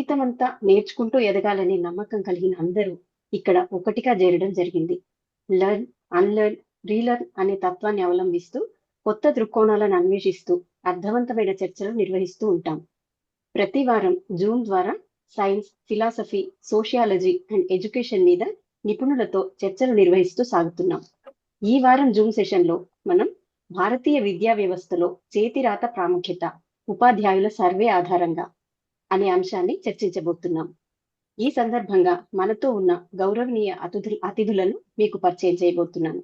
జీవితమంతా నేర్చుకుంటూ ఎదగాలనే నమ్మకం కలిగిన అందరూ ఇక్కడ ఒకటిగా చేరడం జరిగింది. లెర్న్, అన్‌లెర్న్, రీలెర్న్ అనే తత్వాన్ని అవలంబిస్తూ కొత్త దృక్కోణాలను అన్వేషిస్తూ అర్థవంతమైన చర్చలు నిర్వహిస్తూ ఉంటాం. ప్రతి వారం జూమ్ ద్వారా science, philosophy, sociology and education మీద నిపుణులతో చర్చలు నిర్వహిస్తూ సాగుతున్నాం. ఈ వారం జూమ్ సెషన్‌లో మనం భారతీయ విద్యా వ్యవస్థలో చేతిరాత ప్రాముఖ్యత, ఉపాధ్యాయుల సర్వే ఆధారంగా అనే అంశాన్ని చర్చించబోతున్నాం. ఈ సందర్భంగా మనతో ఉన్న గౌరవనీయ అతిథులను మీకు పరిచయం చేయబోతున్నాను.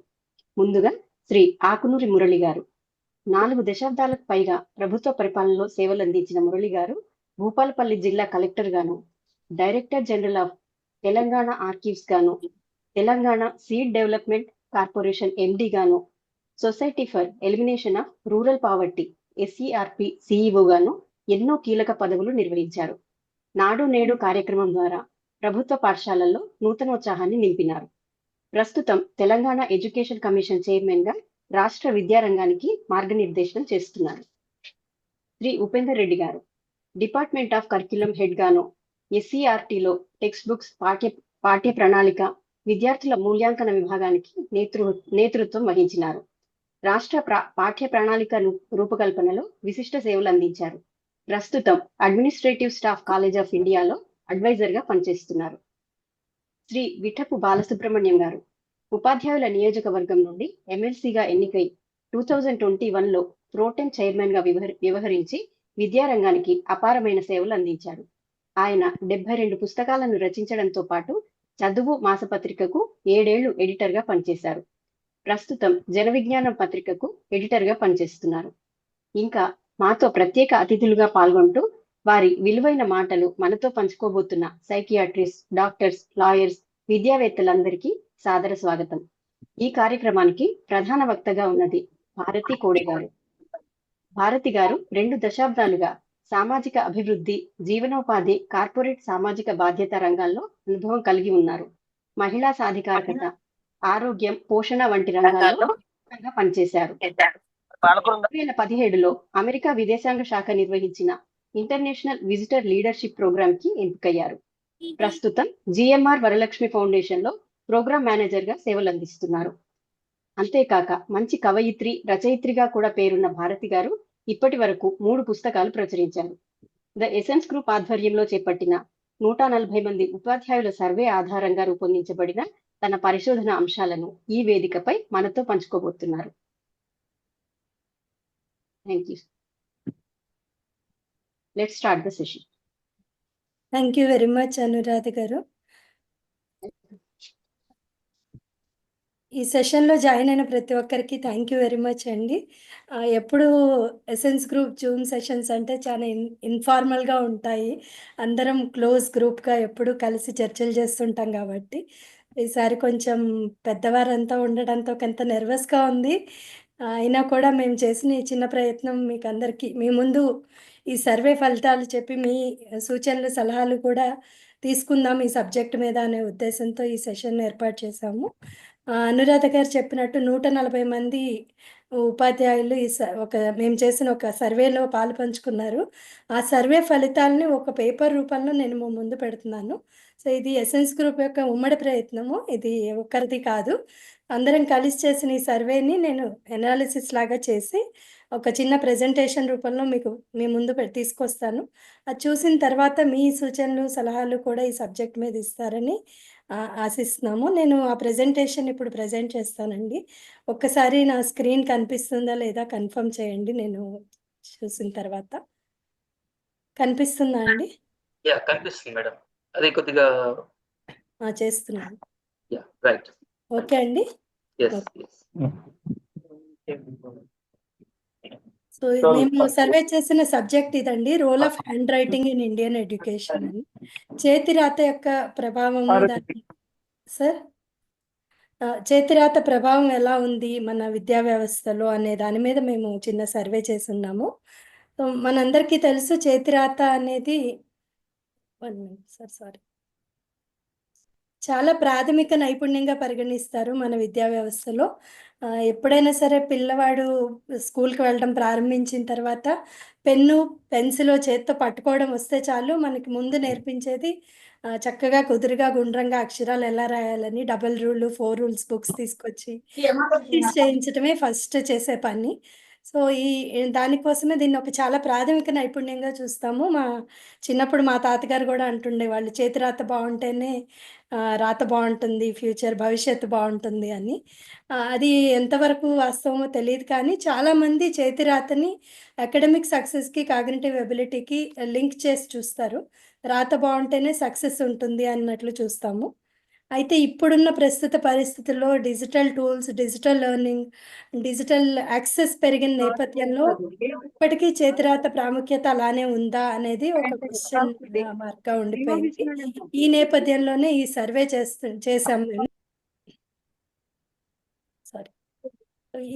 ముందుగా శ్రీ ఆకునూరి మురళి గారు. 4 దశాబ్దాలకు పైగా ప్రభుత్వ పరిపాలనలో సేవలందించిన మురళి గారు భూపాలపల్లి జిల్లా కలెక్టర్ గాను, director general of Telangana archives గాను, Telangana seed development corporation MD గాను, society for elimination of rural poverty SERP CEO గాను ఎన్నో కీలక పదవులు నిర్వహించారు. నాడు నేడు కార్యక్రమం ద్వారా ప్రభుత్వ పాఠశాలల్లో నూతనోత్సాహాన్ని నింపినారు. ప్రస్తుతం తెలంగాణ ఎడ్యుకేషన్ కమిషన్ చైర్మన్ గా రాష్ట్ర విద్యారంగానికి మార్గనిర్దేశనం చేస్తున్నారు. శ్రీ ఉపేందర్ రెడ్డి గారు డిపార్ట్మెంట్ ఆఫ్ కరిక్యులం హెడ్ గాను, ఎస్సీఆర్టీలో టెక్స్ట్ బుక్స్ పాఠ్య ప్రణాళిక, విద్యార్థుల మూల్యాంకన విభాగానికి నేతృత్వం వహించినారు. రాష్ట్ర పాఠ్య ప్రణాళిక రూపకల్పనలో విశిష్ట సేవలు అందించారు. ప్రస్తుతం అడ్మినిస్ట్రేటివ్ స్టాఫ్ కాలేజ్ ఆఫ్ ఇండియాలో అడ్వైజర్ గా పనిచేస్తున్నారు. శ్రీ విఠపు బాలసుబ్రహ్మణ్యం గారు ఉపాధ్యాయుల నియోజకవర్గం నుండి ఎమ్మెల్సీగా ఎన్నికై 2021లో ప్రోటెం చైర్మన్ గా వ్యవహరించి విద్యారంగానికి అపారమైన సేవలు అందించారు. ఆయన 72 పుస్తకాలను రచించడంతో పాటు చదువు మాసపత్రికకు 7 ఏళ్లు ఎడిటర్ గా పనిచేశారు. ప్రస్తుతం జన విజ్ఞానం పత్రికకు ఎడిటర్ గా పనిచేస్తున్నారు. ఇంకా మాతో ప్రత్యేక అతిథులుగా పాల్గొంటూ వారి విలువైన మాటలు మనతో పంచుకోబోతున్న సైకియాట్రిస్ట్, డాక్టర్స్, లాయర్స్, విద్యావేత్తలందరికీ సాదర స్వాగతం. ఈ కార్యక్రమానికి ప్రధాన వక్తగా ఉన్నది భారతి కోడే గారు. భారతి గారు 2 దశాబ్దాలుగా సామాజిక అభివృద్ధి, జీవనోపాధి, కార్పొరేట్ సామాజిక బాధ్యత రంగాల్లో అనుభవం కలిగి ఉన్నారు. మహిళా సాధికారకత, ఆరోగ్యం, పోషణ వంటి రంగాల్లో పనిచేశారు. 2017లో అమెరికా విదేశాంగ శాఖ నిర్వహించిన ఇంటర్నేషనల్ విజిటర్ లీడర్షిప్ ప్రోగ్రామ్ కి ఎంపికయ్యారు. ప్రస్తుతం జిఎంఆర్ వరలక్ష్మి ఫౌండేషన్ లో ప్రోగ్రామ్ మేనేజర్ గా సేవలు అందిస్తున్నారు. అంతేకాక మంచి కవయిత్రి, రచయిత్రిగా కూడా పేరున్న భారతి గారు ఇప్పటి వరకు 3 పుస్తకాలు ప్రచురించారు. ద ఎసెన్స్ గ్రూప్ ఆధ్వర్యంలో చేపట్టిన 140 మంది ఉపాధ్యాయుల సర్వే ఆధారంగా రూపొందించబడిన తన పరిశోధన అంశాలను ఈ వేదికపై మనతో పంచుకోబోతున్నారు. Thank you. Let's start the session. Thank you very much, Anuradha garu. ఈ సెషన్‌లో జాయిన్ అయిన ప్రతి ఒక్కరికి థ్యాంక్ యూ వెరీ మచ్ అండి. ఎప్పుడు ఎసెన్స్ గ్రూప్ జూమ్ సెషన్స్ అంటే చాలా ఇన్ఫార్మల్‌గా ఉంటాయి. అందరం క్లోజ్ గ్రూప్‌గా ఎప్పుడూ కలిసి చర్చలు చేస్తుంటాం కాబట్టి, ఈసారి కొంచెం పెద్దవారంతా ఉండడంతో కొంత నెర్వస్‌గా ఉంది. అయినా కూడా మేము చేసిన ఈ చిన్న ప్రయత్నం మీకందరికీ మీ ముందు ఈ సర్వే ఫలితాలు చెప్పి మీ సూచనలు, సలహాలు కూడా తీసుకుందాం ఈ సబ్జెక్ట్ మీద అనే ఉద్దేశంతో ఈ సెషన్ ఏర్పాటు చేశాము. అనురాధ గారు చెప్పినట్టు 140 మంది ఉపాధ్యాయులు మేము చేసిన ఒక సర్వేలో పాలుపంచుకున్నారు. ఆ సర్వే ఫలితాలని ఒక పేపర్ రూపంలో నేను మీ ముందు పెడుతున్నాను. సో, ఇది ఎసెన్స్ గ్రూప్ యొక్క ఉమ్మడి ప్రయత్నము. ఇది ఒక్కరిది కాదు. అందరం కలిసి చేసిన ఈ సర్వేని నేను ఎనాలిసిస్ లాగా చేసి ఒక చిన్న ప్రెజెంటేషన్ రూపంలో మీ ముందు తీసుకొస్తాను. అది చూసిన తర్వాత మీ సూచనలు, సలహాలు కూడా ఈ సబ్జెక్ట్ మీద ఇస్తారని ఆశిస్తున్నాము. నేను ఆ ప్రెజెంటేషన్ ఇప్పుడు ప్రెజెంట్ చేస్తానండి. ఒక్కసారి నా స్క్రీన్ కనిపిస్తుందా లేదా కన్ఫర్మ్ చేయండి నేను చూసిన తర్వాత. కనిపిస్తుందా అండి? కనిపిస్తుంది మేడం. అది కొద్దిగా చేస్తున్నాను. రైట్. ఓకే అండి. సో, మేము సర్వే చేసిన సబ్జెక్ట్ ఇదండి. Role of handwriting in Indian education అని. చేతిరాత యొక్క ప్రభావం సార్ చేతిరాత ప్రభావం ఎలా ఉంది మన విద్యా వ్యవస్థలో అనే దాని మీద మేము చిన్న సర్వే చేసున్నాము. సో, మనందరికీ తెలుసు చేతిరాత అనేది 1 మినిట్ సార్, సారీ. చాలా ప్రాథమిక నైపుణ్యంగా పరిగణిస్తారు మన విద్యా వ్యవస్థలో. ఎప్పుడైనా సరే పిల్లవాడు స్కూల్‌కి వెళ్ళడం ప్రారంభించిన తర్వాత పెన్ను, పెన్సిలు చేత్తో పట్టుకోవడం వస్తే చాలు మనకి ముందు నేర్పించేది చక్కగా కుదురుగా, గుండ్రంగా అక్షరాలు ఎలా రాయాలని డబుల్ రూల్, 4 రూల్స్ బుక్స్ తీసుకొచ్చి ప్రాక్టీస్ చేయించటమే ఫస్ట్ చేసే పని. సో, దానికోసమే దీన్ని ఒక చాలా ప్రాథమిక నైపుణ్యంగా చూస్తాము. చిన్నప్పుడు మా తాతగారు గూడా అంటుండేవాళ్ళు, "చేతి రాత బావుంటేనే రాత బావుంటుంది, ఫ్యూచర్ భవిష్యత్తు బావుంటుంది" అని. అది ఎంతవరకు వాస్తవమో తెలీదు కానీ, చాలామంది చేతి రాతని అకాడమిక్ సక్సెస్‌కి, కాగ్నిటివ్ ఎబిలిటీకి లింక్ చేసి చూస్తారు. రాత బావుంటేనే సక్సెస్ ఉంటుంది అన్నట్లు చూస్తాము. అయితే ఇప్పుడున్న ప్రస్తుత పరిస్థితుల్లో digital tools, digital learning, digital access పెరిగిన నేపథ్యంలో ఇప్పటికీ చేతిరాత ప్రాముఖ్యత అలానే ఉందా అనేది ఒక క్వెషన్ మార్క్‌గా ఉండిపోయింది. ఈ నేపథ్యంలోనే ఈ సర్వే చేసాం మేము. సారీ.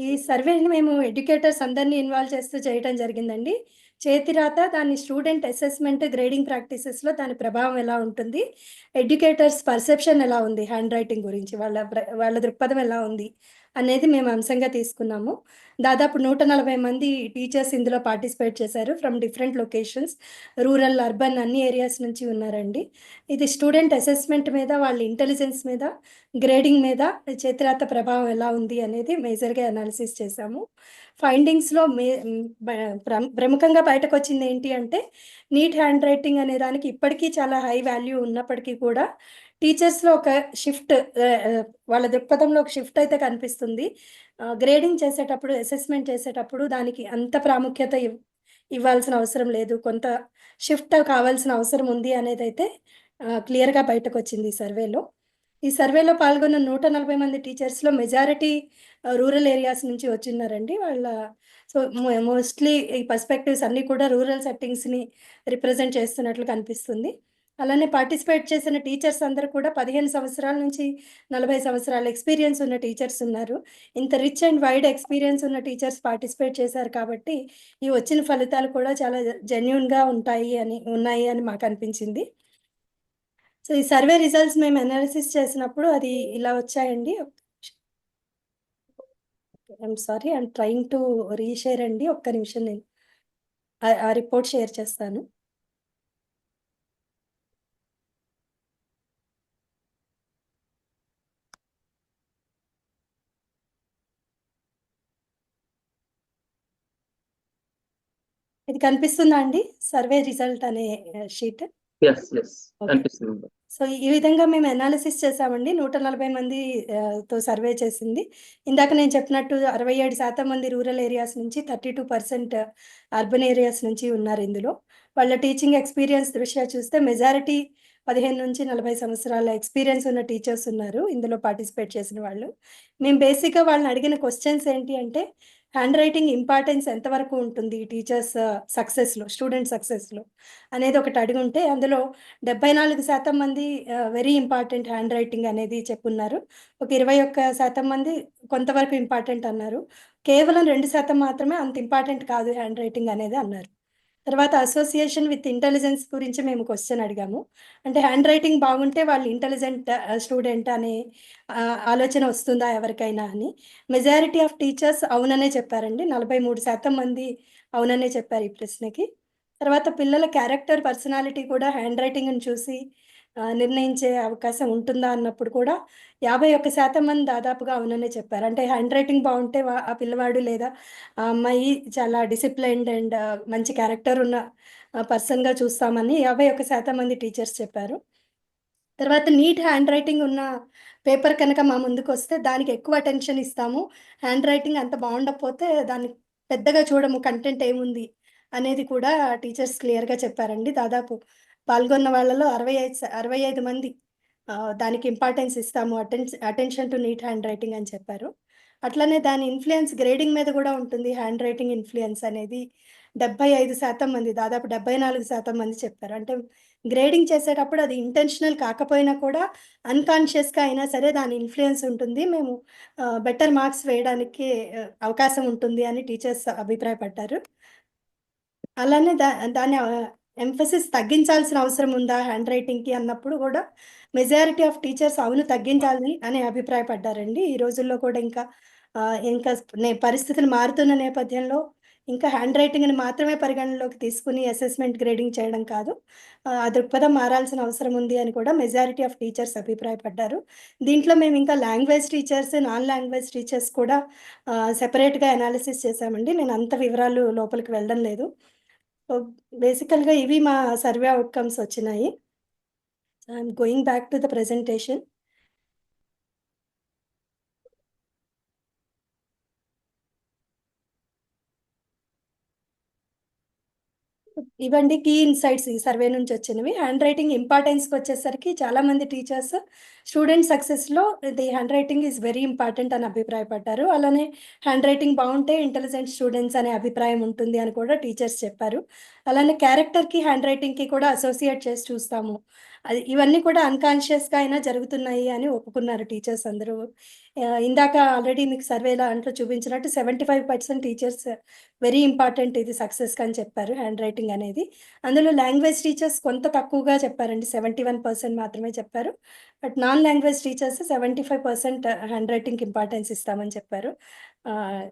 ఈ సర్వేని మేము ఎడ్యుకేటర్స్ అందరిని ఇన్వాల్వ్ చేస్తూ చేయటం జరిగిందండి. చేతిరాత, దాని స్టూడెంట్ అసెస్మెంట్, గ్రేడింగ్ ప్రాక్టీసెస్‌లో దాని ప్రభావం ఎలా ఉంటుంది? ఎడ్యుకేటర్స్ పర్సెప్షన్ ఎలా ఉంది హ్యాండ్ రైటింగ్ గురించి? వాళ్ళ దృక్పథం ఎలా ఉంది? అనేది మేము అంశంగా తీసుకున్నాము. దాదాపు 140 మంది టీచర్స్ ఇందులో పార్టిసిపేట్ చేశారు. From different locations, rural, urban అన్ని ఏరియాస్ నుంచి ఉన్నారండి. ఇది స్టూడెంట్ అసెస్మెంట్ మీద, వాళ్ళ ఇంటెలిజెన్స్ మీద, గ్రేడింగ్ మీద చేతిరాత ప్రభావం ఎలా ఉంది అనేది మేజర్‌గా అనాలిసిస్ చేశాము. ఫైండింగ్స్‌లో ప్రముఖంగా బయటకొచ్చిందేంటి అంటే, నీట్ హ్యాండ్ రైటింగ్ అనే దానికి ఇప్పటికీ చాలా హై వాల్యూ ఉన్నప్పటికీ కూడా, టీచర్స్‌లో ఒక షిఫ్ట్, వాళ్ళ దృక్పథంలో ఒక షిఫ్ట్ అయితే కనిపిస్తుంది. గ్రేడింగ్ చేసేటప్పుడు, అసెస్మెంట్ చేసేటప్పుడు దానికి అంత ప్రాముఖ్యత ఇవ్వాల్సిన అవసరం లేదు. కొంత షిఫ్ట్ కావాల్సిన అవసరం ఉంది అనేదైతే క్లియర్‌గా బయటకొచ్చింది ఈ సర్వేలో. ఈ సర్వేలో పాల్గొన్న 140 మంది టీచర్స్‌లో మెజారిటీ రూరల్ ఏరియాస్ నుంచి వచ్చున్నారండి. సో, మోస్ట్‌లీ ఈ పర్స్పెక్టివ్స్ అన్నీ కూడా రూరల్ సెట్టింగ్స్‌ని రిప్రజెంట్ చేస్తున్నట్లు కనిపిస్తుంది. అలానే పార్టిసిపేట్ చేసిన టీచర్స్ అందరూ కూడా 15 సంవత్సరాల నుంచి 40 సంవత్సరాల ఎక్స్‌పీరియన్స్ ఉన్న టీచర్స్ ఉన్నారు. ఇంత రిచ్ అండ్ వైడ్ ఎక్స్‌పీరియన్స్ ఉన్న టీచర్స్ పార్టిసిపేట్ చేశారు కాబట్టి, ఈ వచ్చిన ఫలితాలు కూడా చాలా జెన్యూన్‌గా ఉన్నాయి అని మాకనిపించింది. సో, ఈ సర్వే రిజల్ట్స్ మేము అనాలిసిస్ చేసినప్పుడు అది ఇలా వచ్చాయండి. I'm sorry, I'm trying to reshare అండి. ఒక్క నిమిషం నేను ఆ రిపోర్ట్ షేర్ చేస్తాను. ఇది కనిపిస్తుందా అండి? సర్వే రిజల్ట్ అనే షీట్. యెస్. ఓకే. కనిపిస్తుంది. సో, ఈ విధంగా మేము అనాలిసిస్ చేసామండి. 140 మంది తో సర్వే చేసింది. ఇందాక నేను చెప్పినట్టు 67% మంది రూరల్ ఏరియాస్ నుంచి, 32% అర్బన్ ఏరియాస్ నుంచి ఉన్నారు ఇందులో. వాళ్ళ టీచింగ్ ఎక్స్‌పీరియన్స్ దృష్ట్యా చూస్తే మెజారిటీ 15-40 సంవత్సరాల ఎక్స్‌పీరియన్స్ ఉన్న టీచర్స్ ఉన్నారు ఇందులో పార్టిసిపేట్ చేసిన వాళ్ళు. మేము బేసిక్‌గా వాళ్ళని అడిగిన క్వెషన్స్ ఏంటి అంటే, హ్యాండ్ రైటింగ్ ఇంపార్టెన్స్ ఎంతవరకు ఉంటుంది టీచర్స్ సక్సెస్‌లో, స్టూడెంట్ సక్సెస్‌లో అనేది ఒకటి అడిగుంటే, అందులో 74% మంది వెరీ ఇంపార్టెంట్ హ్యాండ్ రైటింగ్ అనేది చెప్పున్నారు. ఒక 21% మంది కొంతవరకు ఇంపార్టెంట్ అన్నారు. కేవలం 2% మాత్రమే అంత ఇంపార్టెంట్ కాదు హ్యాండ్ రైటింగ్ అనేది అన్నారు. తర్వాత అసోసియేషన్ విత్ ఇంటెలిజెన్స్ గురించి మేము క్వెషన్ అడిగాము. అంటే హ్యాండ్ రైటింగ్ బాగుంటే వాళ్ళు ఇంటెలిజెంట్ స్టూడెంట్ అనే ఆలోచన వస్తుందా ఎవరికైనా అని. మెజారిటీ ఆఫ్ టీచర్స్ అవుననే చెప్పారండి. 43% మంది అవుననే చెప్పారు ఈ ప్రశ్నకి. తర్వాత పిల్లల క్యారెక్టర్, పర్సనాలిటీ కూడా హ్యాండ్ రైటింగ్‌ని చూసి నిర్ణయించే అవకాశం ఉంటుందా అన్నప్పుడు కూడా 51% మంది దాదాపుగా అవుననే చెప్పారు. అంటే హ్యాండ్ రైటింగ్ బావుంటే ఆ పిల్లవాడు లేదా ఆ అమ్మాయి చాలా డిసిప్లైన్డ్ అండ్ మంచి క్యారెక్టర్ ఉన్న పర్సన్‌గా చూస్తామని 51% మంది టీచర్స్ చెప్పారు. తర్వాత నీట్ హ్యాండ్ రైటింగ్ ఉన్న పేపర్ కనుక మా ముందుకొస్తే దానికి ఎక్కువ అటెన్షన్ ఇస్తాము. హ్యాండ్ రైటింగ్ అంత బావుండకపోతే దాన్ని పెద్దగా చూడము, కంటెంట్ ఏముంది అనేది కూడా టీచర్స్ క్లియర్‌గా చెప్పారండి. దాదాపు పాల్గొన్న వాళ్ళలో 65 మంది దానికి ఇంపార్టెన్స్ ఇస్తాము. Attention to neat handwriting అని చెప్పారు. అట్లనే దాని ఇన్‌ఫ్లూయెన్స్ గ్రేడింగ్ మీద కూడా ఉంటుంది. హ్యాండ్ రైటింగ్ ఇన్‌ఫ్లూయెన్స్ అనేది 75% మంది, దాదాపు 74% మంది చెప్పారు. అంటే గ్రేడింగ్ చేసేటప్పుడు అది ఇంటెన్షనల్ కాకపోయినా కూడా అన్‌కాన్షియస్‌గా అయినా సరే దాని ఇన్‌ఫ్లూయెన్స్ ఉంటుంది. మేము బెటర్ మార్క్స్ వేయడానికి అవకాశం ఉంటుంది అని టీచర్స్ అభిప్రాయపడ్డారు. అలానే దాన్ని ఎంఫసిస్ తగ్గించాల్సిన అవసరం ఉందా హ్యాండ్ రైటింగ్‌కి అన్నప్పుడు గూడా మెజారిటీ ఆఫ్ టీచర్స్ అవును తగ్గించాలి అని అభిప్రాయపడ్డారండి. ఈ రోజుల్లో కూడా ఇంకా పరిస్థితులు మారుతున్న నేపథ్యంలో ఇంకా హ్యాండ్ రైటింగ్‌ని మాత్రమే పరిగణనలోకి తీసుకొని అసెస్‌మెంట్ గ్రేడింగ్ చేయడం కాదు. ఆ దృక్పథం మారాల్సిన అవసరం ఉంది అని కూడా మెజారిటీ ఆఫ్ టీచర్స్ అభిప్రాయపడ్డారు. దీంట్లో మేము ఇంకా language teachers, non language teachers కూడా సెపరేట్‌గా అనాలిసిస్ చేశామండి. నేను అంత వివరాలు లోపలికి వెళ్ళడం లేదు. సో, బేసికల్‌గా ఇవి మా సర్వే ఔట్‌కమ్స్ వచ్చినాయి. I'm going back to the presentation. ఇవండి కీ ఇన్‌సైట్స్ ఈ సర్వే నుంచి వచ్చినవి. హ్యాండ్ రైటింగ్ ఇంపార్టెన్స్‌కొచ్చేసరికి చాలామంది టీచర్స్ స్టూడెంట్ సక్సెస్‌లో the handwriting is very important అని అభిప్రాయపడ్డారు. అలానే హ్యాండ్ రైటింగ్ బావుంటే ఇంటెలిజెంట్ స్టూడెంట్స్ అనే అభిప్రాయం ఉంటుంది అని కూడా టీచర్స్ చెప్పారు. అలానే క్యారెక్టర్‌కి, హ్యాండ్ రైటింగ్‌కి కూడా అసోసియేట్ చేసి చూస్తాము. ఇవన్నీ కూడా అన్‌కాన్షియస్‌గా అయినా జరుగుతున్నాయి అని ఒప్పుకున్నారు టీచర్స్ అందరూ. ఇందాక ఆల్రెడీ మీకు సర్వే దాంట్లో చూపించినట్టు 75% టీచర్స్ వెరీ ఇంపార్టెంట్ ఇది సక్సెస్‌కి అని చెప్పారు హ్యాండ్ రైటింగ్ అనేది. అందులో లాంగ్వేజ్ టీచర్స్ కొంత తక్కువగా చెప్పారండి. 71% మాత్రమే చెప్పారు. But non language teachers 75% hand రైటింగ్‌కి ఇంపార్టెన్స్ ఇస్తామని చెప్పారు.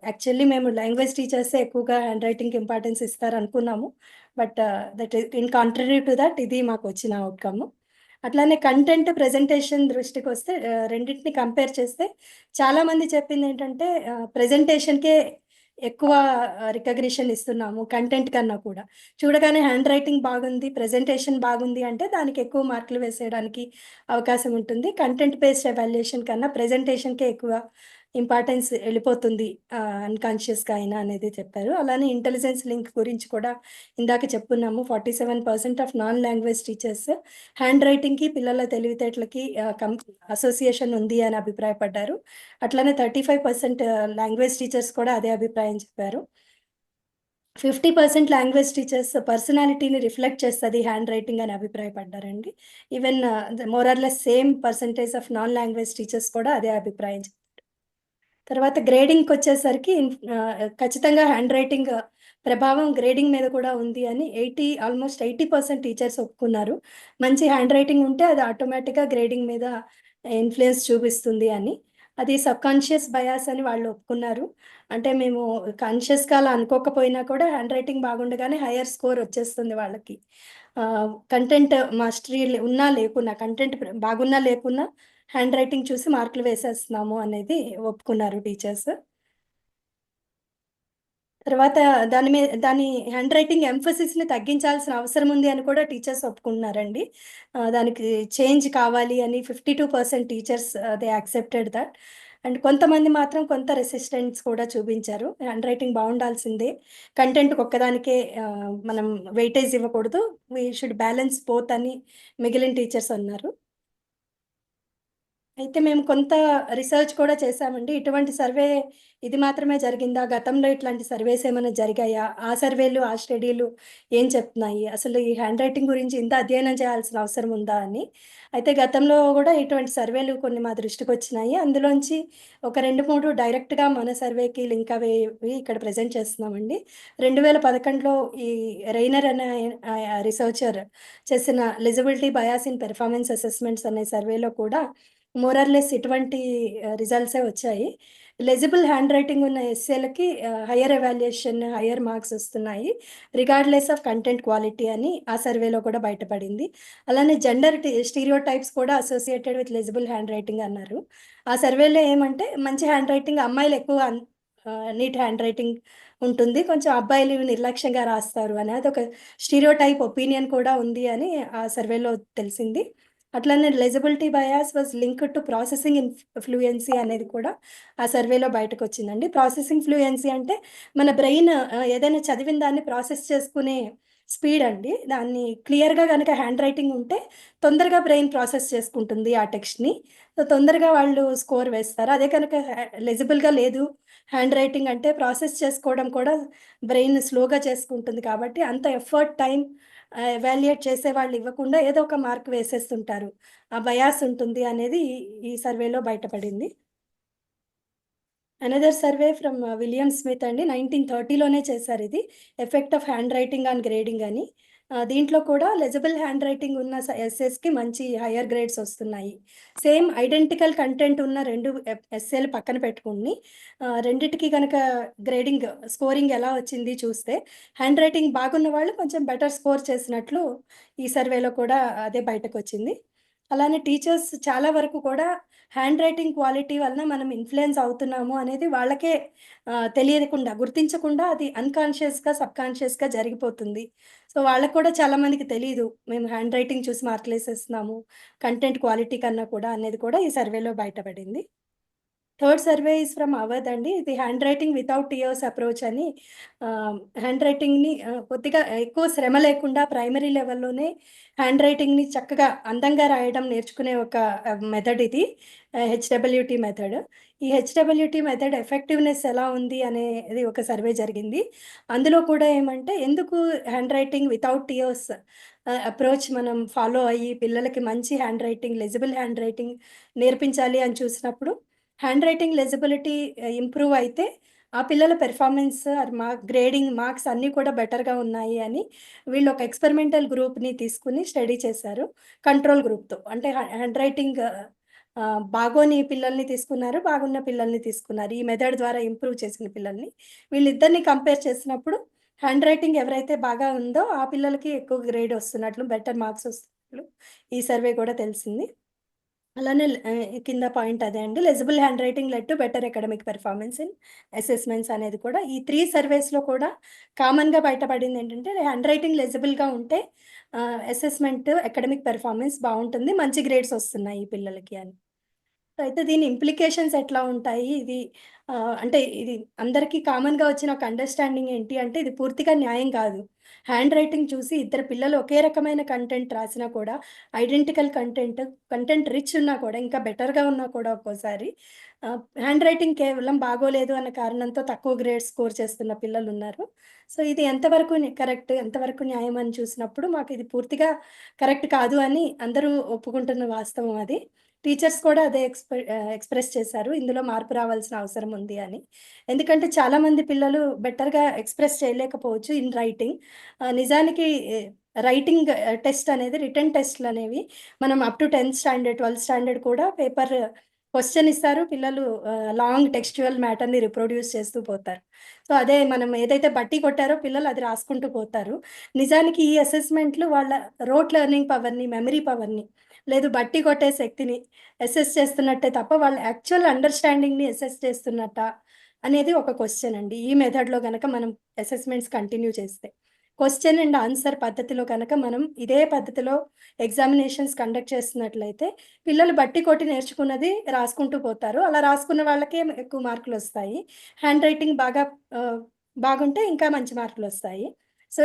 యాక్చువల్లీ మేము లాంగ్వేజ్ టీచర్సే ఎక్కువగా హ్యాండ్ రైటింగ్‌కి ఇంపార్టెన్స్ ఇస్తారనుకున్నాము. But that in contrary to that ఇది మాకొచ్చిన ఔట్‌కమ్. అట్లానే కంటెంట్, ప్రెజెంటేషన్ దృష్టికొస్తే రెండిటిని కంపేర్ చేస్తే చాలామంది చెప్పిందేంటంటే ప్రెజెంటేషన్‌కే ఎక్కువ రికగ్నిషన్ ఇస్తున్నాము కంటెంట్ కన్నా కూడా. చూడగానే హ్యాండ్ రైటింగ్ బాగుంది, ప్రెజెంటేషన్ బాగుంది అంటే దానికి ఎక్కువ మార్కులు వేసేయడానికి అవకాశం ఉంటుంది. కంటెంట్ బేస్డ్ ఎవాల్యుయేషన్ కన్నా ప్రెజెంటేషన్‌కే ఎక్కువ ఇంపార్టెన్స్ ఎళ్ళిపోతుంది అన్‌కాన్షియస్‌గా అయినా అనేది చెప్పారు. అలానే ఇంటెలిజెన్స్ లింక్ గురించి కూడా ఇందాక చెప్పుకున్నాము. 47% of non language teachers hand రైటింగ్‌కి, పిల్లల తెలివితేటలకి అసోసియేషన్ ఉంది అని అభిప్రాయపడ్డారు. అట్లనే 35% లాంగ్వేజ్ టీచర్స్ కూడా అదే అభిప్రాయం చెప్పారు. 50% లాంగ్వేజ్ టీచర్స్ పర్సనాలిటీని రిఫ్లెక్ట్ చేస్తది హ్యాండ్ రైటింగ్ అని అభిప్రాయపడ్డారండి. Even more or less same percentage of non language teachers కూడా అదే అభిప్రాయం తర్వాత గ్రేడింగ్‌కొచ్చేసరికి ఖచ్చితంగా హ్యాండ్ రైటింగ్ ప్రభావం గ్రేడింగ్ మీద కూడా ఉంది అని ఆల్‌మోస్ట్ 80% టీచర్స్ ఒప్పుకున్నారు. మంచి హ్యాండ్ రైటింగ్ ఉంటే అది ఆటోమేటిక్‌గా గ్రేడింగ్ మీద ఇన్‌ఫ్లూయెన్స్ చూపిస్తుంది అని. అది సబ్‌కాన్షియస్ బయాస్ అని వాళ్ళు ఒప్పుకున్నారు. అంటే మేము కాన్షియస్‌గా అలా అనుకోకపోయినా కూడా హ్యాండ్ రైటింగ్ బాగుండగానే హైయర్ స్కోర్ వచ్చేస్తుంది వాళ్ళకి. కంటెంట్ మాస్టరీ ఉన్నా లేకున్నా కంటెంట్ బాగున్నా లేకున్నా హ్యాండ్ రైటింగ్ చూసి మార్కులు వేసేస్తున్నాము అనేది ఒప్పుకున్నారు టీచర్స్. తర్వాత దాని హ్యాండ్ రైటింగ్ ఎంఫసిస్‌ని తగ్గించాల్సిన అవసరం ఉంది అని కూడా టీచర్స్ ఒప్పుకుంటున్నారండి. దానికి చేంజ్ కావాలి అని 52% teachers they accepted that. And కొంతమంది మాత్రం కొంత రెసిస్టెన్స్ కూడా చూపించారు. Hand writing బావుండాల్సిందే. కంటెంట్‌కి ఒక్కదానికే మనం వెయిటేజ్ ఇవ్వకూడదు. వి షుడ్ బ్యాలెన్స్ బోత్ అని మిగిలిన టీచర్స్ అన్నారు. అయితే మేము కొంత రిసర్చ్ కూడా చేశామండి. ఇటువంటి సర్వే ఇది మాత్రమే జరిగిందా? గతంలో ఇట్లాంటి సర్వేస్ ఏమైనా జరిగాయా? ఆ సర్వేలు, ఆ స్టడీలు ఏం చెప్తున్నాయి? అసలు ఈ హ్యాండ్ రైటింగ్ గురించి ఇంత అధ్యయనం చేయాల్సిన అవసరం ఉందా అని. అయితే గతంలో గూడా ఇటువంటి సర్వేలు కొన్ని మా దృష్టికొచ్చినాయి. అందులోంచి ఒక 2, 3 డైరెక్ట్‌గా మన సర్వేకి లింక్ అవేవి ఇక్కడ ప్రెజెంట్ చేస్తున్నామండి. 2011లో ఈ రైనర్ అనే రిసర్చర్ చేసిన లిజిబిలిటీ బయాస్ ఇన్ పెర్ఫార్మెన్స్ అసెస్మెంట్స్ అనే సర్వేలో కూడా మోర్ ఆర్ లెస్ ఇటువంటి రిజల్ట్సే వచ్చాయి. లెజిబుల్ హ్యాండ్ రైటింగ్ ఉన్న ఎస్సేలకి హైయర్ ఎవాల్యుయేషన్, హైయర్ మార్క్స్ వస్తున్నాయి. రిగార్డ్‌లెస్ ఆఫ్ కంటెంట్ క్వాలిటీ అని ఆ సర్వేలో కూడా బయటపడింది. అలానే జెండర్ స్టీరియోటైప్స్ కూడా associated with legible hand writing అన్నారు. ఆ సర్వేలో ఏమంటే మంచి హ్యాండ్ రైటింగ్ అమ్మాయిలు ఎక్కువ నీట్ హ్యాండ్ రైటింగ్ ఉంటుంది. కొంచెం అబ్బాయిలు నిర్లక్ష్యంగా రాస్తారు అని అదొక స్టీరియోటైప్ ఒపీనియన్ కూడా ఉంది అని ఆ సర్వేలో తెలిసింది. అట్లనే legibility bias was linked to processing fluency అనేది కూడా ఆ సర్వేలో బయటకొచ్చిందండి. ప్రాసెసింగ్ ఫ్లూయెన్సీ అంటే మన బ్రెయిన్ ఏదైనా చదివిన దాన్ని ప్రాసెస్ చేసుకునే స్పీడ్ అండి. దాన్ని క్లియర్‌గా గనక హ్యాండ్ రైటింగ్ ఉంటే తొందరగా బ్రెయిన్ ప్రాసెస్ చేసుకుంటుంది ఆ టెక్స్ట్‌ని. సో, తొందరగా వాళ్ళు స్కోర్ వేస్తారు. అదే కనుక లెజిబుల్‌గా లేదు హ్యాండ్ రైటింగ్ అంటే ప్రాసెస్ చేసుకోవడం కూడా బ్రెయిన్ స్లోగా చేసుకుంటుంది కాబట్టి అంత ఎఫర్ట్, టైమ్ ఎవాల్యుయేట్ చేసేవాళ్ళు ఇవ్వకుండా ఏదో ఒక మార్క్ వేసేస్తుంటారు. ఆ బయాస్ ఉంటుంది అనేది ఈ సర్వేలో బయటపడింది. Another survey from William Smith అండి 1930లోనే చేశారిది. Effect of handwriting on grading అని. దీంట్లో కూడా లెజిబుల్ హ్యాండ్ రైటింగ్ ఉన్న ఎస్సేస్‌కి మంచి హైయర్ గ్రేడ్స్ వస్తున్నాయి. సేమ్ ఐడెంటికల్ కంటెంట్ ఉన్న 2 ఎస్సేలు పక్కన పెట్టుకొని రెండిటికి గనక గ్రేడింగ్, స్కోరింగ్ ఎలా వచ్చింది చూస్తే హ్యాండ్ రైటింగ్ బాగున్న వాళ్ళు కొంచెం బెటర్ స్కోర్ చేసినట్లు ఈ సర్వేలో కూడా అదే బయటకొచ్చింది. అలానే టీచర్స్ చాలా వరకు కూడా హ్యాండ్ రైటింగ్ క్వాలిటీ వలన మనం ఇన్‌ఫ్లూయెన్స్ అవుతున్నాము అనేది వాళ్ళకే తెలియకుండా, గుర్తించకుండా అది అన్‌కాన్షియస్‌గా, సబ్‌కాన్షియస్‌గా జరిగిపోతుంది. సో, వాళ్ళకి కూడా చాలా మందికి తెలీదు. మేము హ్యాండ్ రైటింగ్ చూసి మార్కులేసేస్తున్నాము. కంటెంట్ క్వాలిటీ కన్నా కూడా అనేది కూడా ఈ సర్వేలో బయటపడింది. Third survey is from Awadh అండి. ఇది handwriting without tears approach అని హ్యాండ్ రైటింగ్‌ని కొద్దిగా ఎక్కువ శ్రమ లేకుండా ప్రైమరీ లెవెల్‌లోనే హ్యాండ్ రైటింగ్‌ని చక్కగా అందంగా రాయడం నేర్చుకునే ఒక మెథడ్ ఇది. హెచ్‌డబ్ల్యూటీ మెథడ్. ఈ హెచ్‌డబ్ల్యూటీ మెథడ్ ఎఫెక్టివ్‌నెస్ ఎలా ఉంది అనేది ఒక సర్వే జరిగింది. అందులో కూడా ఏమంటే ఎందుకు hand writing without tears approach మనం ఫాలో అయ్యి పిల్లలకి మంచి hand writing, legible hand writing నేర్పించాలి అని చూసినప్పుడు హ్యాండ్ రైటింగ్ లెజిబిలిటీ ఇంప్రూవ్ అయితే, ఆ పిల్లల పెర్ఫార్మన్స్ ఆర్ గ్రేడింగ్ మార్క్స్ అన్నీ కూడా బెటర్‌గా ఉన్నాయి అని వీళ్ళు ఒక ఎక్స్‌పెరిమెంటల్ గ్రూప్‌ని తీసుకొని స్టడీ చేశారు. కంట్రోల్ గ్రూప్‌తో. అంటే హ్యాండ్ రైటింగ్ బాగోని పిల్లల్ని తీసుకున్నారు. బాగున్న పిల్లల్ని తీసుకున్నారు. ఈ మెథడ్ ద్వారా ఇంప్రూవ్ చేసిన పిల్లల్ని. వీళ్ళిద్దరిని కంపేర్ చేసినప్పుడు హ్యాండ్ రైటింగ్ ఎవరైతే బాగా ఉందో ఆ పిల్లలకి ఎక్కువ గ్రేడ్ వస్తున్నట్లు, బెటర్ మార్క్స్ వస్తున్నట్లు ఈ సర్వే కూడా తెలిసింది. అలానే కింద పాయింట్ అదే అండి. Legible hand writing led to better academic performance in assessments అనేది కూడా ఈ 3 సర్వేస్‌లో కూడా కామన్‌గా బయటపడిందేంటంటే హ్యాండ్ రైటింగ్ లెజిబుల్‌గా ఉంటే అసెస్మెంట్, అకాడమిక్ పెర్ఫార్మన్స్ బావుంటుంది. మంచి గ్రేడ్స్ వస్తున్నాయి ఈ పిల్లలకి అని. అయితే దీని ఇంప్లికేషన్స్ ఎట్లా ఉంటాయి? ఇది అంటే ఇది అందరికీ కామన్‌గా వచ్చిన ఒక అండర్‌స్టాండింగ్ ఏంటి అంటే ఇది పూర్తిగా న్యాయం కాదు. హ్యాండ్ రైటింగ్ చూసి ఇద్దరు పిల్లలు ఒకే రకమైన కంటెంట్ రాసినా కూడా ఐడెంటికల్ కంటెంట్ రిచ్ ఉన్నా కూడా ఇంకా బెటర్‌గా ఉన్నా కూడా ఒక్కోసారి హ్యాండ్ రైటింగ్ కేవలం బాగోలేదు అన్న కారణంతో తక్కువ గ్రేడ్స్ స్కోర్ చేస్తున్న పిల్లలున్నారు. సో, ఇది ఎంతవరకు కరెక్ట్, ఎంతవరకు న్యాయం అని చూసినప్పుడు మాకు ఇది పూర్తిగా కరెక్ట్ కాదు అని అందరూ ఒప్పుకుంటున్న వాస్తవం అది. టీచర్స్ కూడా అదే ఎక్స్‌ప్రెస్ చేశారు. ఇందులో మార్పు రావాల్సిన అవసరం ఉంది అని. ఎందుకంటే చాలామంది పిల్లలు బెటర్‌గా ఎక్స్‌ప్రెస్ చేయలేకపోవచ్చు ఇన్ రైటింగ్. నిజానికి రైటింగ్ టెస్ట్ అనేది రిటన్ టెస్ట్‌లనేవి మనం అప్ టు 10థ్ స్టాండర్డ్, 12థ్ స్టాండర్డ్ కూడా పేపర్ క్వెషన్ ఇస్తారు. పిల్లలు లాంగ్ టెక్స్చువల్ మ్యాటర్‌ని రిప్రొడ్యూస్ చేస్తూ పోతారు. సో, అదే మనం ఏదైతే బట్టి కొట్టారో పిల్లలు అది రాసుకుంటూ పోతారు. నిజానికి ఈ అసెస్‌మెంట్‌లు వాళ్ళ రోట్ లెర్నింగ్ పవర్‌ని, మెమరీ పవర్‌ని లేదు బట్టి కొట్టే శక్తిని అసెస్ చేస్తున్నట్టే తప్ప వాళ్ళ యాక్చువల్ అండర్‌స్టాండింగ్‌ని అసెస్ చేస్తున్నట్టా అనేది ఒక క్వెషన్ అండి. ఈ మెథడ్‌లో గనక మనం అసెస్‌మెంట్స్ కంటిన్యూ చేస్తే. క్వెషన్ అండ్ ఆన్సర్ పద్ధతిలో గనక మనం ఇదే పద్ధతిలో ఎగ్జామినేషన్స్ కండక్ట్ చేస్తున్నట్లయితే పిల్లలు బట్టి కొట్టి నేర్చుకున్నది రాసుకుంటూ పోతారు. అలా రాసుకున్న వాళ్ళకే ఎక్కువ మార్కులొస్తాయి. హ్యాండ్ రైటింగ్ బాగుంటే ఇంకా మంచి మార్కులొస్తాయి. So,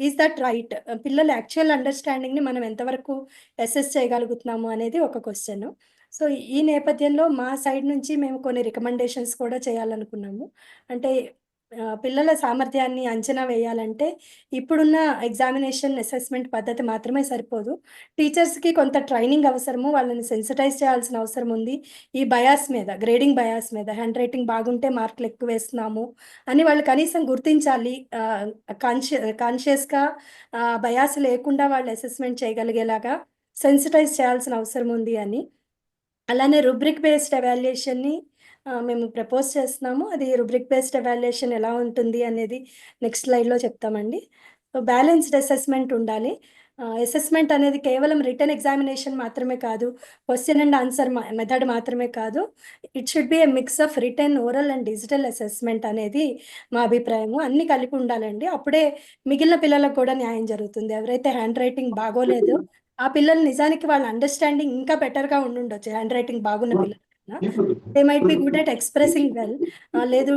is that right? పిల్లల యాక్చువల్ అండర్‌స్టాండింగ్‌ని మనం ఎంతవరకు అసెస్ చేయగలుగుతున్నాము అనేది ఒక క్వెషను. సో, ఈ నేపథ్యంలో మా సైడ్ నుంచి మేము కొన్ని రికమెండేషన్స్ కూడా చేయాలనుకున్నాము. అంటే పిల్లల సామర్థ్యాన్ని అంచనా వేయాలంటే ఇప్పుడున్న ఎగ్జామినేషన్ అసెస్మెంట్ పద్ధతి మాత్రమే సరిపోదు. టీచర్స్‌కి కొంత ట్రైనింగ్ అవసరము. వాళ్ళని సెన్సిటైజ్ చేయాల్సిన అవసరం ఉంది. ఈ బయాస్ మీద, గ్రేడింగ్ బయాస్ మీద హ్యాండ్ రైటింగ్ బాగుంటే మార్కులు ఎక్కువేస్తున్నాము అని వాళ్ళు కనీసం గుర్తించాలి. కాన్షియస్‌గా బయాస్ లేకుండా వాళ్ళు అసెస్మెంట్ చేయగలిగేలాగా సెన్సిటైజ్ చేయాల్సిన అవసరం ఉంది అని. అలానే రుబ్రిక్ బేస్డ్ ఎవాల్యుయేషన్‌ని మేము ప్రపోజ్ చేస్తున్నాము. అది రుబ్రిక్ బేస్డ్ ఎవాల్యుయేషన్ ఎలా ఉంటుంది అనేది నెక్స్ట్ స్లైడ్‌లో చెప్తామండి. సో, బ్యాలెన్స్డ్ అసెస్మెంట్ ఉండాలి. అసెస్మెంట్ అనేది కేవలం రిటన్ ఎగ్జామినేషన్ మాత్రమే కాదు. క్వెషన్ అండ్ ఆన్సర్ మెథడ్ మాత్రమే కాదు. It should be a mix of written, oral and digital assessment అనేది మా అభిప్రాయము. అన్నీ కలిపి ఉండాలండి. అప్పుడే మిగిలిన పిల్లలకు కూడా న్యాయం జరుగుతుంది. ఎవరైతే హ్యాండ్ రైటింగ్ బాగోలేదో ఆ పిల్లలు నిజానికి వాళ్ళ అండర్‌స్టాండింగ్ ఇంకా బెటర్‌గా ఉండుండొచ్చు. హ్యాండ్ రైటింగ్ బాగున్న పిల్లల కన్నా. They might be good at expressing well. లేదు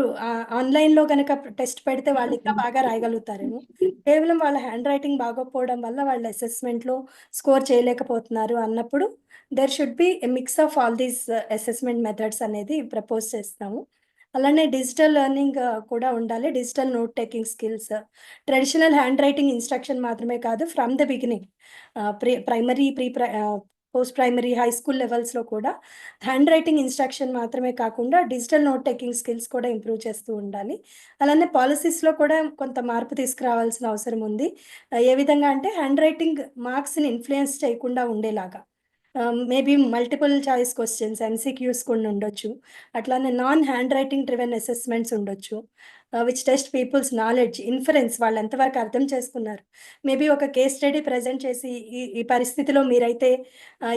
ఆన్‌లైన్‌లో గనక టెస్ట్ పెడితే వాళ్ళు ఇంకా బాగా రాయగలుగుతారేమో. కేవలం వాళ్ళ హ్యాండ్ రైటింగ్ బాగోకపోవడం వల్ల వాళ్ళు అసెస్మెంట్‌లో స్కోర్ చేయలేకపోతున్నారు అన్నప్పుడు there should be a mix of all these assessment methods అనేది ప్రపోజ్ చేస్తున్నాము. అలానే డిజిటల్ లెర్నింగ్ కూడా ఉండాలి. Digital note taking skills. Traditional handwriting instruction మాత్రమే కాదు from the beginning primary, post primary, high school లెవెల్స్‌లో కూడా హ్యాండ్ రైటింగ్ ఇన్‌స్ట్రక్షన్ మాత్రమే కాకుండా డిజిటల్ నోట్ టేకింగ్ స్కిల్స్ కూడా ఇంప్రూవ్ చేస్తూ ఉండాలి. అలానే పాలిసీస్‌లో కూడా కొంత మార్పు తీసుకురావాల్సిన అవసరం ఉంది. ఏ విధంగా అంటే హ్యాండ్ రైటింగ్ మార్క్స్‌ని ఇన్‌ఫ్లుయెన్స్ చేయకుండా ఉండేలాగా. Maybe multiple choice questions, MCQs కొన్ని ఉండొచ్చు. అట్లానే non handwriting driven assessments ఉండొచ్చు. Which test people's knowledge, inference వాళ్ళు ఎంతవరకు అర్థం చేసుకున్నారు. మేబీ ఒక కేస్ స్టడీ ప్రెజెంట్ చేసి ఈ ఈ పరిస్థితిలో మీరైతే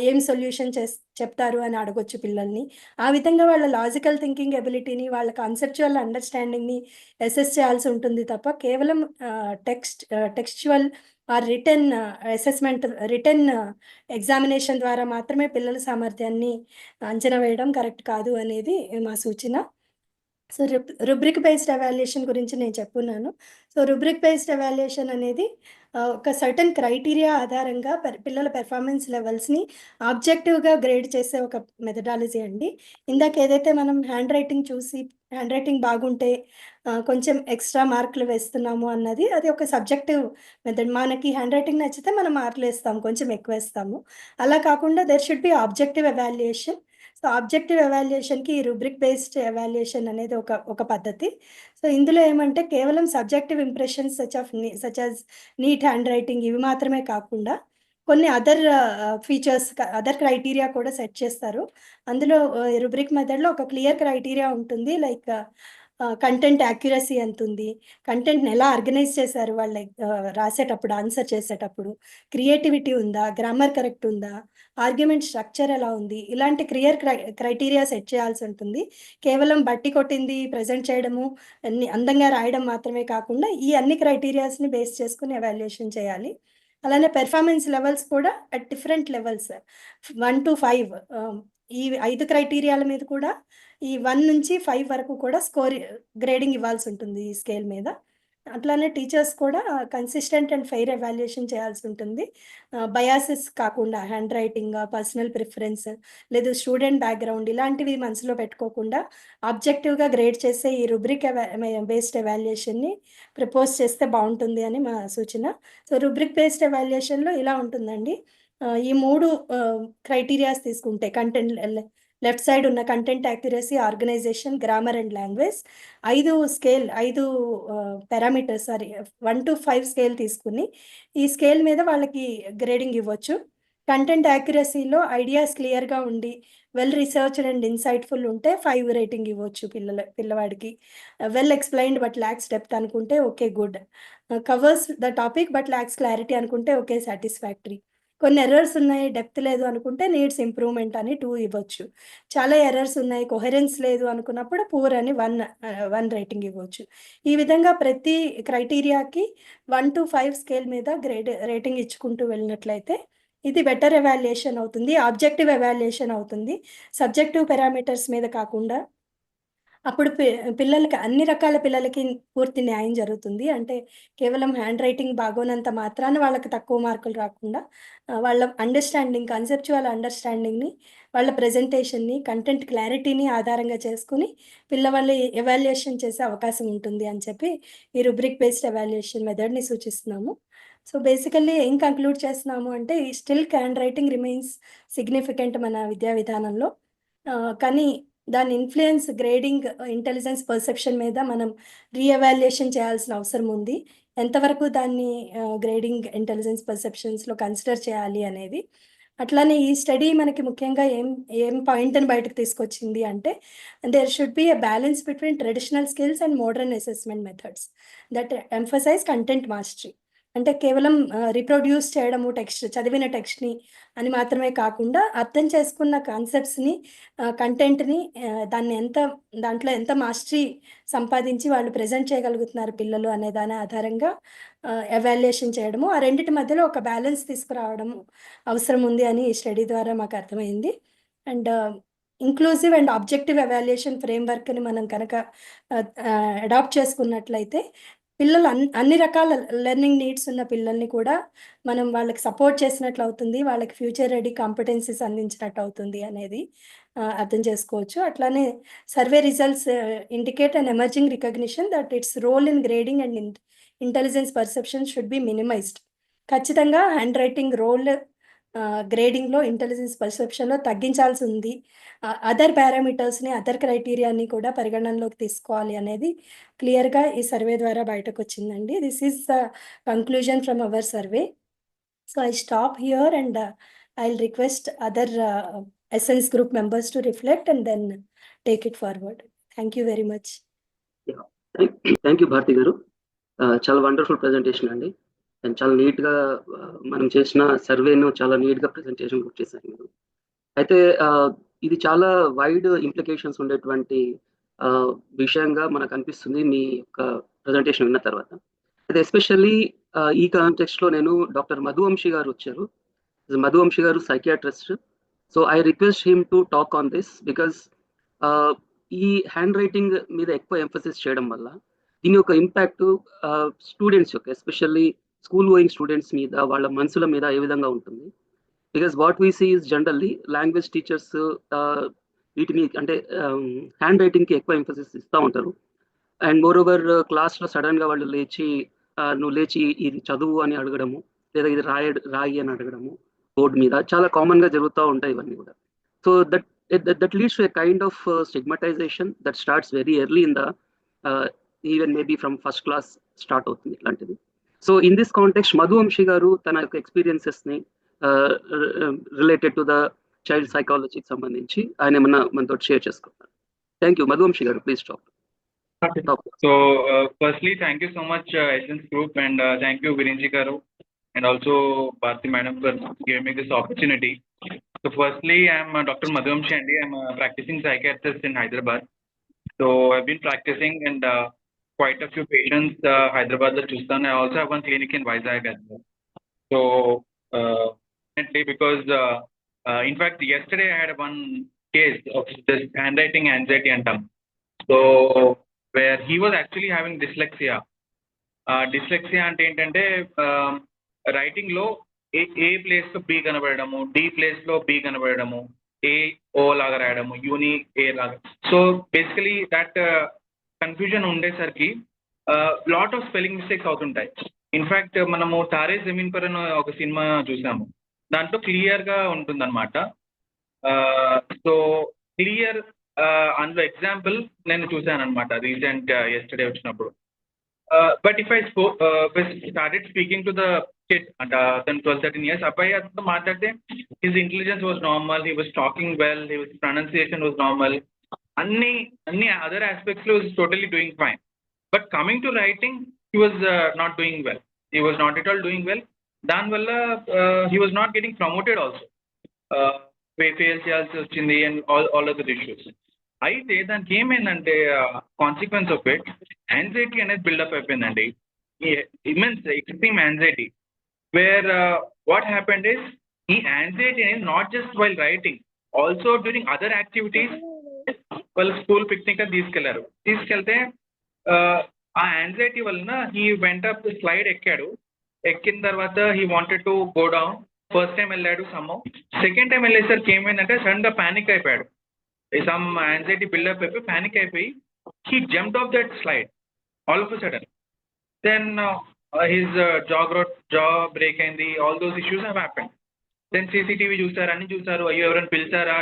ఏం సొల్యూషన్ చెప్తారు అని అడగొచ్చు పిల్లల్ని. ఆ విధంగా వాళ్ళ లాజికల్ థింకింగ్ ఎబిలిటీని, వాళ్ళ కాన్సెప్చువల్ అండర్‌స్టాండింగ్‌ని అసెస్ చేయాల్సి ఉంటుంది తప్ప కేవలం textual or written assessment, written examination ద్వారా మాత్రమే పిల్లల సామర్థ్యాన్ని అంచనా వేయడం కరెక్ట్ కాదు అనేది మా సూచన. సో, రుబ్రిక్ బేస్డ్ ఎవాల్యుయేషన్ గురించి నేను చెప్పున్నాను. సో, రుబ్రిక్ బేస్డ్ ఎవాల్యుయేషన్ అనేది ఒక సర్టెన్ క్రైటీరియా ఆధారంగా పిల్లల పెర్ఫార్మెన్స్ లెవెల్స్‌ని ఆబ్జెక్టివ్‌గా గ్రేడ్ చేసే ఒక మెథడాలజీ అండి. ఇందాక ఏదైతే మనం హ్యాండ్ రైటింగ్ చూసి హ్యాండ్ రైటింగ్ బాగుంటే కొంచెం ఎక్స్‌ట్రా మార్కులు వేస్తున్నాము అన్నది అది ఒక సబ్జెక్టివ్ మెథడ్. మనకి హ్యాండ్ రైటింగ్ నచ్చితే మనం మార్కులేస్తాం, కొంచెం ఎక్కువేస్తాము. అలా కాకుండా there should be objective evaluation. So, objective ఎవాల్యుయేషన్‌కి ఈ రుబ్రిక్ బేస్డ్ ఎవాల్యుయేషన్ అనేది ఒక పద్ధతి. సో, ఇందులో ఏమంటే కేవలం subjective impressions such as neat handwriting ఇవి మాత్రమే కాకుండా కొన్ని అదర్ ఫీచర్స్, అదర్ క్రైటీరియా కూడా సెట్ చేస్తారు. అందులో రుబ్రిక్ మెథడ్‌లో ఒక క్లియర్ క్రైటీరియా ఉంటుంది. లైక్ కంటెంట్ యాక్యురసీ ఎంతుంది, కంటెంట్‌ని ఎలా ఆర్గనైజ్ చేశారు వాళ్ళు రాసేటప్పుడు, ఆన్సర్ చేసేటప్పుడు, క్రియేటివిటీ ఉందా, గ్రామర్ కరెక్ట్ ఉందా, ఆర్గ్యుమెంట్ స్ట్రక్చర్ ఎలా ఉంది, ఇలాంటి క్రైటీరియా సెట్ చేయాల్సి ఉంటుంది. కేవలం బట్టి కొట్టింది ప్రెజెంట్ చేయడము, అందంగా రాయడం మాత్రమే కాకుండా ఈ అన్ని క్రైటీరియాస్‌ని బేస్ చేసుకొని ఎవాల్యుయేషన్ చేయాలి. అలానే పెర్ఫార్మెన్స్ లెవెల్స్ కూడా అట్ డిఫరెంట్ లెవెల్స్ 1-5 ఈ 5 క్రైటీరియాల మీద కూడా ఈ 1-5 వరకు కూడా గ్రేడింగ్ ఇవ్వాల్సి ఉంటుంది ఈ స్కేల్ మీద. అట్లానే టీచర్స్ కూడా కన్సిస్టెంట్ అండ్ ఫెయిర్ ఎవాల్యుయేషన్ చేయాల్సి ఉంటుంది. బయాసెస్ కాకుండా హ్యాండ్ రైటింగ్, పర్సనల్ ప్రిఫరెన్స్ లేదు స్టూడెంట్ బ్యాక్‌గ్రౌండ్ ఇలాంటివి మనసులో పెట్టుకోకుండా ఆబ్జెక్టివ్‌గా గ్రేడ్ చేసే ఈ రుబ్రిక్ బేస్డ్ ఎవాల్యుయేషన్‌ని ప్రపోజ్ చేస్తే బావుంటుంది అని మా సూచన. సో, రుబ్రిక్ బేస్డ్ ఎవాల్యుయేషన్‌లో ఇలా ఉంటుందండి. ఈ 3 క్రైటీరియాస్ తీసుకుంటే లెఫ్ట్ సైడ్ ఉన్న content accuracy, organisation, grammar and language 5 parameters 1-5 scale తీసుకొని ఈ స్కేల్ మీద వాళ్ళకి గ్రేడింగ్ ఇవ్వచ్చు. కంటెంట్ యాక్యురసీలో ఐడియాస్ క్లియర్‌గా ఉండి వెల్ రిసర్చ్డ్ అండ్ ఇన్‌సైట్‌ఫుల్ ఉంటే 5 రేటింగ్ ఇవ్వచ్చు పిల్లవాడికి. Well explained but lacks depth అనుకుంటే okay good. Covers the topic but lacks clarity అనుకుంటే ఓకే సాటిస్ఫాక్టరీ. కొన్ని ఎర్రర్స్ ఉన్నాయి, డెప్త్ లేదు అనుకుంటే నీడ్స్ ఇంప్రూవ్‌మెంట్ అని 2 ఇవ్వచ్చు. చాలా ఎర్రర్స్ ఉన్నాయి, కొహెరెన్స్ లేదు అనుకున్నప్పుడు పూర్ అని 1 రేటింగ్ ఇవ్వచ్చు. ఈ విధంగా ప్రతి క్రైటీరియాకి 1-5 స్కేల్ మీద రేటింగ్ ఇచ్చుకుంటూ వెళ్ళినట్లయితే ఇది బెటర్ ఎవాల్యుయేషన్ అవుతుంది. ఆబ్జెక్టివ్ ఎవాల్యుయేషన్ అవుతుంది. సబ్జెక్టివ్ పారామీటర్స్ మీద కాకుండా అప్పుడు పిల్లలకి అన్ని రకాల పిల్లలకి పూర్తి న్యాయం జరుగుతుంది. అంటే కేవలం హ్యాండ్ రైటింగ్ బాగోనంత మాత్రాన వాళ్ళకి తక్కువ మార్కులు రాకుండా వాళ్ళ కన్సెప్చువల్ అండర్‌స్టాండింగ్‌ని, వాళ్ళ ప్రెజెంటేషన్‌ని, కంటెంట్ క్లారిటీని ఆధారంగా చేసుకొని పిల్లవాళ్ళని ఎవాల్యుయేషన్ చేసే అవకాశం ఉంటుంది అని చెప్పి ఈ రుబ్రిక్ బేస్డ్ ఎవాల్యుయేషన్ మెథడ్‌ని సూచిస్తున్నాము. సో, బేసికల్లీ ఏం కంక్లూడ్ చేస్తున్నాము అంటే still hand writing remains significant మన విద్యా విధానంలో. కానీ దాని ఇన్‌ఫ్లూయెన్స్ గ్రేడింగ్, ఇంటెలిజెన్స్ పర్సెప్షన్ మీద మనం రీఎవాల్యుయేషన్ చేయాల్సిన అవసరం ఉంది. ఎంతవరకు దాన్ని గ్రేడింగ్, ఇంటెలిజెన్స్ పర్సెప్షన్స్‌లో కన్సిడర్ చేయాలి అనేది. అట్లానే ఈ స్టడీ మనకి ముఖ్యంగా ఏం పాయింట్‌ని బయటకు తీసుకొచ్చింది అంటే there should be a balance between traditional skills and modern assessment methods that emphasise content mastery. అంటే కేవలం రీప్రొడ్యూస్ చేయడము చదివిన టెక్స్ట్‌ని అని మాత్రమే కాకుండా అర్థం చేసుకున్న కాన్సెప్ట్స్‌ని, కంటెంట్‌ని దాంట్లో ఎంత మాస్టరీ సంపాదించి వాళ్ళు ప్రెజెంట్ చేయగలుగుతున్నారు పిల్లలు అనే దాని ఆధారంగా ఎవాల్యుయేషన్ చేయడము. ఆ రెండిటి మధ్యలో ఒక బ్యాలన్స్ తీసుకురావడము అవసరం ఉంది అని ఈ స్టడీ ద్వారా మాకు అర్థమైంది. And inclusive and objective evaluation ఫ్రేమ్‌వర్క్‌ని మనం కనుక అడాప్ట్ చేసుకున్నట్లయితే పిల్లలు అన్ని రకాల లెర్నింగ్ నీడ్స్ ఉన్న పిల్లల్ని కూడా మనం వాళ్ళకి సపోర్ట్ చేసినట్లు అవుతుంది. వాళ్ళకి ఫ్యూచర్ రెడీ కాంపిటెన్సీస్ అందించినట్టు అవుతుంది అనేది అర్థం చేసుకోవచ్చు. అట్లానే survey results indicate an emerging recognition that its role in grading and intelligence perception should be minimised. ఖచ్చితంగా హ్యాండ్ రైటింగ్ రోల్ గ్రేడింగ్‌లో ఇంటెలిజెన్స్ పర్సెప్షన్‌లో తగ్గించాల్సి ఉంది. అదర్ పారామీటర్స్‌ని, అదర్ క్రైటీరియాని కూడా పరిగణనలోకి తీసుకోవాలి అనేది క్లియర్‌గా ఈ సర్వే ద్వారా బయటకొచ్చిందండి. This is the conclusion from our survey. So I stop here and I'll request other Essence Group members to reflect and then take it forward. Thank you very much. Thank you Bharathi గారు. చాలా wonderful presentation అండి. And చాలా నీట్గా మనం చేసిన సర్వేను చాలా నీట్గా ప్రెజెంటేషన్ చేశారు మీరు. అయితే ఇది చాలా వైడ్ ఇంప్లికేషన్స్ ఉండేటువంటి విషయంగా మనకు అనిపిస్తుంది మీ యొక్క ప్రెజెంటేషన్ విన్న తర్వాత. అయితే ఎస్పెషల్లీ ఈ కాంటెక్స్ట్లో నేను డాక్టర్ మధువంశీ గారు వచ్చారు. మధువంశీ గారు psychiatrist. So I request him to talk on this because ఈ హ్యాండ్ రైటింగ్ మీద ఎక్కువ ఎంఫసిస్ చేయడం వల్ల దీని యొక్క ఇంపాక్ట్ స్టూడెంట్స్ యొక్క ఎస్పెషల్లీ స్కూల్ గోయింగ్ స్టూడెంట్స్ మీద వాళ్ళ మనసుల మీద ఏ విధంగా ఉంటుంది. Because what we see is generally language teachers వీటిని అంటే హ్యాండ్ రైటింగ్కి ఎక్కువ ఎంఫసిస్ ఇస్తూ ఉంటారు. అండ్ మోర్ ఓవర్ క్లాస్లో సడన్గా వాళ్ళు లేచి నువ్వు లేచి ఇది చదువు అని అడగడము, లేదా ఇది రాయి అని అడగడము బోర్డు మీద చాలా కామన్గా జరుగుతూ ఉంటాయి ఇవన్నీ కూడా. So that leads to a kind of stigmatization that starts very early in the even maybe from first class start అవుతుంది ఇట్లాంటిది. సో ఇన్ దిస్ కాంటెక్స్ట్ మధువంశీ గారు తన యొక్క ఎక్స్పీరియన్సెస్ని రిలేటెడ్ టు ద చైల్డ్ సైకాలజీకి సంబంధించి ఆయన ఏమన్నా మనతో షేర్ చేసుకుంటారు. థ్యాంక్ యూ మధువంశీ గారు, please talk. So firstly, thank you so much Essence Group and thank you Virenji garu and also Bharti madam for giving me this opportunity. So firstly, I am Dr. Madhuvamshi and I am a practicing psychiatrist in Hyderabad. So I've been practicing and quite a few patients Hyderabad lo chustan. I also have one clinic in Vizag as well. So because in fact yesterday I had one case of this handwriting anxiety antam. So where he was actually having dyslexia. Dyslexia ante entante writing lo A place lo B kanabadadamu, D place lo B kanabadadamu, A O laga rayadamu, uni A laga. So basically that confusion unde sarki lot of spelling mistakes avutuntayi. In fact manamu Tare Zameen Par ano oka cinema chusamu, danto clear ga untundannamata. So clear అందులో example నేను చూసాను అనమాట recent yesterday వచ్చినప్పుడు. But if I started speaking to the kid అంటే అతను 12-13 years అబ్బాయి అతను మాట్లాడితే his intelligence was normal, he was talking well, he was pronunciation was normal, అన్ని అదర్ ఆస్పెక్ట్స్లో was totally doing fine. But coming to writing he was not doing well, he was not at all doing well. దానివల్ల he was not getting promoted also, fail చేయాల్సి వచ్చింది and all other issues. అయితే దానికి ఏమైందంటే consequence of it anxiety అనేది buildup అయిపోయిందండి, immense extreme anxiety. Where what happened is ఈ anxiety అనేది not just while writing, also during other activities. వాళ్ళు స్కూల్ పిక్నిక్ అని తీసుకెళ్తే ఆ యాంగ్జైటీ వలన హీ వెంట అప్ స్లైడ్ ఎక్కిన తర్వాత he wanted to go down. First time వెళ్ళాడు సమ్, సెకండ్ టైం వెళ్ళేసరికి ఏమైందంటే సడన్గా ప్యానిక్ అయిపోయాడు. సమ్ యాంగ్జైటీ బిల్డప్ అయిపోయి ప్యానిక్ అయిపోయి he jumped off that slide all of a sudden. Then his jaw break అయింది, all those issues have happened. Then CCTV చూసారు, అన్ని చూసారు, అయ్యో ఎవరైనా పిలిచారా,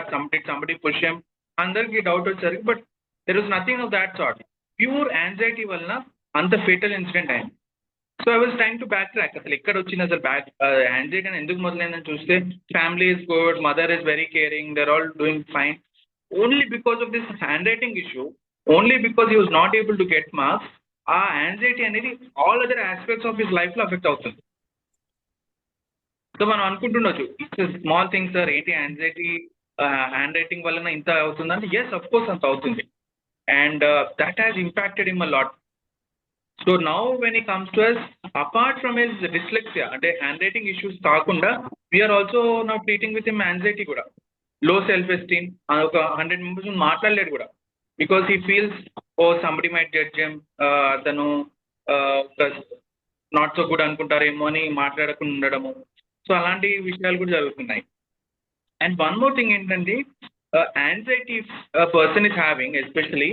somebody push him, అందరికి డౌట్ వచ్చారు. But there was nothing of that sort. Pure anxiety వలన అంత ఫేటల్ ఇన్సిడెంట్ అయింది. So I was trying to back track, అసలు ఎక్కడ వచ్చింది అసలు యాంగ్జైటీ అని ఎందుకు మొదలైందని చూస్తే family is good, mother is very caring, they're all doing fine. Only because of this handwriting issue, only because he was not able to get marks, ఆ anxiety అనేది all other aspects of his లైఫ్లో affect అవుతుంది. So మనం అనుకుంటుండొచ్చు it's small thing sir, ఏంటి anxiety handwriting వలన ఇంత అవుతుందంటే ఎస్ అఫ్ కోర్స్ అంత అవుతుంది. And that has impacted him a lot. So now when he comes to us, apart from his dyslexia అంటే హ్యాండ్ రైటింగ్ ఇష్యూస్ కాకుండా we're also now treating with him anxiety కూడా, low self esteem. ఒక 100 members మాట్లాడలేడు కూడా, because he feels oh somebody might judge him, అతను not so good అనుకుంటారేమో అని మాట్లాడకుండా ఉండడము. సో అలాంటి విషయాలు కూడా జరుగుతున్నాయి. అండ్ వన్ మోర్ థింగ్ ఏంటంటే anxiety person is having, especially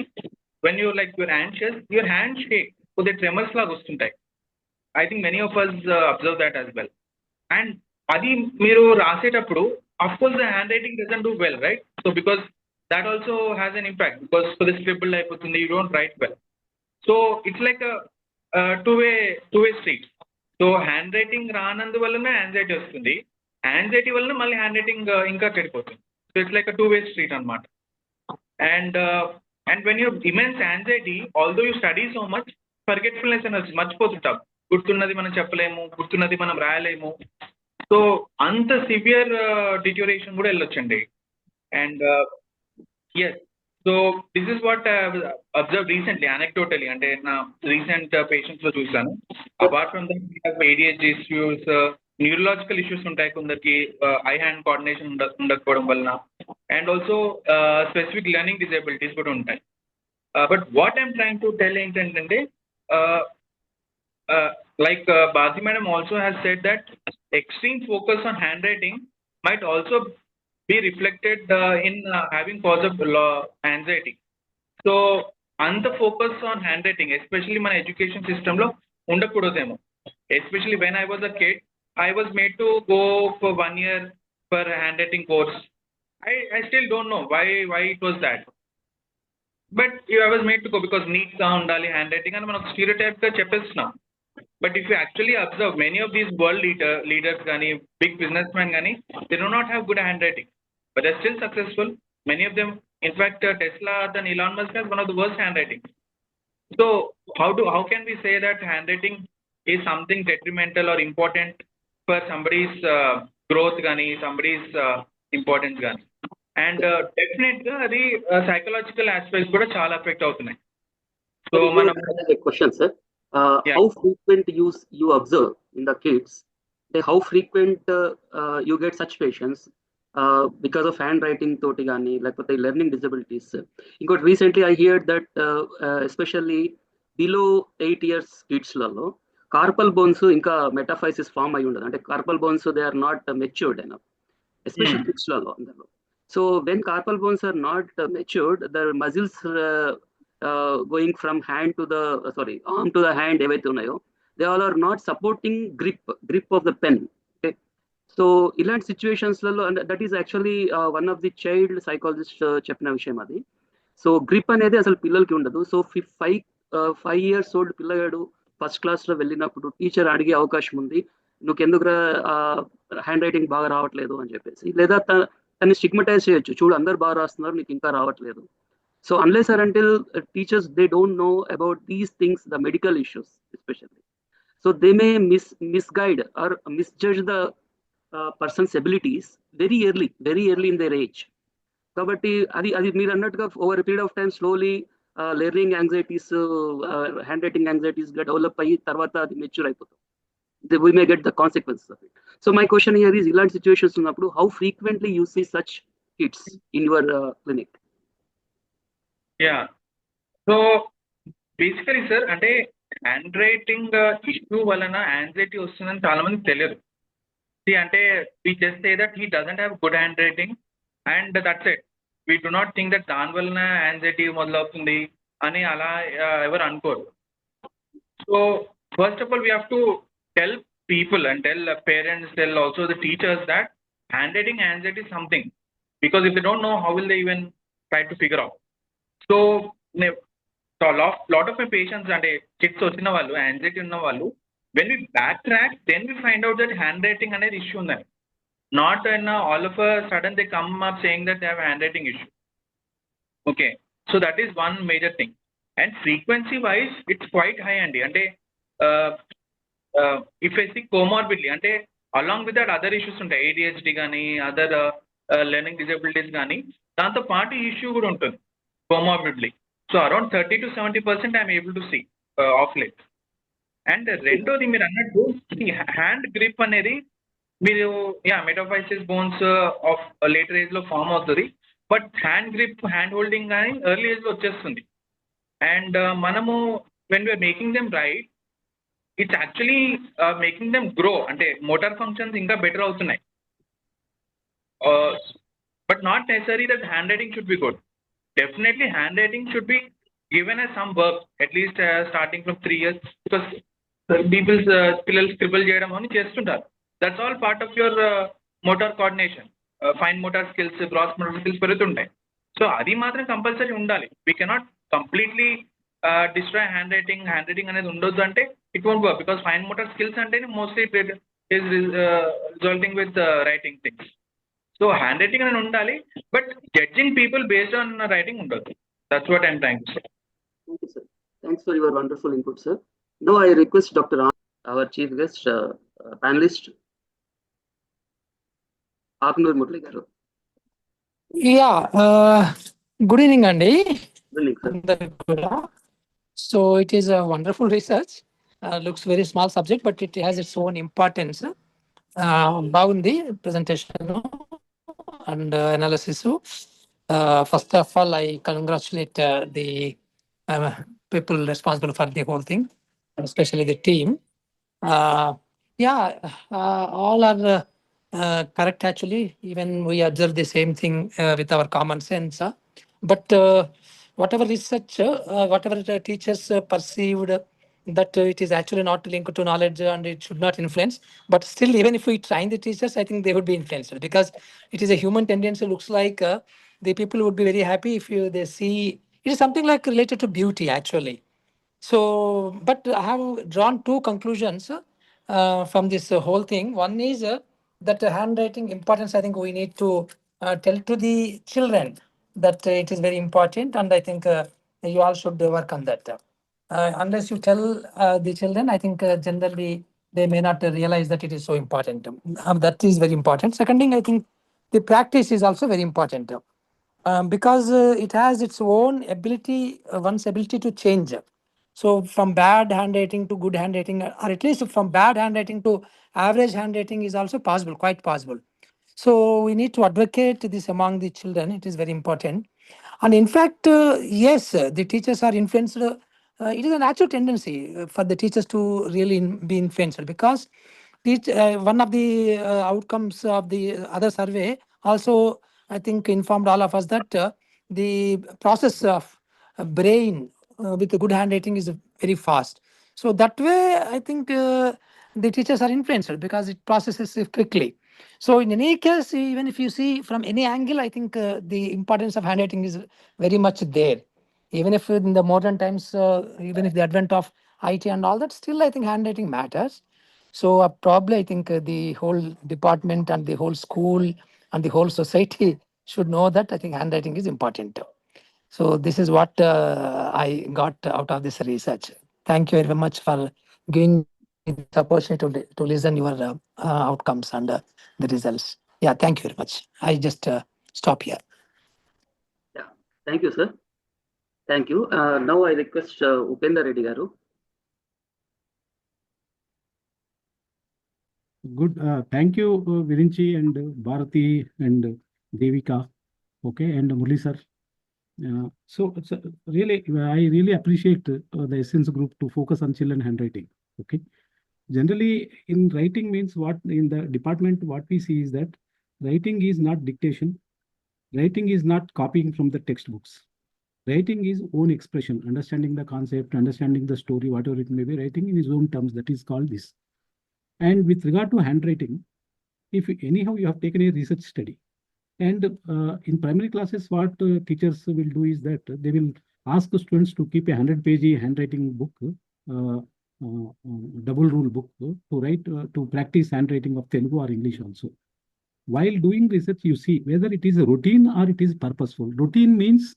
when you like your anxious, your hand shake కొద్దిగా ట్రెమర్స్ లాగా వస్తుంటాయి. I think many of us observe that as well. అండ్ అది మీరు రాసేటప్పుడు of course the handwriting doesn't do well, right? So because that also has an impact, because so the scribble అయిపోతుంది, you don't write well. So it's like two way street. So hand writing రానందువల్లనే anxiety వస్తుంది, anxiety వలన మళ్ళీ handwriting ఇంకా చెడిపోతుంది. So it's like two way street అనమాట. And when you immense anxiety, although you study so much, forgetfulness అనేది మర్చిపోతుంటాం. గుర్తున్నది మనం చెప్పలేము, గుర్తున్నది మనం రాయలేము. సో అంత సివియర్ డిట్యూరేషన్ కూడా వెళ్ళొచ్చండి. And yes, so this is what observe recently anecdotally, అంటే నా రీసెంట్ పేషెంట్స్లో చూసాను. Apart from that ADHD issues, neurological issues ఉంటాయి కొందరికి, ఐ హ్యాండ్ కోఆర్డినేషన్ ఉండకపోవడం వలన, and also specific learning disabilities కూడా ఉంటాయి. But what I'm trying to tell ఏంటంటే, like Bharti madam also has said that extreme focus on handwriting might also be reflected in having cause of anxiety. So anta focus on handwriting, especially మన education system లో ఉండకూడదేమో. Especially when I was a kid, I was made to go for 1 year for a handwriting course. I still don't know why it was that. But I was made to go because neat గా ఉండాలి handwriting అని మనం stereotype గా చెప్పేస్తున్నాం. But if you actually observe, many of these world leaders gani, big businessmen gani, they do not have good handwriting, but they're still successful. Many of them, in fact, Tesla and Elon Musk has one of the worst handwriting. So how can we say that handwriting is something detrimental or important for somebody's growth gani, somebody's importance gani? And definitely the psychological aspects kuda chaala affect avutunayi. So manam question, sir. Yeah. How frequent you observe in the kids? How frequent you get such patients because of handwriting toti gaani, like learning disabilities? Because recently I heard that especially below 8 years kids లలో carpal bones ఇంకా metaphysis form అయి ఉండదు. అంటే carpal bones they are not matured enough, especially kids లలో. So when carpal bones are not matured, the muscles going from hand to the arm to the hand ఏవైతే ఉన్నాయో, they all are not supporting grip of the pen. Okay, so ఇలాంటి situations లలో, and that is actually one of the child psychologist చెప్పిన విషయం అది. So grip అనేది అసలు పిల్లలకి ఉండదు. సో 5 years old పిల్లగాడు ఫస్ట్ క్లాస్ లో వెళ్ళినప్పుడు టీచర్ అడిగే అవకాశం ఉంది, నువ్వు ఎందుకురా హ్యాండ్ రైటింగ్ బాగా రావట్లేదు అని చెప్పేసి, లేదా తను స్టిగ్మటైజ్ చేయొచ్చు, చూడు అందరు బాగా రాస్తున్నారు నీకు ఇంకా రావట్లేదు. So unless or until teachers, they don't know about these things, the medical issues especially, so they may misguide or misjudge the person's abilities very early in their age. Kabatti adi meer annatuga over a period of time slowly learning anxieties, handwriting anxieties get develop ayi tarvata adi mature ayipothadi. We may get the consequences of it. So my question here is, ilanti situations unnappudu how frequently you see such kids in your clinic? Yeah. So basically, sir, అంటే hand writing issue వలన anxiety వస్తుందని చాలా మందికి తెలియదు. అంటే we just say that he doesn't have good handwriting and that's it. We do not think that దాని వలన anxiety మొదలవుతుంది అని అలా ఎవరు అనుకోరు. So first of all, we have to tell people and tell parents, tell also the teachers that handwriting anxiety is something, because if they don't know, how will they even try to figure out? So lot of my patients and kids వచ్చిన వాళ్ళు anxiety ఉన్న వాళ్ళు, when we backtrack, then we find out that handwriting అనేది issue ఉందని. Not all of a sudden they come up saying that they have a handwriting issue. Okay, so that is one major thing. And frequency wise, it's quite high అండి. అంటే if I see comorbidly, అంటే along with that other issues ఉంటాయి, ADHD కానీ other learning disabilities కానీ, దాంతో పాటు issue కూడా ఉంటుంది comorbidly. So around 30 to 70% I'm able to see of late. And రెండోది మీరు అన్నట్టు హ్యాండ్ గ్రిప్ అనేది మీరు metaphysis bones of later age లో ఫామ్ అవుతుంది, but hand grip hand holding కానీ ఎర్లీ ఏజ్ లో వచ్చేస్తుంది. అండ్ మనము when we're making them write, it's actually making them grow, అంటే మోటార్ ఫంక్షన్స్ ఇంకా బెటర్ అవుతున్నాయి. But not necessary that handwriting should be good. Definitely handwriting should be given as some work, at least starting from 3 years, because పిల్లలు స్క్రిబుల్ చేయడం అని చేస్తుంటారు. That's all part of your motor coordination, fine motor skills, gross motor skills పెరుగుతుంటాయి. So అది మాత్రం compulsory ఉండాలి. We cannot completely destroy hand writing అనేది ఉండొద్దు అంటే it won't work, because fine motor skills అంటేనే mostly is resulting with writing things. So hand writing అనేది ఉండాలి, but judging people based on writing ఉండొద్దు. That's what I'm trying to say. Thank you, sir. Thanks for your wonderful input, sir. Now I request Dr. Anand, our chief guest, panelist, Agnur Murli garu. Yeah, good evening, Andy. Good evening, sir. So it is a wonderful research. Looks very small subject, but it has its own importance. Baundi presentation and analysis. First of all, I congratulate the people responsible for the whole thing, especially the team. All are correct actually. Even we observe the same thing with our common sense. But whatever research, whatever the teachers perceived that it is actually not linked to knowledge and it should not influence. But still, even if we train the teachers, I think they would be influenced because it is a human tendency. Looks like the people would be very happy if they see it is something like related to beauty actually. So, but I have drawn two conclusions from this whole thing. One is that handwriting importance, I think we need to tell to the children that it is very important, and I think you all should work on that. Unless you tell the children, I think generally they may not realize that it is so important. That is very important. Second thing, I think the practice is also very important because it has its own ability, one's ability to change. So from bad handwriting to good handwriting, or at least from bad handwriting to average handwriting is also possible, quite possible. So we need to advocate this among the children. It is very important. And in fact, yes, the teachers are influenced. It is a natural tendency for the teachers to really be influenced because one of the outcomes of the other survey also, I think, informed all of us that the process of brain with a good handwriting is very fast. So that way, I think the teachers are influenced because it processes it quickly. So in any case, even if you see from any angle, I think the importance of handwriting is very much there. Even if in the modern times, even if the advent of IT and all that, still I think handwriting matters. So probably I think the whole department and the whole school and the whole society should know that I think handwriting is important. So this is what I got out of this research. Thank you very much for giving me the opportunity to listen your outcomes and the results. Yeah, thank you very much. I just stop here. Yeah, thank you, sir. Thank you. Now I request Upendra Reddy garu. Good. Thank you, Virinchi and Bharati and Devika. Okay, and Murli sir. So really, I really appreciate the Essence Group to focus on children handwriting. Okay. Generally, in writing means what in the department, what we see is that writing is not dictation. Writing is not copying from the textbooks. Writing is own expression, understanding the concept, understanding the story, whatever it may be, writing in his own terms. That is called this. And with regard to handwriting, if anyhow you have taken a research study, and in primary classes, what teachers will do is that they will ask the students to keep a 100-page handwriting book, double rule book to write, to practice handwriting of Telugu or English also. While doing research, you see whether it is a routine or it is purposeful. Routine means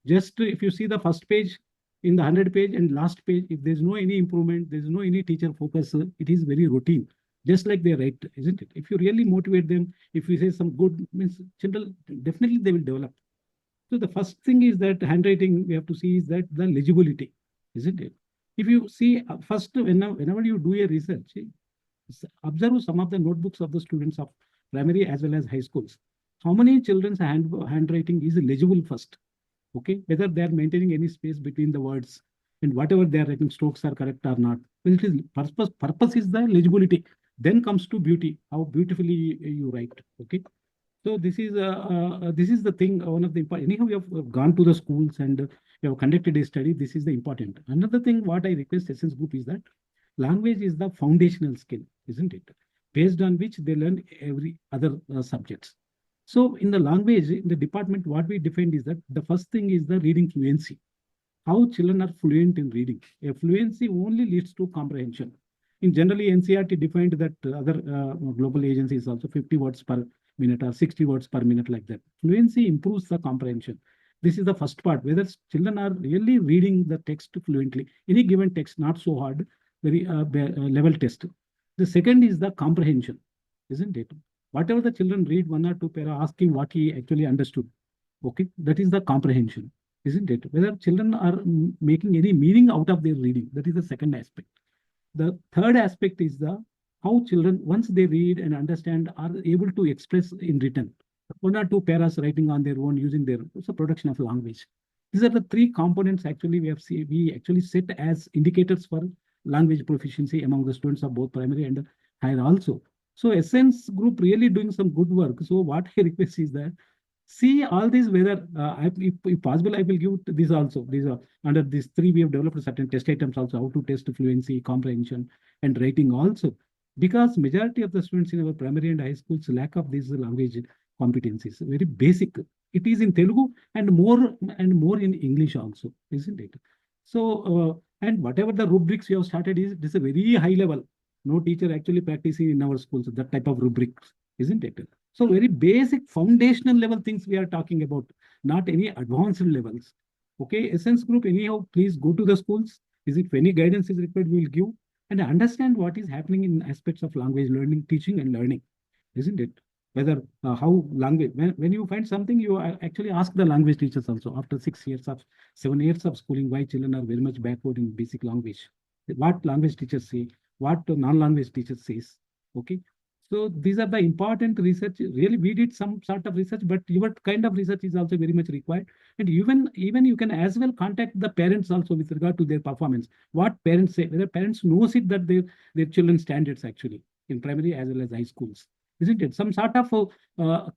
just if you see the first page in the 100-page and last page, if there's no any improvement, there's no any teacher focus, it is very routine. Just like they write, isn't it? If you really motivate them, if you say some good, means children, definitely they will develop. So the first thing is that handwriting we have to see is that the legibility, isn't it? If you see first, whenever you do a research, observe some of the notebooks of the students of primary as well as high schools. How many children's handwriting is legible first? Okay, whether they are maintaining any space between the words and whatever they are writing, strokes are correct or not. Well, it is purpose is the legibility. Then comes to beauty, how beautifully you write. Okay, so this is the thing. One of the important. Anyhow, we have gone to the schools and we have conducted a study. This is the important. Another thing, what I request Essence Group is that language is the foundational skill, isn't it? based on which they learn every other subjects. So in the language, in the department, what we defined is that the first thing is the reading fluency. How children are fluent in reading. A fluency only leads to comprehension. In generally, NCERT defined that other global agencies also 50 words per minute or 60 words per minute like that. Fluency improves the comprehension. This is the first part, whether children are really reading the text fluently. Any given text, not so hard, very level test. The second is the comprehension, isn't it? Whatever the children read, 1 or 2 para, asking what he actually understood. Okay, that is the comprehension, isn't it? Whether children are making any meaning out of their reading, that is the second aspect. The third aspect is the how children, once they read and understand, are able to express in written. 1 or 2 paras writing on their own using their production of language. These are the 3 components actually we actually set as indicators for language proficiency among the students of both primary and higher also. So Essence Group really doing some good work. So what I request is that see all these, whether if possible, I will give this also. These are under these 3 we have developed certain test items also, how to test fluency, comprehension, and writing also. Because majority of the students in our primary and high schools lack of these language competencies, very basic. It is in Telugu and more in English also, isn't it? So and whatever the rubrics we have started is this is a very high level. No teacher actually practicing in our schools that type of rubrics, isn't it? So very basic foundational level things we are talking about, not any advanced levels. Okay, Essence Group, anyhow, please go to the schools. Is it any guidance is required, we will give and understand what is happening in aspects of language learning, teaching and learning, isn't it? Whether how language, when you find something, you actually ask the language teachers also after 7 years of schooling, why children are very much backward in basic language. What language teachers say, what non-language teachers says. Okay. So these are the important research. Really, we did some sort of research, but your kind of research is also very much required. And even you can as well contact the parents also with regard to their performance. What parents say, whether parents knows it that their children's standards actually in primary as well as high schools, isn't it? Some sort of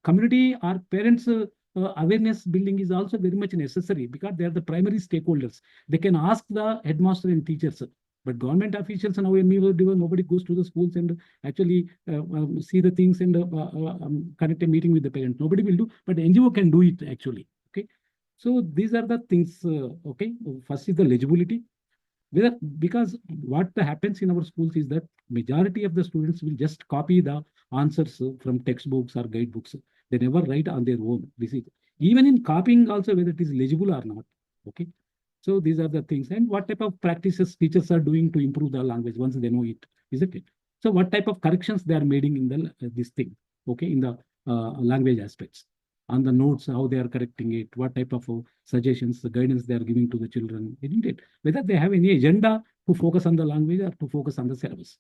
community or parents awareness building is also very much necessary because they are the primary stakeholders. They can ask the headmaster and teachers. But government officials and nobody goes to the schools and actually see the things and connect a meeting with the parents. Nobody will do, but NGO can do it actually. Okay, so these are the things. Okay, first is the legibility. Because what happens in our schools is that majority of the students will just copy the answers from textbooks or guidebooks. They never write on their own. This is even in copying also whether it is legible or not. Okay. So these are the things. And what type of practices teachers are doing to improve the language once they know it, isn't it? So what type of corrections they are making in the this thing, okay, in the language aspects. On the notes, how they are correcting it, what type of suggestions, the guidance they are giving to the children, isn't it? Whether they have any agenda to focus on the language or to focus on the syllabus.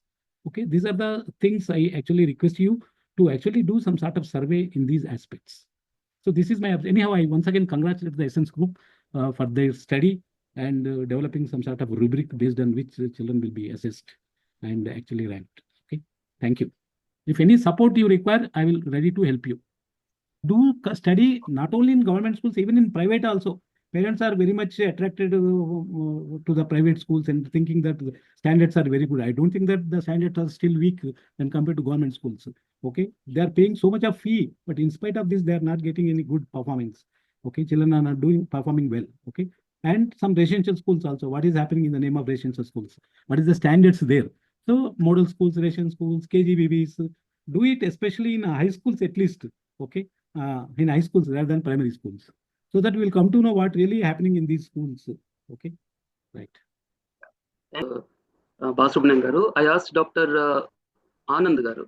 Okay, these are the things I actually request you to actually do some sort of survey in these aspects. So this is my, anyhow, I once again congratulate the Essence Group for their study and developing some sort of rubric based on which children will be assessed and actually ranked. Okay, thank you. If any support you require, I will ready to help you. Do study not only in government schools, even in private also. Parents are very much attracted to the private schools and thinking that the standards are very good. I don't think that the standards are still weak when compared to government schools. Okay, they are paying so much of fee, but in spite of this, they are not getting any good performance. Okay, children are not performing well. Okay. And some residential schools also. What is happening in the name of residential schools? What is the standards there? So model schools, residential schools, KGBBs, do it especially in high schools at least. Okay, in high schools rather than primary schools, so that we will come to know what really happening in these schools. Okay, right. Basubnam garu, I asked Dr. Anand garu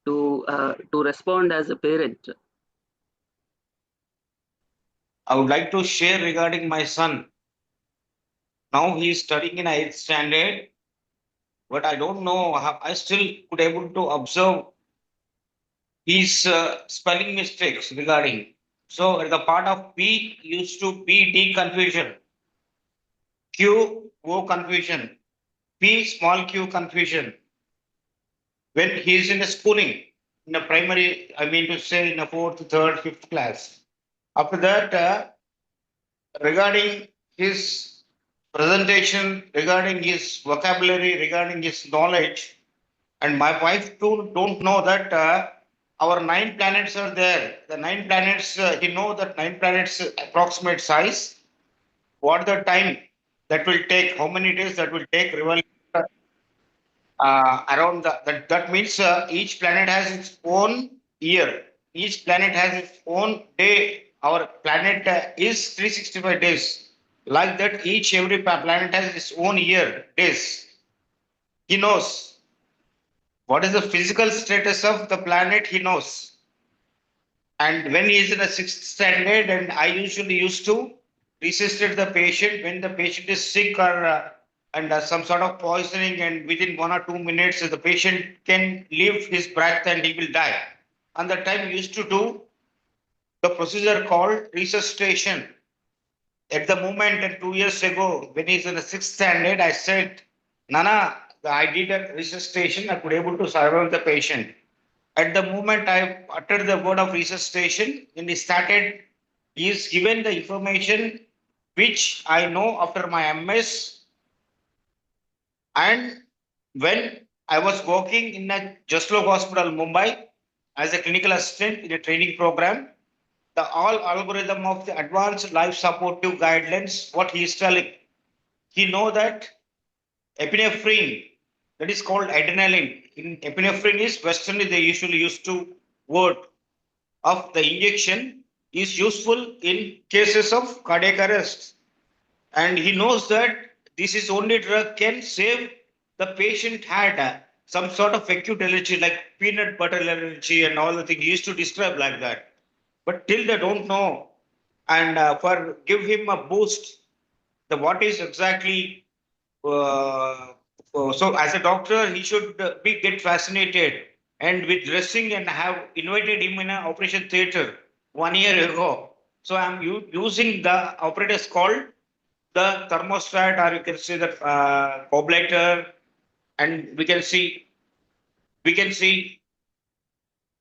to respond as a parent. I would like to share regarding my son. Now he is studying in 8th standard, but I don't know how I still could able to observe his spelling mistakes regarding. So at the part of P used to P-D confusion, Q-O confusion, P small q confusion. When he is in the schooling, in the primary, I mean to say in the 4th, 3rd, 5th class. After that, regarding his presentation, regarding his vocabulary, regarding his knowledge, And my wife too don't know that our 9 planets are there. The 9 planets, he know that 9 planets approximate size, what the time that will take, how many days that will take revolve around that means each planet has its own year. Each planet has its own day. Our planet is 365 days. Like that, every planet has its own year, days. He knows what is the physical status of the planet, he knows. And when he is in a 6th standard, and I usually used to resuscitate the patient when the patient is sick or and some sort of poisoning, and within 1 or 2 minutes, the patient can leave his breath and he will die. And that time we used to do the procedure called resuscitation. At the moment, and 2 years ago, when he's in the 6th standard, I said, Nana, I did a resuscitation, I could able to survive the patient. At the moment I uttered the word of resuscitation, and he is given the information which I know after my MS. And when I was working in a Jaslok Hospital, Mumbai, as a clinical assistant in a training program, the all algorithm of the advanced life supportive guidelines, what he is telling, he know that epinephrine, that is called adrenaline. In epinephrine is Westernly they usually used to word of the injection is useful in cases of cardiac arrest. And he knows that this is only drug can save the patient had some sort of acute allergy like peanut butter allergy and all the things he used to describe like that. But till they don't know, and for give him a boost, the what is exactly so as a doctor, he should be get fascinated and with dressing, and have invited him in an operation theater 1 year ago. So I'm using the operators called the thermostat, or you can say the carburetor, and we can see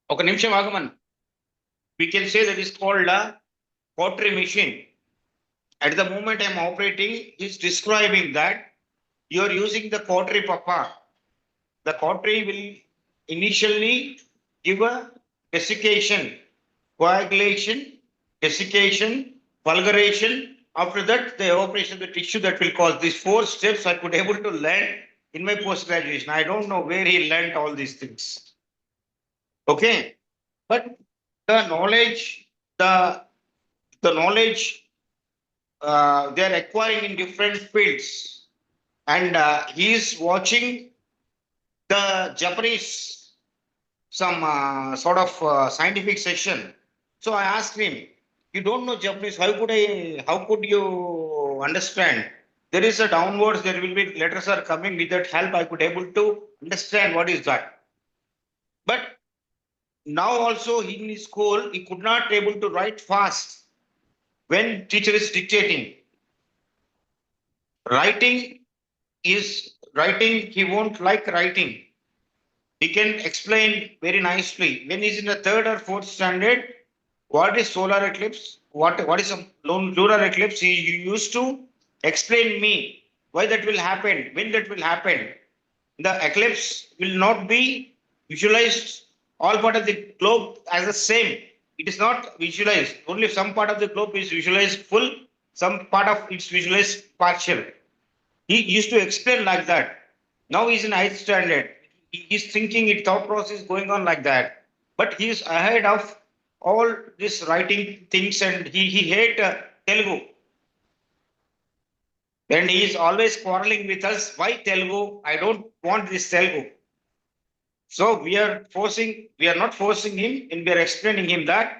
ఒక నిమిషం ఆగమన్, we can say that is called a pottery machine. At the moment I'm operating, he's describing that you are using the cautery, papa. The cautery will initially give a desiccation, coagulation, desiccation, fulguration. After that, the evaporation of the tissue that will cause these 4 steps I could able to learn in my post graduation. I don't know where he learned all these things. Okay, but the knowledge, the knowledge they are acquiring in different fields, and he is watching the Japanese some sort of scientific session. So I asked him, you don't know Japanese, how could you understand? There is a downwards, there will be letters are coming, with that help I could able to understand what is that. But now also in his school, he could not able to write fast when teacher is dictating. Writing, he won't like writing. He can explain very nicely. When he's in the 3rd or 4th standard, what is solar eclipse? What is a lunar eclipse? He used to explain me why that will happen, when that will happen. The eclipse will not be visualized all part of the globe as the same. It is not visualized. Only some part of the globe is visualized full, some part of it's visualized partial. He used to explain like that. Now he's in 8th standard. He's thinking, it thought process going on like that. But he is ahead of all this writing things, and he hate Telugu. And he is always quarreling with us. Why Telugu? I don't want this Telugu. So we are not forcing him, and we are explaining him that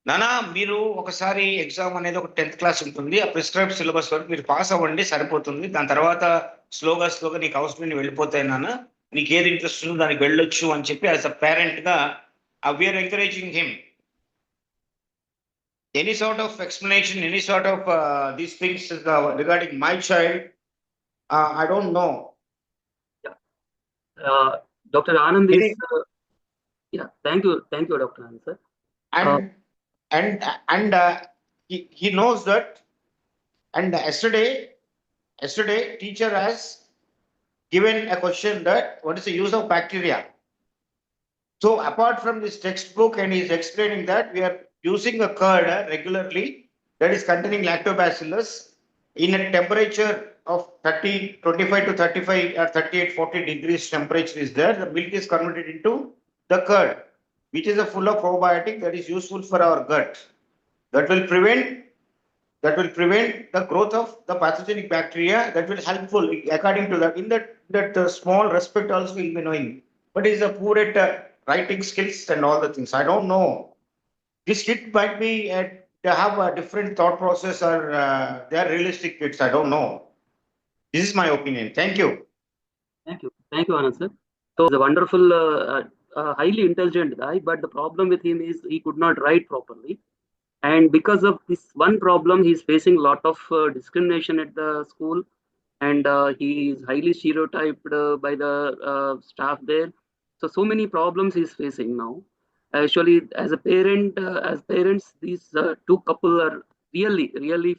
నానా మీరు ఒకసారి exam అనేది ఒక 10th class ఉంటుంది, ఆ prescribe syllabus వరకు మీరు pass అవ్వండి సరిపోతుంది, దాని తర్వాత స్లోగా నీకు అవసరం వెళ్ళిపోతాయి నాన్న, నీకు ఏది ఇంట్రెస్ట్ ఉందో దానికి వెళ్ళొచ్చు అని చెప్పి యాజ్ అ పేరెంట్ గా we're encouraging him. Any sort of explanation, any sort of these things regarding my child, I don't know. Dr. Anand is yeah, thank you, Dr. Anand, sir. And he knows that. And yesterday teacher has given a question that what is the use of bacteria. So apart from this textbook, and he's explaining that we are using a curd regularly that is containing lactobacillus in a temperature of 25 to 35 or 38, 40 degrees temperature is there. The milk is converted into the curd, which is a full of probiotic that is useful for our gut. That will prevent the growth of the pathogenic bacteria. That will helpful according to that. In that small respect also will be knowing. But is a poor at writing skills and all the things. I don't know. This kid might be they have a different thought process, or they are realistic kids. I don't know. This is my opinion. Thank you. Thank you, Anand sir. So he's a wonderful, highly intelligent guy, but the problem with him is he could not write properly. And because of this one problem, he's facing a lot of discrimination at the school, and he is highly stereotyped by the staff there. So many problems he's facing now. Actually, as parents, these two couple are really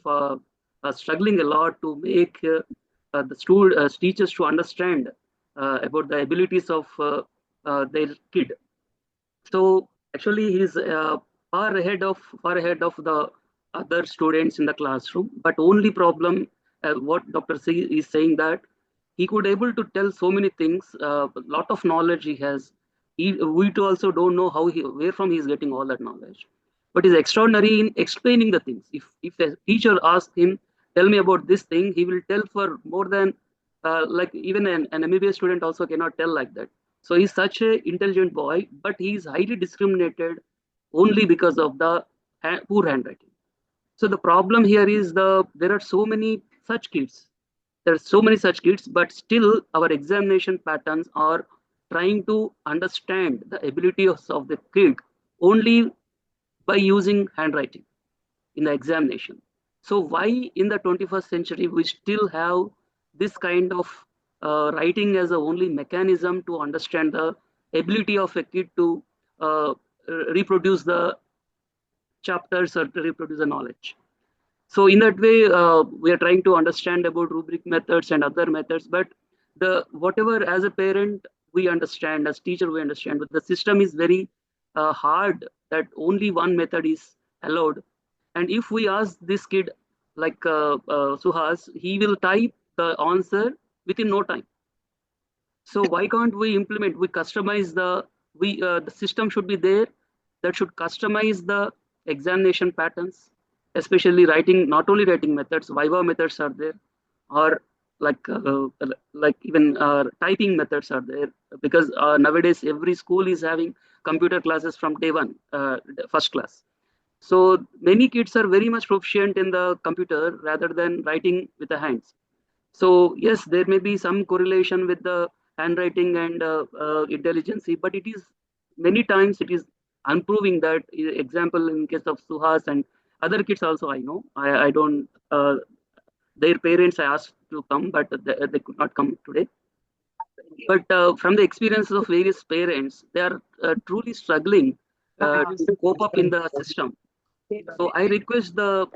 struggling a lot to make the teachers to understand about the abilities of their kid. So actually, he's far ahead of the other students in the classroom. But only problem, what Dr. C is saying, that he could able to tell so many things. A lot of knowledge he has. We too also don't know where from he's getting all that knowledge. But he's extraordinary in explaining the things. If a teacher asks him, tell me about this thing, he will tell for more than like even an MBBS student also cannot tell like that. So he's such an intelligent boy, but he's highly discriminated only because of the poor handwriting. So the problem here is there are so many such kids. There are so many such kids, but still our examination patterns are trying to understand the abilities of the kid only by using handwriting in the examination. So why in the 21st century we still have this kind of writing as a only mechanism to understand the ability of a kid to reproduce the chapters or to reproduce the knowledge. So in that way, we are trying to understand about rubric methods and other methods, but whatever as a parent we understand, as teacher we understand, but the system is very hard that only one method is allowed. And if we ask this kid like Suhas, he will type the answer within no time. So why can't we implement? We customize the system should be there that should customize the examination patterns, especially writing. Not only writing methods, Viva methods are there, or like even typing methods are there, because nowadays every school is having computer classes from day one, first class. So many kids are very much proficient in the computer rather than writing with the hands. So yes, there may be some correlation with the handwriting and intelligence, but it is many times it is unproving that. Example in case of Suhas and other kids also, I know. I don't. Their parents I asked to come, but they could not come today. But from the experiences of various parents, they are truly struggling to cope up in the system. So I request the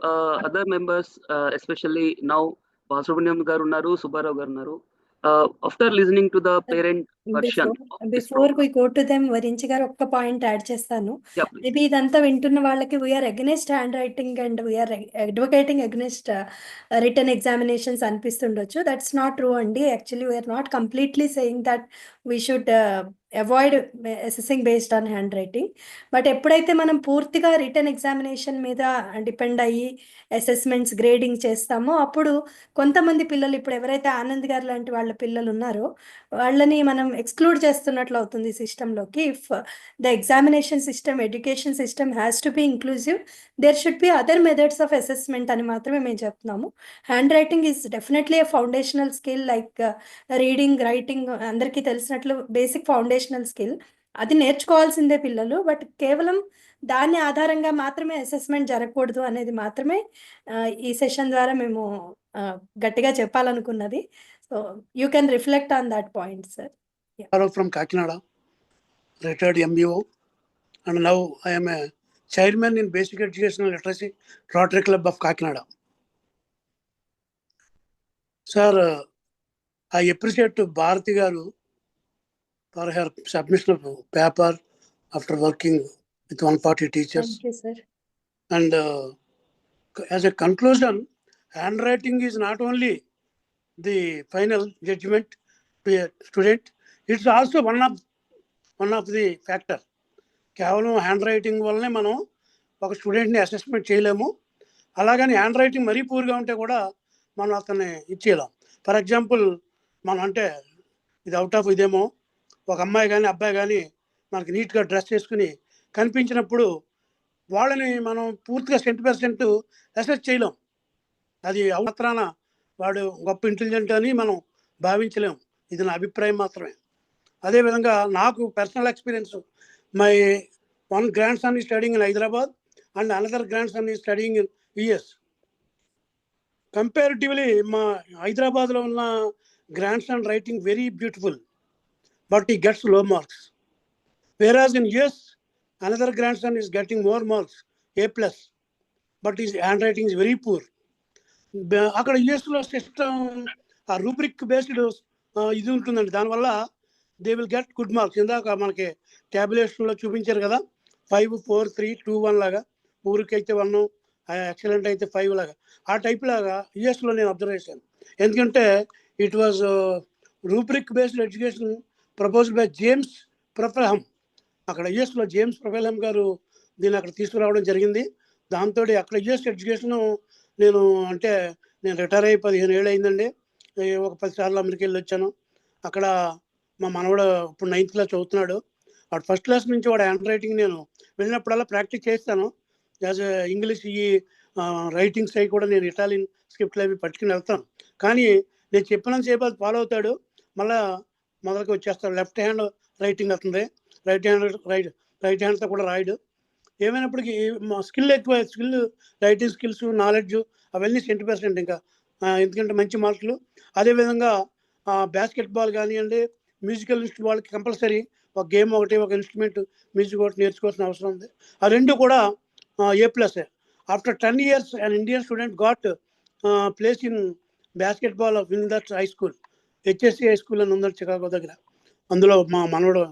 other members, especially now, Basubramaniam garu unnaru, Subbarao garu unnaru, after listening to the parent version. Before we go to them, Varinchi garu ఒక్క point add చేస్తాను. Maybe ఇదంతా వింటున్న వాళ్ళకి we're against hand writing and we're advocating against written examinations అనిపిస్తుండొచ్చు. That's not true అండి. Actually we're not completely saying that we should avoid assessing based on hand writing. But ఎప్పుడైతే మనం పూర్తిగా written examination మీద depend అయ్యి assessments grading చేస్తామో అప్పుడు కొంతమంది పిల్లలు, ఇప్పుడు ఎవరైతే ఆనంద్ గారు లాంటి వాళ్ళ పిల్లలు ఉన్నారో వాళ్ళని మనం ఎక్స్క్లూడ్ చేస్తున్నట్లు అవుతుంది సిస్టంలోకి. If the examination system, education system has to be inclusive, there should be other methods of assessment అని మాత్రమే మేము చెప్తున్నాము. Hand writing is definitely a foundational skill, like reading, writing అందరికీ తెలిసినట్లు బేసిక్ ఫౌండేషనల్ స్కిల్. అది నేర్చుకోవాల్సిందే పిల్లలు. బట్ కేవలం దాన్ని ఆధారంగా మాత్రమే అసెస్మెంట్ జరగకూడదు అనేది మాత్రమే ఈ సెషన్ ద్వారా మేము గట్టిగా చెప్పాలనుకున్నది. So you can reflect on that point, sir. From Kakinada, retired MBO, and now I am a chairman in Basic Educational Literacy Rotary Club of Kakinada. Sir, I appreciate to Bharati garu for her submission of paper after working with 140 teachers. Thank you, sir. And as a conclusion, handwriting is not only the final judgment to a student, it's also one of the factor. కేవలం hand writing వల్లనే మనం ఒక స్టూడెంట్ని assessment చేయలేము. అలాగని hand writing మరీ పూర్గా ఉంటే కూడా మనం అతన్ని ఇచ్చేయలేం. ఫర్ ఎగ్జాంపుల్ మనం అంటే ఇది అవుట్ ఆఫ్ ఇదేమో, ఒక అమ్మాయి కానీ అబ్బాయి కానీ మనకి నీట్గా డ్రెస్ చేసుకుని కనిపించినప్పుడు వాళ్ళని మనం పూర్తిగా 100% అసెస్ చేయలేం. అది మాత్రాన వాడు గొప్ప ఇంటెలిజెంట్ అని మనం భావించలేం. ఇది నా అభిప్రాయం మాత్రమే. అదేవిధంగా నాకు personal experience, my one grandson is studying in Hyderabad and another grandson is studying in US. Comparatively, my Hyderabad lo unna grandson writing very beautiful, but he gets low marks. Whereas in US, another grandson is getting more marks, A+, but his handwriting is very poor. అక్కడ యుఎస్లో system ఆ rubric based ఇది ఉంటుందండి. దానివల్ల they will get good marks. ఇందాక మనకి ట్యాబులేషన్లో చూపించారు కదా, 5, 4, 3, 2, 1 లాగా, పూర్కి అయితే 1, ఎక్సలెంట్ అయితే 5 లాగా, ఆ టైప్ లాగా యుఎస్లో నేను అబ్జర్వ్ చేశాను. ఎందుకంటే it was rubric based education proposed by James ప్రొఫెల్హమ్. అక్కడ యుఎస్లో జేమ్స్ ప్రొఫెల్హమ్ గారు దీన్ని అక్కడ తీసుకురావడం జరిగింది. దాంతో అక్కడ యుఎస్ ఎడ్యుకేషను నేను రిటైర్ అయ్యి 15 ఏళ్ళు అయిందండి. ఒక 10 సార్లు అమెరికా వెళ్ళి వచ్చాను. అక్కడ మా మనవడు ఇప్పుడు 9th క్లాస్ చదువుతున్నాడు. వాడు ఫస్ట్ క్లాస్ నుంచి వాడు హ్యాండ్ రైటింగ్ నేను వెళ్ళినప్పుడల్లా ప్రాక్టీస్ చేస్తాను. యాజ్ ఇంగ్లీష్ ఈ రైటింగ్స్ అవి కూడా నేను ఇటాలియన్ స్క్రిప్ట్లు అవి పట్టుకుని వెళ్తాను. కానీ నేను చెప్పినంతసేపు అది ఫాలో అవుతాడు, మళ్ళీ మొదలుకి వచ్చేస్తాడు. లెఫ్ట్ హ్యాండ్ రైటింగ్ అవుతుంది, రైట్ హ్యాండ్తో కూడా రాయడు. ఏమైనప్పటికీ మా స్కిల్ ఎక్కువ, రైటింగ్ స్కిల్స్, నాలెడ్జ్ అవన్నీ 100% ఇంకా, ఎందుకంటే మంచి మార్కులు. అదేవిధంగా బాస్కెట్బాల్ కానివ్వండి, మ్యూజికల్ ఇన్స్ట్రుమెంట్ వాళ్ళకి కంపల్సరీ ఒక గేమ్ ఒకటి, ఒక ఇన్స్ట్రుమెంట్ మ్యూజిక్ ఒకటి నేర్చుకోవాల్సిన అవసరం ఉంది. ఆ రెండు కూడా A+. After 10 years an Indian student got place in basketball of Windar's high school, HSC high school అని ఉందండి చికాగో దగ్గర. అందులో మా మనవడు,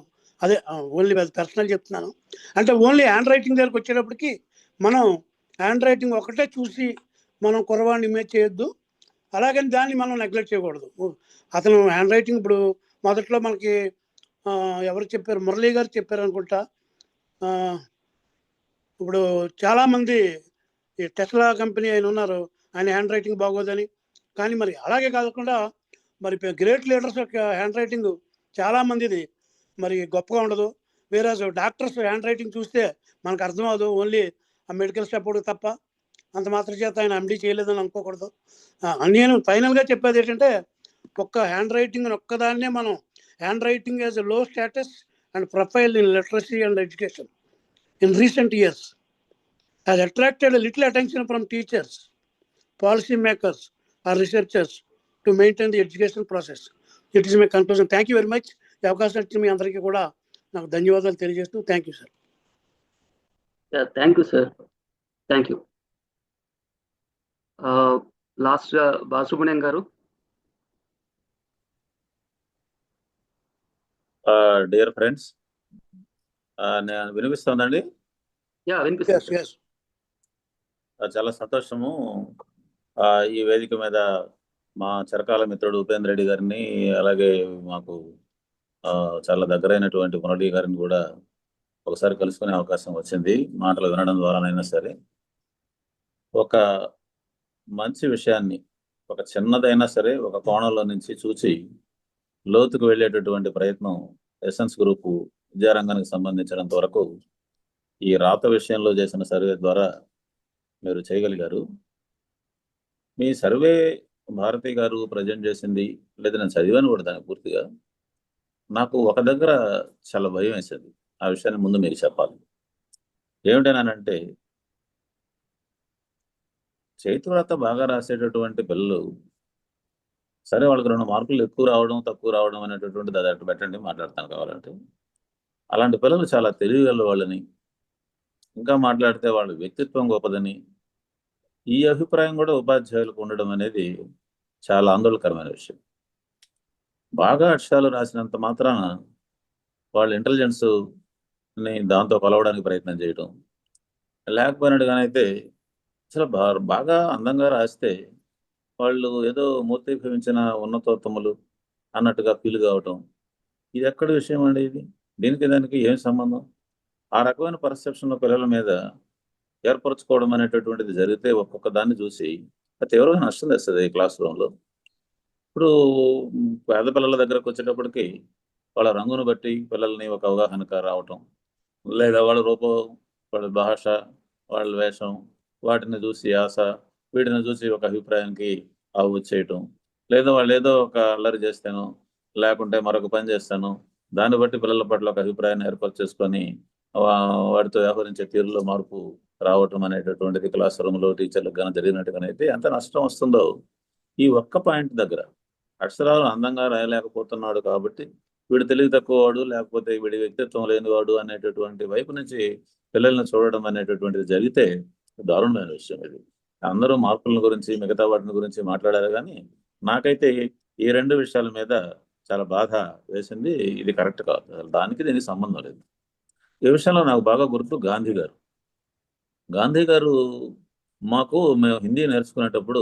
అదే ఓన్లీ పర్సనల్ చెప్తున్నాను. అంటే ఓన్లీ హ్యాండ్ రైటింగ్ దగ్గరకు వచ్చేటప్పటికి మనం హ్యాండ్ రైటింగ్ ఒకటే చూసి మనం కుర్రవాడిని ఇమేజ్ చేయొద్దు, అలాగని దాన్ని మనం నెగ్లెక్ట్ చేయకూడదు. అతను హ్యాండ్ రైటింగ్ ఇప్పుడు మొదట్లో మనకి ఎవరు చెప్పారు, మురళీ గారు చెప్పారు అనుకుంటా. ఇప్పుడు చాలామంది ఈ టెస్లా కంపెనీ ఆయన ఉన్నారు, ఆయన హ్యాండ్ రైటింగ్ బాగోదని. కానీ మరి అలాగే కాకుండా మరి గ్రేట్ లీడర్స్ యొక్క హ్యాండ్ రైటింగ్ చాలామందిది మరి గొప్పగా ఉండదు. వేరే డాక్టర్స్ హ్యాండ్ రైటింగ్ చూస్తే మనకు అర్థం అవ్వదు, ఓన్లీ ఆ మెడికల్ స్టాఫ్ తప్ప. అంత మాత్రం చేత ఆయన ఎండీ చేయలేదని అనుకోకూడదు. నేను ఫైనల్గా చెప్పేది ఏంటంటే, ఒక్క హ్యాండ్ రైటింగ్ ఒక్కదాన్నే మనం హ్యాండ్ రైటింగ్ యాజ్ ఎ లో status and profile in literacy and education in recent years has attracted a little attention from teachers, policy makers or researchers to maintain the education process. It is my conclusion. Thank you very much. ఈ అవకాశం ఇచ్చిన మీ అందరికీ కూడా నాకు ధన్యవాదాలు తెలియజేస్తూ thank you sir. Thank you sir, thank you. లాస్ట్గా బాలసుబ్రహ్మణ్యం గారు. డియర్ ఫ్రెండ్స్, నేను వినిపిస్తుందండి? వినిపిస్తుంది. చాలా సంతోషము ఈ వేదిక మీద మా చిరకాల మిత్రుడు ఉపేంద్ర రెడ్డి గారిని, అలాగే మాకు చాలా దగ్గరైనటువంటి మురళి గారిని కూడా ఒకసారి కలుసుకునే అవకాశం వచ్చింది. మాటలు వినడం ద్వారానైనా సరే ఒక మంచి విషయాన్ని, ఒక చిన్నదైనా సరే ఒక కోణంలో నుంచి చూసి లోతుకు వెళ్ళేటటువంటి ప్రయత్నం ఎసెన్స్ గ్రూపు విద్యారంగానికి సంబంధించినంత వరకు ఈ రాత విషయంలో చేసిన సర్వే ద్వారా మీరు చేయగలిగారు. మీ సర్వే భారతి గారు ప్రజెంట్ చేసింది, లేదా నేను చదివాను కూడా దాన్ని పూర్తిగా, నాకు ఒక దగ్గర చాలా భయం వేసేది. ఆ విషయాన్ని ముందు మీకు చెప్పాలి. ఏమిటనంటే, చేతివ్రాత బాగా రాసేటటువంటి పిల్లలు, సరే వాళ్ళకి 2 మార్కులు ఎక్కువ రావడం తక్కువ రావడం అనేటటువంటిది అది అటు పెట్టండి, మాట్లాడతాను కావాలంటే. అలాంటి పిల్లలు చాలా తెలివిగల వాళ్ళని, ఇంకా మాట్లాడితే వాళ్ళ వ్యక్తిత్వం గొప్పదని, ఈ అభిప్రాయం కూడా ఉపాధ్యాయులకు ఉండడం అనేది చాలా ఆందోళనకరమైన విషయం. బాగా అక్షరాలు రాసినంత మాత్రాన వాళ్ళ ఇంటెలిజెన్స్ని దాంతో కొలవడానికి ప్రయత్నం చేయటం, లేకపోయినట్టుగానైతే అసలు బాగా అందంగా రాస్తే వాళ్ళు ఏదో మూర్తీభవించిన ఉన్నతోత్తములు అన్నట్టుగా ఫీల్ కావటం, ఇది ఎక్కడ విషయం అండి? ఇది దానికి ఏం సంబంధం? ఆ రకమైన పర్సెప్షన్ పిల్లల మీద ఏర్పరచుకోవడం అనేటటువంటిది జరిగితే ఒక్కొక్క దాన్ని చూసి అది తీవ్రమైన నష్టం తెస్తుంది ఈ క్లాస్ రూమ్లో. ఇప్పుడు పేద పిల్లల దగ్గరకు వచ్చేటప్పటికి వాళ్ళ రంగును బట్టి పిల్లల్ని ఒక అవగాహనకు రావటం, లేదా వాళ్ళ రూపం, వాళ్ళ భాష, వాళ్ళ వేషం, వాటిని చూసి ఆశ, వీటిని చూసి ఒక అభిప్రాయానికి వచ్చేయటం, లేదా వాళ్ళు ఏదో ఒక అల్లరి చేస్తాను, లేకుంటే మరొక పని చేస్తాను, దాన్ని బట్టి పిల్లల పట్ల ఒక అభిప్రాయాన్ని ఏర్పాటు చేసుకొని వాటితో వ్యవహరించే తీరులో మార్పు రావటం అనేటటువంటిది క్లాస్ రూమ్లో టీచర్లకు కానీ జరిగినట్టుగానైతే ఎంత నష్టం వస్తుందో ఈ ఒక్క పాయింట్ దగ్గర. అక్షరాలు అందంగా రాయలేకపోతున్నాడు కాబట్టి వీడు తెలివి తక్కువవాడు, లేకపోతే వీడి వ్యక్తిత్వం లేనివాడు అనేటటువంటి వైపు నుంచి పిల్లల్ని చూడడం అనేటటువంటిది జరిగితే దారుణమైన విషయం ఇది. అందరూ మార్కుల గురించి మిగతా వాటిని గురించి మాట్లాడారు, కానీ నాకైతే ఈ రెండు విషయాల మీద చాలా బాధ వేసింది. ఇది కరెక్ట్ కాదు, దానికి దీనికి సంబంధం లేదు. ఈ విషయంలో నాకు బాగా గుర్తు గాంధీ గారు మేము హిందీ నేర్చుకునేటప్పుడు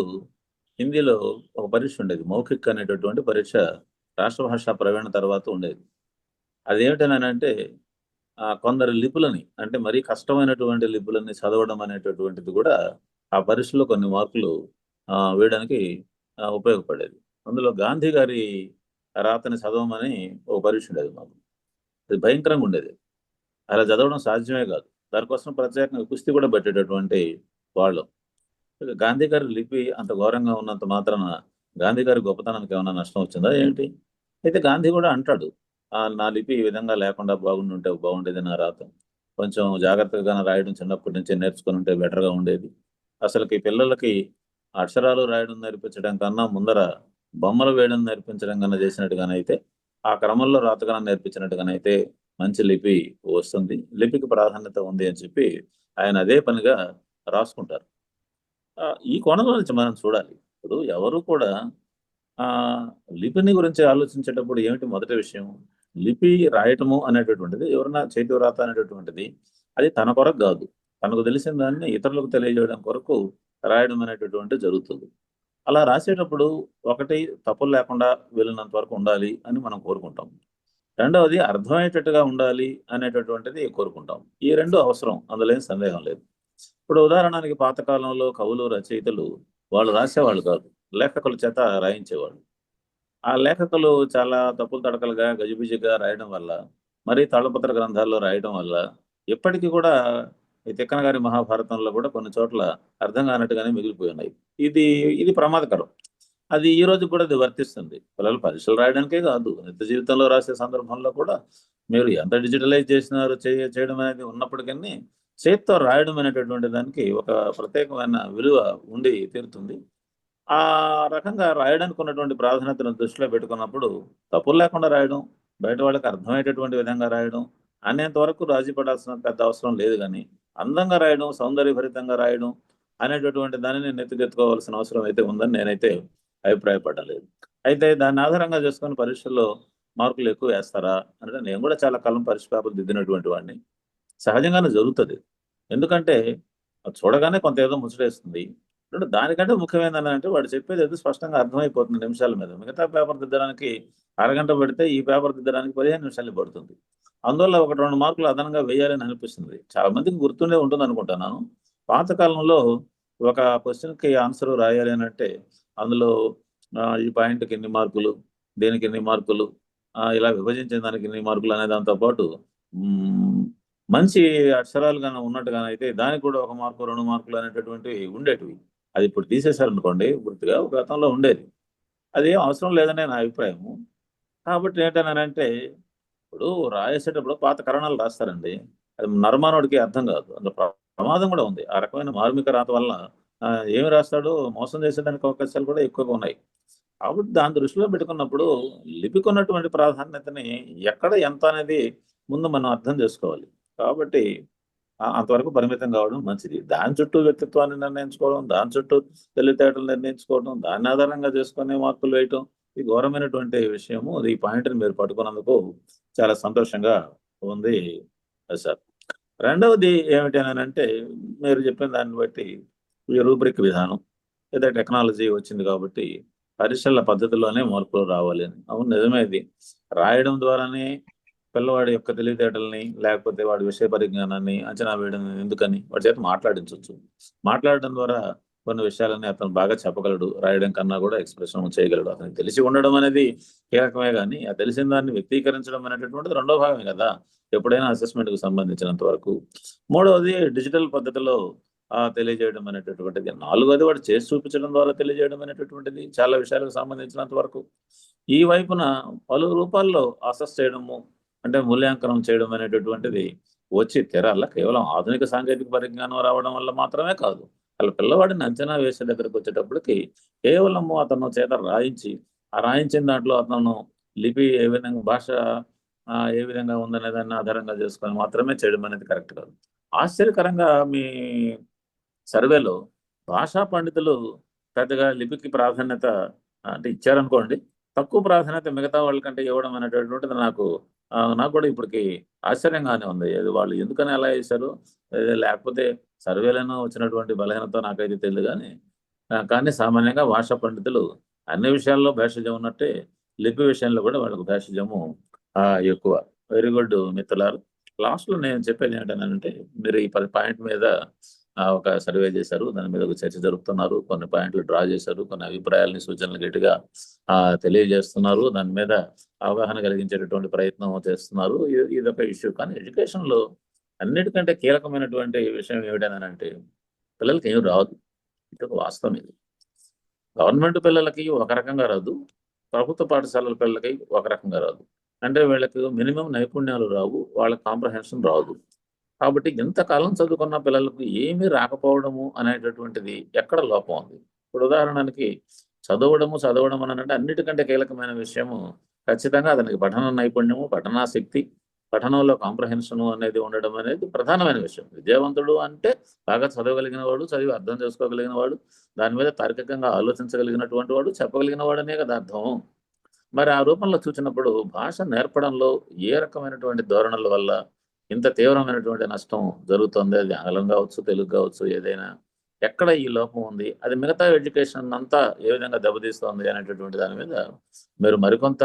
హిందీలో ఒక పరీక్ష ఉండేది, మౌఖిక్ అనేటటువంటి పరీక్ష రాష్ట్ర భాషా ప్రవీణ తర్వాత ఉండేది. అదేమిటనంటే కొందరు లిపులని, అంటే మరీ కష్టమైనటువంటి లిపులని చదవడం అనేటటువంటిది కూడా ఆ పరీక్షలో కొన్ని మార్కులు వేయడానికి ఉపయోగపడేది. అందులో గాంధీ గారి రాతని చదవమని ఒక పరీక్ష ఉండేది మాకు. అది భయంకరంగా ఉండేది, అలా చదవడం సాధ్యమే కాదు. దానికోసం ప్రత్యేకంగా కుస్తీ కూడా పెట్టేటటువంటి వాళ్ళు. గాంధీ గారి లిపి అంత ఘోరంగా ఉన్నంత మాత్రాన గాంధీ గారి గొప్పతనానికి ఏమైనా నష్టం వచ్చిందా ఏంటి? అయితే గాంధీ కూడా అంటాడు, నా లిపి ఈ విధంగా లేకుండా బాగుండుంటే బాగుండేది, నా రాత కొంచెం జాగ్రత్తగా రాయడం చిన్నప్పటి నుంచి నేర్చుకుని ఉంటే బెటర్గా ఉండేది. అసలుకి పిల్లలకి అక్షరాలు రాయడం నేర్పించడం కన్నా ముందర బొమ్మలు వేయడం నేర్పించడం కన్నా చేసినట్టుగానైతే, ఆ క్రమంలో రాతగానం నేర్పించినట్టుగానైతే మంచి లిపి వస్తుంది, లిపికి ప్రాధాన్యత ఉంది అని చెప్పి ఆయన అదే పనిగా రాసుకుంటారు. ఈ కోణంలో నుంచి మనం చూడాలి. ఇప్పుడు ఎవరు కూడా లిపిని గురించి ఆలోచించేటప్పుడు ఏమిటి మొదటి విషయం? లిపి రాయటము అనేటటువంటిది, ఎవరన్నా చేతి వ్రాత అనేటటువంటిది అది తన కొరకు కాదు, తనకు తెలిసిన దాన్ని ఇతరులకు తెలియజేయడం కొరకు రాయడం అనేటటువంటిది జరుగుతుంది. అలా రాసేటప్పుడు ఒకటి తప్పులు లేకుండా వెళ్ళినంత వరకు ఉండాలి అని మనం కోరుకుంటాం. రెండవది అర్థమయ్యేటట్టుగా ఉండాలి అనేటటువంటిది కోరుకుంటాం. ఈ రెండు అవసరం, అందులో ఏం సందేహం లేదు. ఇప్పుడు ఉదాహరణకి పాతకాలంలో కవులు, రచయితలు వాళ్ళు రాసేవాళ్ళు కాదు, లేఖకుల చేత రాయించేవాళ్ళు. ఆ లేఖకులు చాలా తప్పులు తడకలుగా గజిబిజిగా రాయడం వల్ల, మరి తాళపత్ర గ్రంథాల్లో రాయడం వల్ల ఇప్పటికీ కూడా ఈ తిక్కన గారి మహాభారతంలో కూడా కొన్ని చోట్ల అర్థం కానట్టుగానే మిగిలిపోయి ఉన్నాయి. ఇది ప్రమాదకరం. అది ఈ రోజు కూడా అది వర్తిస్తుంది. పిల్లలు పరీక్షలు రాయడానికే కాదు, నిత్య జీవితంలో రాసే సందర్భంలో కూడా మీరు ఎంత డిజిటలైజ్ చేసినారు చేయడం అనేది ఉన్నప్పటికీ చేతితో రాయడం అనేటటువంటి దానికి ఒక ప్రత్యేకమైన విలువ ఉండి తీరుతుంది. ఆ రకంగా రాయడానికి ఉన్నటువంటి ప్రాధాన్యతను దృష్టిలో పెట్టుకున్నప్పుడు తప్పులు లేకుండా రాయడం, బయట వాళ్ళకి అర్థమయ్యేటటువంటి విధంగా రాయడం అనేంత వరకు రాజీ పడాల్సిన పెద్ద అవసరం లేదు. కానీ అందంగా రాయడం, సౌందర్యభరితంగా రాయడం అనేటటువంటి దానిని నెత్తికెత్తుకోవాల్సిన అవసరం అయితే ఉందని నేనైతే అభిప్రాయపడలేదు. అయితే దాన్ని ఆధారంగా చేసుకొని పరీక్షల్లో మార్కులు ఎక్కువ వేస్తారా అంటే, నేను కూడా చాలా కాలం పరీక్ష పేపర్లు దిద్దినటువంటి వాడిని. సహజంగానే జరుగుతుంది, ఎందుకంటే చూడగానే కొంత ఏదో ముచ్చటేస్తుంది. దానికంటే ముఖ్యమైనది అంటే వాడు చెప్పేది ఏదో స్పష్టంగా అర్థమైపోతుంది నిమిషాల మీద. మిగతా పేపర్ దిద్దడానికి అరగంట పెడితే ఈ పేపర్ దిద్దడానికి 15 నిమిషాలు పడుతుంది. అందువల్ల 1-2 మార్కులు అదనంగా వేయాలని అనిపిస్తుంది. చాలా మందికి గుర్తుండే ఉంటుంది అనుకుంటున్నాను. పాతకాలంలో ఒక క్వశ్చన్కి ఆన్సర్ రాయాలి అని అంటే అందులో ఈ పాయింట్కి ఎన్ని మార్కులు, దేనికి ఎన్ని మార్కులు, ఇలా విభజించిన దానికి ఎన్ని మార్కులు అనే దాంతో పాటు మంచి అక్షరాలు కానీ ఉన్నట్టుగానైతే దానికి కూడా 1 మార్కు 2 మార్కులు అనేటటువంటివి ఉండేటివి. అది ఇప్పుడు తీసేశారనుకోండి, పూర్తిగా గతంలో ఉండేది. అదేం అవసరం లేదనే నా అభిప్రాయము. కాబట్టి ఏంటనంటే, ఇప్పుడు రాసేటప్పుడు పాత కరణాలు రాస్తారండి, అది నరమానవుడికి అర్థం కాదు, అందులో ప్రమాదం కూడా ఉంది. ఆ రకమైన మార్మిక రాత వల్ల ఏమి రాస్తాడో మోసం చేసేదానికి అవకాశాలు కూడా ఎక్కువగా ఉన్నాయి. కాబట్టి దాని దృష్టిలో పెట్టుకున్నప్పుడు లిపికి ఉన్నటువంటి ప్రాధాన్యతని ఎక్కడ ఎంత అనేది ముందు మనం అర్థం చేసుకోవాలి. కాబట్టి అంతవరకు పరిమితం కావడం మంచిది. దాని చుట్టూ వ్యక్తిత్వాన్ని నిర్ణయించుకోవడం, దాని చుట్టూ తెలివితేటలు నిర్ణయించుకోవడం, దాన్ని ఆధారంగా చేసుకునే మార్కులు వేయటం ఇది ఘోరమైనటువంటి విషయము. అది ఈ పాయింట్ని మీరు పట్టుకున్నందుకు చాలా సంతోషంగా ఉంది సార్. రెండవది ఏమిటి అని అంటే, మీరు చెప్పిన దాన్ని బట్టి ఈ రూబ్రిక్ విధానం లేదా టెక్నాలజీ వచ్చింది కాబట్టి పరీక్షల పద్ధతిలోనే మార్పులు రావాలి అని. అవును, నిజమే. ఇది రాయడం ద్వారానే పిల్లవాడి యొక్క తెలివితేటల్ని లేకపోతే వాడి విషయ పరిజ్ఞానాన్ని అంచనా వేయడం ఎందుకని వాడి చేత మాట్లాడించవచ్చు. మాట్లాడడం ద్వారా కొన్ని విషయాలని అతను బాగా చెప్పగలడు, రాయడం కన్నా కూడా ఎక్స్ప్రెషన్ చేయగలడు. అతనికి తెలిసి ఉండడం అనేది కీలకమే, కానీ ఆ తెలిసిన దాన్ని వ్యక్తీకరించడం అనేటటువంటిది రెండో భాగమే కదా ఎప్పుడైనా అసెస్మెంట్కి సంబంధించినంత వరకు. మూడవది డిజిటల్ పద్ధతిలో తెలియజేయడం అనేటటువంటిది. నాలుగోది వాడు చేసి చూపించడం ద్వారా తెలియజేయడం అనేటటువంటిది చాలా విషయాలకు సంబంధించినంత వరకు. ఈ వైపున పలు రూపాల్లో అసెస్ చేయడము అంటే మూల్యాంకనం చేయడం అనేటటువంటిది వచ్చి తీరాల కేవలం ఆధునిక సాంకేతిక పరిజ్ఞానం రావడం వల్ల మాత్రమే కాదు. అలా పిల్లవాడిని అంచనా వేసే దగ్గరకు వచ్చేటప్పటికి కేవలము అతను చేత రాయించి ఆ రాయించిన దాంట్లో అతను లిపి ఏ విధంగా భాష ఏ విధంగా ఉందనే దాన్ని ఆధారంగా చేసుకొని మాత్రమే చేయడం అనేది కరెక్ట్ కాదు. ఆశ్చర్యకరంగా మీ సర్వేలో భాషా పండితులు పెద్దగా లిపికి ప్రాధాన్యత అంటే ఇచ్చారనుకోండి, తక్కువ ప్రాధాన్యత మిగతా వాళ్ళకంటే ఇవ్వడం అనేటటువంటిది నాకు కూడా ఇప్పటికి ఆశ్చర్యంగానే ఉంది. అది వాళ్ళు ఎందుకని అలా వేశారు, లేకపోతే సర్వేలను వచ్చినటువంటి బలహీనత నాకైతే తెలియదు. కానీ సామాన్యంగా భాషా పండితులు అన్ని విషయాల్లో భేషజం ఉన్నట్టే లిపి విషయంలో కూడా వాళ్ళకు భేషజము ఎక్కువ. వెరీ గుడ్ మిత్రులారు. లాస్ట్లో నేను చెప్పేది ఏంటంటే, మీరు ఈ పాయింట్ మీద ఒక సర్వే చేశారు, దాని మీద ఒక చర్చ జరుపుతున్నారు, కొన్ని పాయింట్లు డ్రా చేశారు, కొన్ని అభిప్రాయాలని సూచనలు గట్టిగా తెలియజేస్తున్నారు, దాని మీద అవగాహన కలిగించేటటువంటి ప్రయత్నం చేస్తున్నారు. ఇదొక ఇష్యూ. కానీ ఎడ్యుకేషన్లో అన్నిటికంటే కీలకమైనటువంటి విషయం ఏమిటనంటే పిల్లలకి ఏం రాదు. ఇది ఒక వాస్తవం. ఇది గవర్నమెంట్ పిల్లలకి ఒక రకంగా రాదు, ప్రభుత్వ పాఠశాలల పిల్లలకి ఒక రకంగా రాదు. అంటే వీళ్ళకి మినిమం నైపుణ్యాలు రావు, వాళ్ళ కాంప్రహెన్షన్ రాదు. కాబట్టి ఎంతకాలం చదువుకున్న పిల్లలకు ఏమీ రాకపోవడము అనేటటువంటిది ఎక్కడ లోపం ఉంది. ఇప్పుడు ఉదాహరణకి చదవడం అని అంటే అన్నిటికంటే కీలకమైన విషయము ఖచ్చితంగా అతనికి పఠన నైపుణ్యము, పఠనాశక్తి, పఠనంలో కాంప్రహెన్షను అనేది ఉండడం అనేది ప్రధానమైన విషయం. విద్యావంతుడు అంటే బాగా చదవగలిగిన వాడు, చదివి అర్థం చేసుకోగలిగిన వాడు, దాని మీద తార్కికంగా ఆలోచించగలిగినటువంటి వాడు, చెప్పగలిగిన వాడనే కదా అర్థం. మరి ఆ రూపంలో చూసినప్పుడు భాష నేర్పడంలో ఏ రకమైనటువంటి ధోరణుల వల్ల ఇంత తీవ్రమైనటువంటి నష్టం జరుగుతుంది, అది ఆంగ్లం కావచ్చు, తెలుగు కావచ్చు, ఏదైనా ఎక్కడ ఈ లోపం ఉంది, అది మిగతా ఎడ్యుకేషన్ అంతా ఏ విధంగా దెబ్బతీస్తుంది అనేటటువంటి దాని మీద మీరు మరికొంత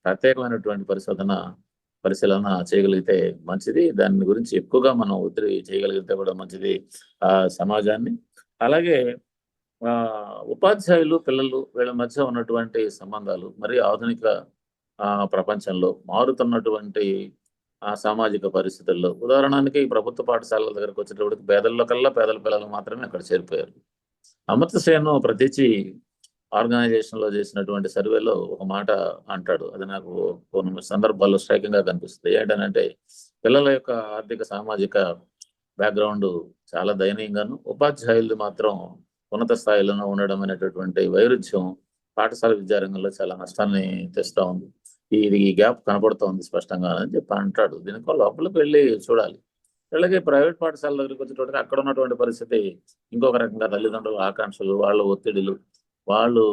ప్రత్యేకమైనటువంటి పరిశీలన చేయగలిగితే మంచిది. దాని గురించి ఎక్కువగా మనం ఒత్తిడి చేయగలిగితే కూడా మంచిది సమాజాన్ని. అలాగే ఉపాధ్యాయులు, పిల్లలు వీళ్ళ మధ్య ఉన్నటువంటి సంబంధాలు మరి ఆధునిక ప్రపంచంలో మారుతున్నటువంటి సామాజిక పరిస్థితుల్లో, ఉదాహరణకి ప్రభుత్వ పాఠశాలల దగ్గరకు వచ్చేటప్పటికి పేదల పిల్లలు మాత్రమే అక్కడ చేరిపోయారు. అమర్త్య సేన్ ప్రతిచి ఆర్గనైజేషన్లో చేసినటువంటి సర్వేలో ఒక మాట అంటాడు, అది నాకు కొన్ని సందర్భాల్లో స్ట్రైకింగ్గా కనిపిస్తుంది. ఏంటనంటే పిల్లల యొక్క ఆర్థిక సామాజిక బ్యాక్గ్రౌండ్ చాలా దయనీయంగాను, ఉపాధ్యాయులు మాత్రం ఉన్నత స్థాయిలోనూ ఉండడం అనేటటువంటి వైరుధ్యం పాఠశాల విద్యారంగంలో చాలా నష్టాన్ని తెస్తూ ఉంది. ఇది ఈ గ్యాప్ కనపడుతూ ఉంది స్పష్టంగా అని చెప్పి అంటాడు. దీనికి లోపలికి వెళ్ళి చూడాలి. అలాగే ప్రైవేట్ పాఠశాల దగ్గరికి వచ్చేటప్పటికి అక్కడ ఉన్నటువంటి పరిస్థితి ఇంకొక రకంగా. తల్లిదండ్రుల ఆకాంక్షలు, వాళ్ళ ఒత్తిడిలు, వాళ్ళు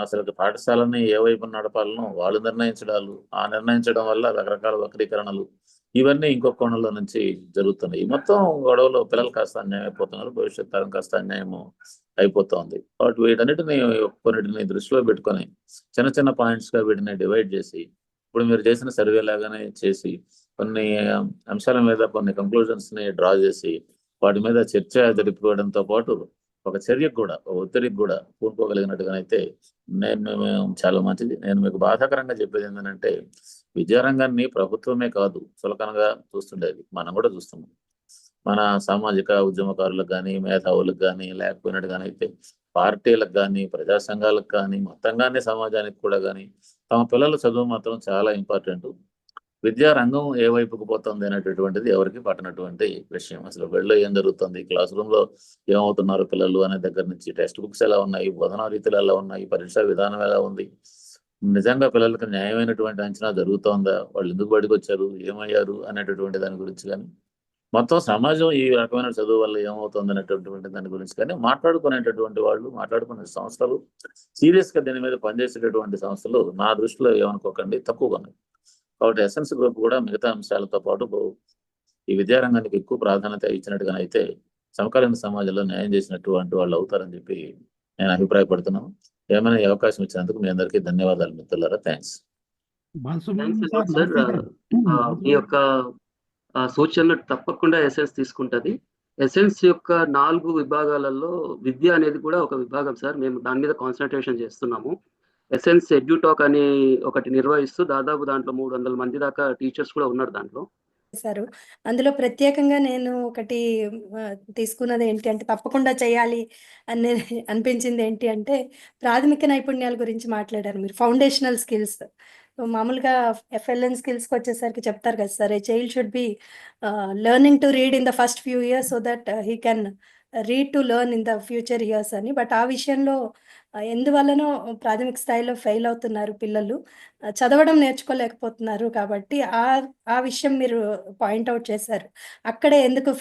అసలు పాఠశాలని ఏ వైపు నడపాలనో వాళ్ళు నిర్ణయించడం వల్ల రకరకాల వక్రీకరణలు, ఇవన్నీ ఇంకొక కోణంలో నుంచి జరుగుతున్నాయి. ఈ మొత్తం గొడవలో పిల్లలు కాస్త అన్యాయం అయిపోతున్నారు, భవిష్యత్ తరం కాస్త అన్యాయము అయిపోతుంది. కాబట్టి కొన్నిటిని దృష్టిలో పెట్టుకొని చిన్న చిన్న పాయింట్స్గా వీటిని డివైడ్ చేసి, ఇప్పుడు మీరు చేసిన సర్వే లాగానే చేసి కొన్ని అంశాల మీద కొన్ని కంక్లూజన్స్ని డ్రా చేసి వాటి మీద చర్చ జరిపిపోవడంతో పాటు ఒక చర్యకు కూడా, ఒక ఒత్తిడికి కూడా పూనుకోగలిగినట్టుగానైతే మేము చాలా మంచిది. నేను మీకు బాధాకరంగా చెప్పేది ఏంటంటే, విద్యారంగాన్ని ప్రభుత్వమే కాదు చులకనగా చూస్తుండేది, మనం కూడా చూస్తున్నాం. మన సామాజిక ఉద్యమకారులకు కానీ, మేధావులకు కానీ, లేకపోయినట్టుగానే అయితే పార్టీలకు కానీ, ప్రజా సంఘాలకు కానీ, మొత్తంగానే సమాజానికి కూడా కానీ తమ పిల్లల చదువు మాత్రం చాలా ఇంపార్టెంట్. విద్యారంగం ఏ వైపుకు పోతుంది అనేటటువంటిది ఎవరికి పట్టనటువంటి విషయం. అసలు వెళ్ళి ఏం జరుగుతుంది, క్లాస్ రూమ్లో ఏమవుతున్నారు పిల్లలు అనే దగ్గర నుంచి, టెక్స్ట్ బుక్స్ ఎలా ఉన్నాయి, బోధనా రీతులు ఎలా ఉన్నాయి, పరీక్షా విధానం ఎలా ఉంది, నిజంగా పిల్లలకి న్యాయమైనటువంటి అంచనా జరుగుతోందా, వాళ్ళు ఎందుకు బయటకు వచ్చారు, ఏమయ్యారు అనేటటువంటి దాని గురించి కానీ మొత్తం సమాజం ఈ రకమైన చదువు వల్ల ఏమవుతుంది అనేటటువంటి దాని గురించి కానీ మాట్లాడుకునేటటువంటి వాళ్ళు, మాట్లాడుకునే సంస్థలు, సీరియస్ గా దీని మీద పనిచేసేటటువంటి సంస్థలు నా దృష్టిలో ఏమనుకోకండి తక్కువగా ఉన్నాయి. కాబట్టి ఎసెన్స్ గ్రూప్ కూడా మిగతా అంశాలతో పాటు ఈ విద్యారంగానికి ఎక్కువ ప్రాధాన్యత ఇచ్చినట్టుగానైతే సమకాలీన సమాజంలో న్యాయం చేసినటువంటి వాళ్ళు అవుతారని చెప్పి నేను అభిప్రాయపడుతున్నాను. ఏమైనా ఈ అవకాశం ఇచ్చినందుకు మీ అందరికీ ధన్యవాదాలు మిత్రులారా. థ్యాంక్స్. సార్. మీ యొక్క సూచనలు తప్పకుండా ఎసెన్స్ తీసుకుంటది. ఎసెన్స్ యొక్క 4 విభాగాలలో విద్య అనేది కూడా ఒక విభాగం సార్. మేము దాని మీద కాన్సంట్రేషన్ చేస్తున్నాము. ఎసెన్స్ ఎడ్యుటాక్ అని ఒకటి నిర్వహిస్తూ దాదాపు దాంట్లో 300 మంది దాకా టీచర్స్ కూడా ఉన్నారు దాంట్లో. చేశారు. అందులో ప్రత్యేకంగా నేను ఒకటి తీసుకున్నది ఏంటి అంటే తప్పకుండా చేయాలి అని అనిపించింది ఏంటి అంటే ప్రాథమిక నైపుణ్యాల గురించి మాట్లాడారు మీరు. Foundational skills. మామూలుగా ఎఫ్ఎల్ఎన్ స్కిల్స్‌కి వచ్చేసరికి చెప్తారు కదా sir, a child should be learning to read in the first few years so that he can read to learn in the future years అని. బట్ ఆ విషయంలో ఎందువల్లనో ప్రాథమిక స్థాయిలో ఫెయిల్ అవుతున్నారు పిల్లలు. చదవడం నేర్చుకోలేకపోతున్నారు కాబట్టి ఆ విషయం మీరు పాయింట్ ఔట్ చేశారు. అక్కడే ఎందుకు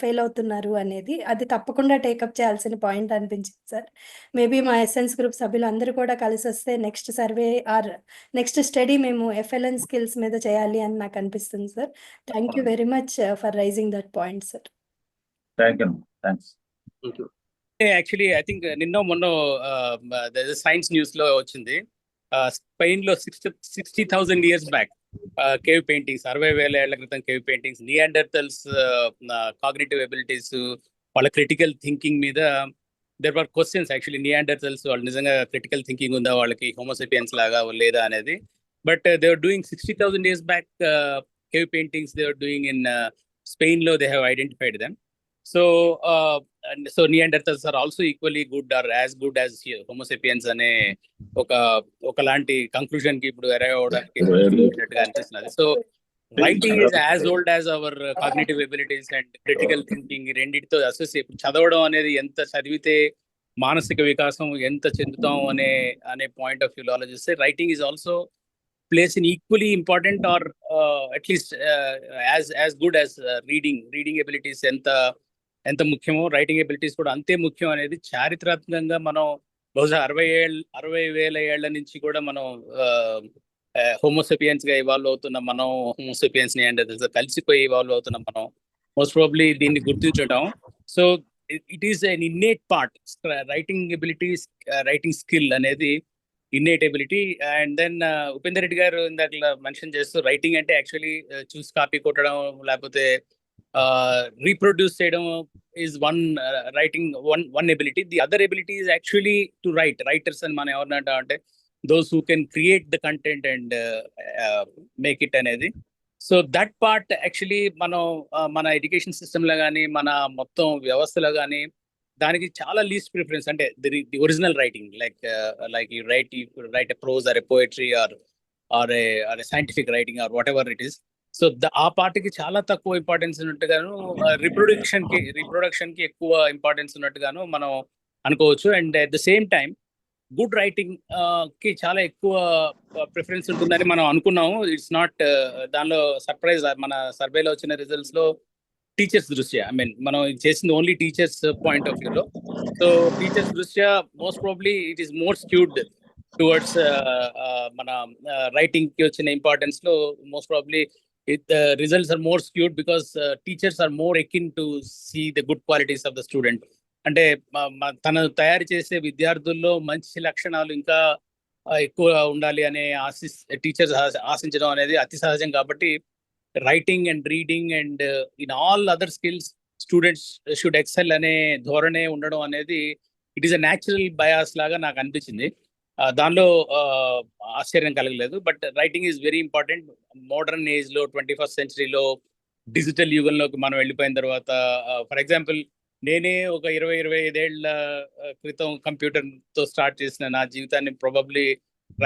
ఫెయిల్ అవుతున్నారు అనేది అది తప్పకుండా టేకప్ చేయాల్సిన పాయింట్ అనిపించింది సార్. మేబీ మా ఎసెన్స్ గ్రూప్ సభ్యులందరూ కూడా కలిసొస్తే next survey or next study మేము ఎఫ్ఎల్ఎన్ స్కిల్స్ మీద చేయాలి అని నాకు అనిపిస్తుంది sir. Thank you very much for raising that point sir. Thank you. Thanks. Thank you. Actually I think నిన్న మొన్న సైన్స్ న్యూస్ లో వచ్చింది. స్పెయిన్ లో 60,000 ఇయర్స్ బ్యాక్ కేవ్ పెయింటింగ్స్, 60,000 ఏళ్ల క్రితం కేవ్ పెయింటింగ్స్, నియాండర్టల్స్ కాగ్నిటివ్ ఎబిలిటీస్, వాళ్ళ క్రిటికల్ థింకింగ్ మీద there were questions. Actually నియాండర్టల్స్ వాళ్ళు నిజంగా క్రిటికల్ థింకింగ్ ఉందా వాళ్ళకి, హోమోసేపియన్స్ లాగా లేదా అనేది. But they are doing 60,000 years back cave paintings they are doing in Spain లో. They have identified them. So Neanderthals are also equally good or as good as Homo sapiens అనే ఒకలాంటి conclusion కి ఇప్పుడు arrive అవడానికి అనిపిస్తున్నది. So writing is as old as our cognitive abilities and critical thinking. రెండింటితో associate. చదవడం అనేది ఎంత చదివితే మానసిక వికాసం ఎంత చెందుతాం అనే పాయింట్ ఆఫ్ వ్యూలో ఆలోచిస్తే writing is also plays an equally important or at least as good as reading abilities ఎంత ముఖ్యమో రైటింగ్ ఎబిలిటీస్ కూడా అంతే ముఖ్యం అనేది చారిత్రాత్మకంగా మనం బహుశా 60,000 ఏళ్ల నుంచి కూడా మనం హోమోసేపియన్స్ గా ఇవాల్వ్ అవుతున్న మనం, హోమోసేపియన్స్ ని అండ్ కలిసిపోయి ఇవాల్వ్ అవుతున్న మనం మోస్ట్ ప్రాబబ్లీ దీన్ని గుర్తించడం. So it is an innate part. Writing abilities, writing skill అనేది innate ability. And then Upender Reddy garu ఇందాక మెన్షన్ చేస్తూ రైటింగ్ అంటే యాక్చువల్లీ చూసి కాపీ కొట్టడం లేకపోతే reproduce చేయడం is one ability. The other ability is actually to write. Writers అని మనం ఎవరినంటా అంటే those who can create the content and make it అనేది. సో దట్ పార్ట్ యాక్చువల్లీ మన ఎడ్యుకేషన్ సిస్టంలో కానీ మన మొత్తం వ్యవస్థలో కానీ దానికి చాలా లీస్ట్ ప్రిఫరెన్స్. అంటే the original writing like you write a prose or a poetry or a scientific writing or whatever it is. So ఆ పార్ట్కి చాలా తక్కువ ఇంపార్టెన్స్ ఉన్నట్టుగాను, రీప్రొడక్షన్ కి ఎక్కువ ఇంపార్టెన్స్ ఉన్నట్టుగాను మనం అనుకోవచ్చు. And at the same time good writing కి చాలా ఎక్కువ ప్రిఫరెన్స్ ఉంటుందని మనం అనుకున్నాము. ఇట్స్ నాట్ దానిలో సర్ప్రైజ్. మన సర్వేలో వచ్చిన రిజల్ట్స్ లో టీచర్స్ దృష్ట్యా, ఐ మీన్ మనం చేసింది ఓన్లీ టీచర్స్ పాయింట్ ఆఫ్ వ్యూలో. సో టీచర్స్ దృష్ట్యా most probably it is more skewed towards మన రైటింగ్ కి వచ్చిన ఇంపార్టెన్స్ లో most probably the results are more skewed because teachers are more akin to see the good qualities of the student. అంటే తను తయారు చేసే విద్యార్థుల్లో మంచి లక్షణాలు ఇంకా ఎక్కువ ఉండాలి అనే టీచర్స్ ఆశించడం అనేది అతి సహజం. కాబట్టి writing and reading and in all other skills students should excel అనే ధోరణే ఉండడం అనేది it is a natural bias లాగా నాకు అనిపించింది. దానిలో ఆశ్చర్యం కలగలేదు. But writing is very important. Modern age లో 21st centuryలో డిజిటల్ యుగంలోకి మనం వెళ్ళిపోయిన తర్వాత, ఫర్ ఎగ్జాంపుల్ నేనే ఒక 20-25 ఏళ్ల క్రితం కంప్యూటర్ తో స్టార్ట్ చేసిన నా జీవితాన్ని ప్రాబబ్లీ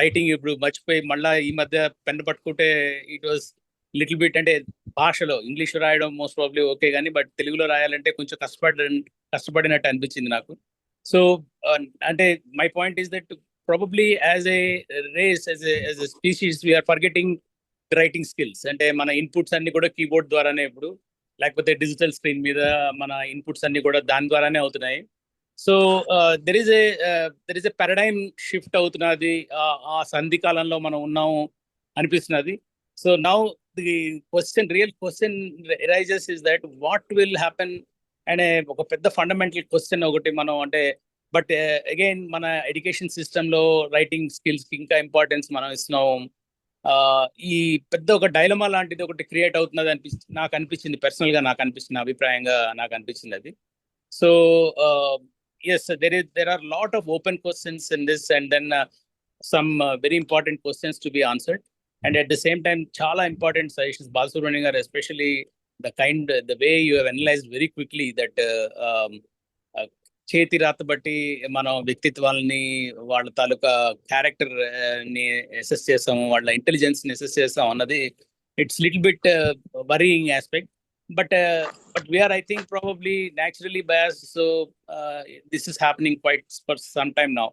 రైటింగ్ ఇప్పుడు మర్చిపోయి మళ్ళీ ఈ మధ్య పెన్ పట్టుకుంటే ఇట్ వాజ్ లిటిల్ బిట్. అంటే భాషలో ఇంగ్లీష్ రాయడం మోస్ట్ ప్రాబబ్లీ ఓకే కానీ బట్ తెలుగులో రాయాలంటే కొంచెం కష్టపడినట్టు అనిపించింది నాకు. సో అంటే my point is that probably as a race, as a species, we are forgetting writing skills. అంటే మన ఇన్పుట్స్ అన్ని కూడా కీబోర్డ్ ద్వారానే ఇప్పుడు లేకపోతే డిజిటల్ స్క్రీన్ మీద మన ఇన్పుట్స్ అన్ని కూడా దాని ద్వారానే అవుతున్నాయి. So there is a paradigm shift అవుతున్నది. ఆ సంధి కాలంలో మనం ఉన్నాము అనిపిస్తున్నది. So now the real question rises is that what will happen అనే ఒక పెద్ద ఫండమెంటల్ క్వశ్చన్ ఒకటి మనం అంటే, బట్ అగైన్ మన ఎడ్యుకేషన్ సిస్టంలో రైటింగ్ స్కిల్స్ కి ఇంకా ఇంపార్టెన్స్ మనం ఇస్తున్నాం. ఈ పెద్ద ఒక డైలమా లాంటిది ఒకటి క్రియేట్ అవుతున్నది నాకు అనిపించింది, పర్సనల్ గా నాకు అనిపిస్తుంది, అభిప్రాయంగా నాకు అనిపించింది అది. So yes, there are lot of open questions in this, and then some very important questions to be answered, and at the same time chala important suggestions Balasubramanian garu, especially the way you have analyzed very quickly that చేతి రాత బట్టి మనం వ్యక్తిత్వాలని వాళ్ళ తాలూకా character ని assess చేస్తాము, వాళ్ళ intelligence ని assess చేస్తాం అన్నది it's little bit worrying aspect. But we are, I think, probably naturally biased. So this is happening quite for some time now.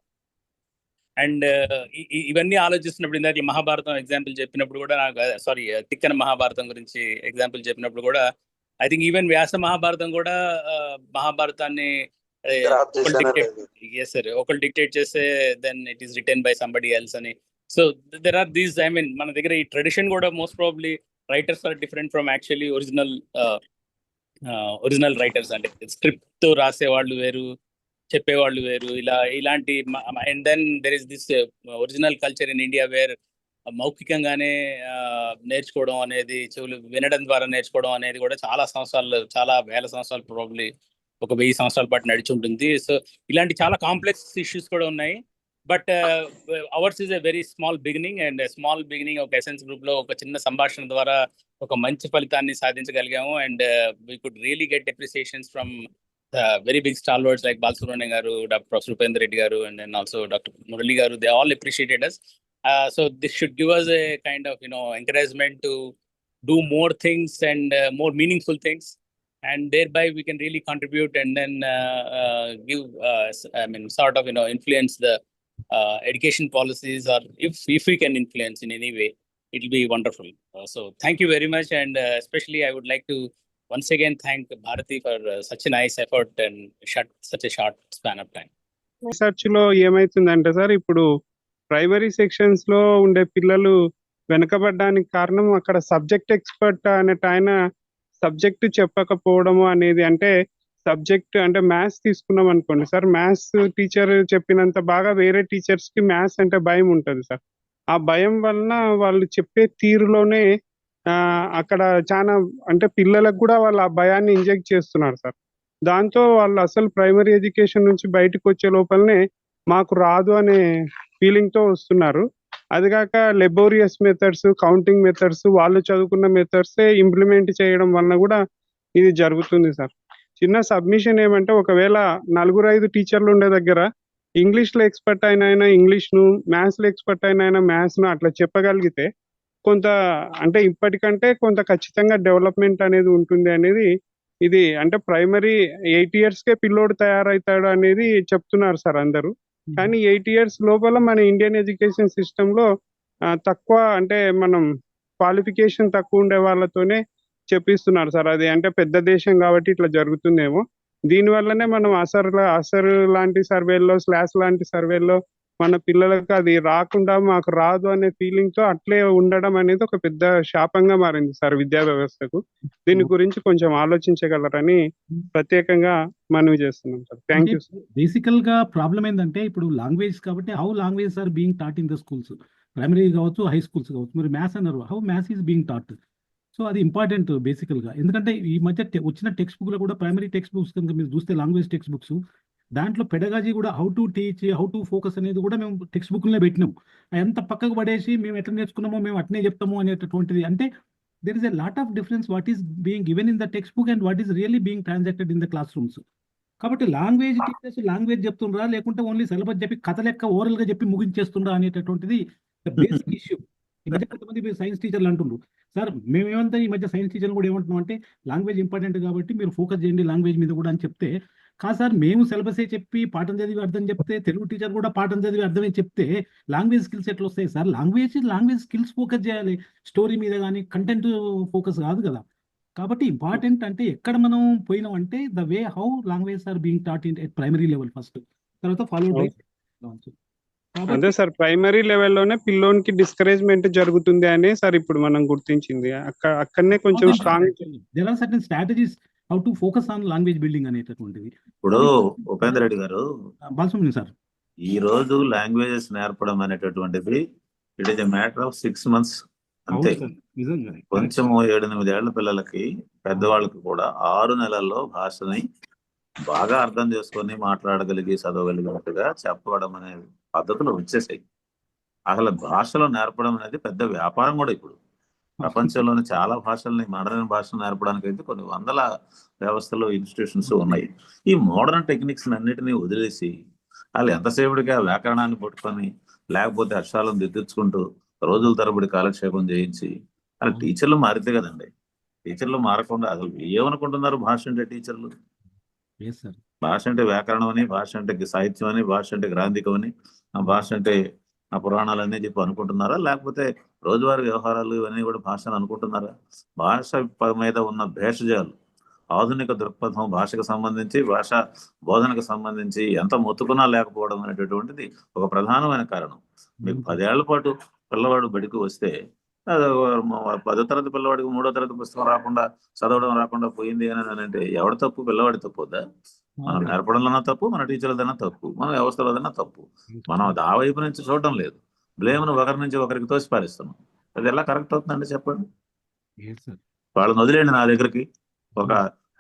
And ఇవన్నీ ఆలోచిస్తున్నప్పుడు ఇందాక మహాభారతం ఎగ్జాంపుల్ చెప్పినప్పుడు కూడా నాకు తిక్కన మహాభారతం గురించి ఎగ్జాంపుల్ చెప్పినప్పుడు కూడా I think even Vyasa Mahabharata కూడా మహాభారతాన్ని ఒకళ్ళు డిక్టేట్ చేస్తే then it is written by somebody else అని. So there are these, I mean మన దగ్గర ఈ ట్రెడిషన్ కూడా most probably writers are different from actually original writers. అంటే స్క్రిప్ట్ తో రాసేవాళ్ళు వేరు, చెప్పేవాళ్ళు వేరు, ఇలాంటి. And then there is this original culture in India where మౌఖికంగానే నేర్చుకోవడం అనేది, చెవులు వినడం ద్వారా నేర్చుకోవడం అనేది కూడా చాలా వేల సంవత్సరాలు, ప్రాబబ్లీ 1000 సంవత్సరాల పాటు నడిచి ఉంటుంది. సో ఇలాంటి చాలా కాంప్లెక్స్ ఇష్యూస్ కూడా ఉన్నాయి. But ours is a very small beginning, and small beginning ఒక ఎసెన్స్ గ్రూప్ లో ఒక చిన్న సంభాషణ ద్వారా ఒక మంచి ఫలితాన్ని సాధించగలిగాము. And we could really get appreciations from very big stalwarts like Balasubrahmanyam garu, doctor Upendra Reddy garu, and then also doctor Murali garu. They all appreciated us. So this should give us a kind of encouragement to do more things and more meaningful things, and thereby we can really contribute and then give sort of influence the education policies, or if we can influence in any way, it will be wonderful. So thank you very much, and especially I would like to once again thank Bharati for such a nice effort and such a short span of time. Research లో ఏమైతుందంటే sir, ఇప్పుడు primary sections లో ఉండే పిల్లలు వెనకబడ్డానికి కారణం అక్కడ subject expert అనేట ఆయన subject చెప్పకపోవడము అనేది. అంటే సబ్జెక్ట్ అంటే మ్యాథ్స్ తీసుకున్నాం అనుకోండి సార్, మ్యాథ్స్ టీచర్ చెప్పినంత బాగా వేరే టీచర్స్ కి మ్యాథ్స్ అంటే భయం ఉంటుంది సార్. ఆ భయం వలన వాళ్ళు చెప్పే తీరులోనే అక్కడ చాలా అంటే పిల్లలకు కూడా వాళ్ళు ఆ భయాన్ని ఇంజెక్ట్ చేస్తున్నారు సార్. దాంతో వాళ్ళు అసలు ప్రైమరీ ఎడ్యుకేషన్ నుంచి బయటకు వచ్చే లోపలనే మాకు రాదు అనే ఫీలింగ్ తో వస్తున్నారు. అది కాక లెబోరియస్ మెథడ్స్, కౌంటింగ్ మెథడ్స్, వాళ్ళు చదువుకున్న మెథడ్స్ ఇంప్లిమెంట్ చేయడం వలన కూడా ఇది జరుగుతుంది సార్. చిన్న సబ్మిషన్ ఏమంటే, ఒకవేళ 4-5 టీచర్లు ఉండే దగ్గర ఇంగ్లీష్ లో ఎక్స్పర్ట్ అయిన ఇంగ్లీష్ ను, మ్యాథ్స్ లో ఎక్స్పర్ట్ అయిన మ్యాథ్స్ ను అట్లా చెప్పగలిగితే కొంత అంటే ఇప్పటికంటే కొంత ఖచ్చితంగా డెవలప్మెంట్ అనేది ఉంటుంది అనేది. ఇది అంటే ప్రైమరీ 8 years కే పిల్లోడు తయారవుతాడు అనేది చెప్తున్నారు సార్ అందరూ. కానీ 8 years లోపల మన ఇండియన్ ఎడ్యుకేషన్ సిస్టమ్ లో తక్కువ అంటే మనం క్వాలిఫికేషన్ తక్కువ ఉండే వాళ్ళతోనే చెప్పిస్తున్నారు సార్. అది అంటే పెద్ద దేశం కాబట్టి ఇట్లా జరుగుతుందేమో. దీనివల్లనే మనం అసర్ లాంటి సర్వేల్లో, స్లాష్ లాంటి సర్వేల్లో మన పిల్లలకు అది రాకుండా మాకు రాదు అనే ఫీలింగ్ తో అట్లే ఉండడం అనేది ఒక పెద్ద శాపంగా మారింది సార్ విద్యా వ్యవస్థకు. దీని గురించి కొంచెం ఆలోచించగలరని ప్రత్యేకంగా మనవి చేస్తున్నాం సార్. Thank you sir. బేసికల్ గా ప్రాబ్లం ఏంటంటే, ఇప్పుడు లాంగ్వేజ్ కాబట్టి how language are being taught in the schools, primary కావచ్చు, హై స్కూల్స్ కావచ్చు. మరి మ్యాథ్స్ అన్నారు, how maths is being taught. So అది ఇంపార్టెంట్ బేసికల్గా. ఎందుకంటే ఈ మధ్య వచ్చిన టెక్స్ట్ బుక్లో కూడా, ప్రైమరీ టెక్స్ట్ బుక్స్ కనుక మీరు చూస్తే, లాంగ్వేజ్ టెక్స్ట్ బుక్స్, దాంట్లో పెడగాజీ కూడా how to teach, how to focus అనేది కూడా మేము టెక్స్ట్ బుక్లోనే పెట్టినాం. ఎంత పక్కకు పడేసి మేము ఎట్లా నేర్చుకున్నామో మేము అట్నే చెప్తాము అనేటటువంటిది. అంటే there is a lot of difference what is being given in the text book and what is really being transacted in the class rooms. కాబట్టి లాంగ్వేజ్ టీచర్స్ లాంగ్వేజ్ చెప్తుండ్రా, లేకుంటే ఓన్లీ సిలబస్ చెప్పి కథ లెక్క ఓరల్గా చెప్పి ముగించేస్తుండ్రా అనేటటువంటిది బేసిక్ ఇష్యూ. ఈ మధ్య కొంతమంది సైన్స్ టీచర్లు అంటున్నారు, సార్ మేమేమంతా ఈ మధ్య సైన్స్ టీచర్లు కూడా ఏమంటున్నాం అంటే, లాంగ్వేజ్ ఇంపార్టెంట్ కాబట్టి మీరు ఫోకస్ చేయండి లాంగ్వేజ్ మీద కూడా అని చెప్తే, కాదు సార్ మేము సిలబసే చెప్పి పాఠం చదివి అర్థం చెప్తే, తెలుగు టీచర్ కూడా పాఠం చదివి అర్థమే చెప్తే లాంగ్వేజ్ స్కిల్స్ ఎట్లా వస్తాయి సార్? లాంగ్వేజ్ స్కిల్స్ ఫోకస్ చేయాలి, స్టోరీ మీద కానీ కంటెంట్ ఫోకస్ కాదు కదా. కాబట్టి ఇంపార్టెంట్ అంటే ఎక్కడ మనం పోయినాం అంటే the way how language are being taught in at primary level first, తర్వాత ఫాలోడ్ బై అదే కాబట్టి సార్ ప్రైమరీ లెవెల్లోనే పిల్లోనికి డిస్కరేజ్మెంట్ జరుగుతుంది అనే సార్ ఇప్పుడు మనం గుర్తించింది. అక్కడనే కొంచెం strong. There are certain strategies how to focus on language building అనేటటువంటిది. ఇప్పుడు ఉపేంద్ర రెడ్డి గారు, బాలసుబ్రహ్మణ్యం సార్, ఈ రోజు లాంగ్వేజెస్ నేర్పడం అనేటటువంటిది it is a matter of 6 months అంతే. అవును సార్, నిజంగా కొంచెం 7-8 ఏళ్ల పిల్లలకి, పెద్దవాళ్ళకి కూడా 6 నెలల్లో భాషని బాగా అర్థం చేసుకొని మాట్లాడగలిగి చదవగలిగినట్టుగా చెప్పడం అనే పద్ధతులు వచ్చేసాయి. అసలు భాషలో నేర్పడం అనేది పెద్ద వ్యాపారం కూడా ఇప్పుడు. ప్రపంచంలోని చాలా భాషల్ని, మోడర్న్ భాషలు నేర్పడానికి అయితే కొన్ని వందల వ్యవస్థలు, ఇన్స్టిట్యూషన్స్ ఉన్నాయి. ఈ మోడర్న్ టెక్నిక్స్ అన్నిటినీ వదిలేసి వాళ్ళు ఎంతసేపటికి ఆ వ్యాకరణాన్ని పట్టుకొని, లేకపోతే అక్షరాలను దిద్దించుకుంటూ రోజుల తరబడి కాలక్షేపం చేయించి, అలా టీచర్లు మారితే కదండి. టీచర్లు మారకుండా అసలు ఏమనుకుంటున్నారు భాష అంటే టీచర్లు? ఎస్ సార్, భాష అంటే వ్యాకరణం అని, భాష అంటే సాహిత్యం అని, భాష అంటే గ్రాంధికం అని, ఆ భాష అంటే ఆ పురాణాలు అన్నీ చెప్పి అనుకుంటున్నారా? లేకపోతే రోజువారీ వ్యవహారాలు ఇవన్నీ కూడా భాష అని అనుకుంటున్నారా? భాష మీద ఉన్న భేషజాలు, ఆధునిక దృక్పథం భాషకు సంబంధించి, భాష బోధనకు సంబంధించి ఎంత మొత్తుకున్నా లేకపోవడం అనేటటువంటిది ఒక ప్రధానమైన కారణం. మీకు 10 ఏళ్ల పాటు పిల్లవాడు బడికి వస్తే 10వ తరగతి పిల్లవాడికి 3వ తరగతి పుస్తకం రాకుండా, చదవడం రాకుండా పోయింది అని అంటే ఎవరి తప్పు? పిల్లవాడి తప్పుదా? మనం నేర్పడంలోనా తప్పు, మన టీచర్లదైనా తప్పు, మన వ్యవస్థలదైనా తప్పు. మనం ఆ వైపు నుంచి చూడడం లేదు. బ్లేమ్ను ఒకరి నుంచి ఒకరికి తోసి పారిస్తున్నాం. అది ఎలా కరెక్ట్ అవుతుందండి చెప్పండి? వాళ్ళని వదిలేండి నా దగ్గరికి. ఒక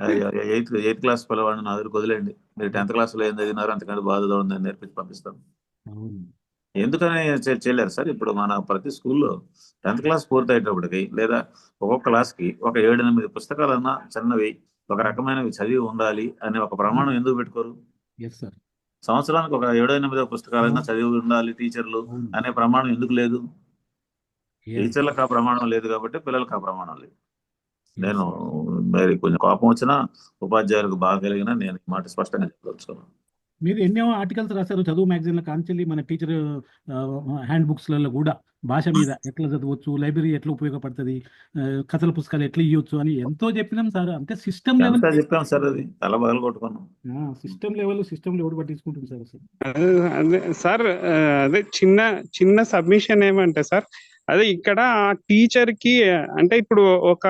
8th క్లాస్ పిల్లవాడిని నా దగ్గరికి వదిలేండి. మీరు 10th క్లాస్లో ఏం చదివినారో అంతకంటే బాధ ఉందని నేర్పించి పంపిస్తాను. ఎందుకని చేయలేరు సార్? ఇప్పుడు మన ప్రతి స్కూల్లో 10th క్లాస్ పూర్తయ్యేటప్పటికి, లేదా ఒక్కొక్క క్లాస్కి ఒక 7-8 పుస్తకాలన్నా చిన్నవి, ఒక రకమైనవి చదివి ఉండాలి అనే ఒక ప్రమాణం ఎందుకు పెట్టుకోరు? సంవత్సరానికి ఒక 7-8 పుస్తకాలైనా చదివి ఉండాలి టీచర్లు అనే ప్రమాణం ఎందుకు లేదు? టీచర్లకు ఆ ప్రమాణం లేదు కాబట్టి పిల్లలకు ఆ ప్రమాణం లేదు. నేను మరి కొంచెం కోపం వచ్చినా, ఉపాధ్యాయులకు బాగా కలిగినా నేను ఈ మాట స్పష్టంగా చెప్పదలుచుకున్నాను. మీరు ఎన్నో ఆర్టికల్స్ రాశారు చదువు మ్యాగజైన్ల కాంచెల్లి, మన టీచర్ హ్యాండ్ బుక్స్లలో కూడా భాష మీద ఎట్లా చదవచ్చు, లైబ్రరీ ఎట్లా ఉపయోగపడుతుంది, కథల పుస్తకాలు ఎట్లా ఇవ్వచ్చు అని ఎంతో చెప్పినాం సార్. అంటే సిస్టమ్ లెవెల్ చెప్పాం సార్, అది తల బగలు కొట్టుకున్నాం. సిస్టమ్ ఎవరు పట్టించుకుంటుంది సార్ అసలు? అదే సార్, అదే చిన్న సబ్మిషన్ ఏమంటే సార్, అదే ఇక్కడ టీచర్ కి అంటే ఇప్పుడు ఒక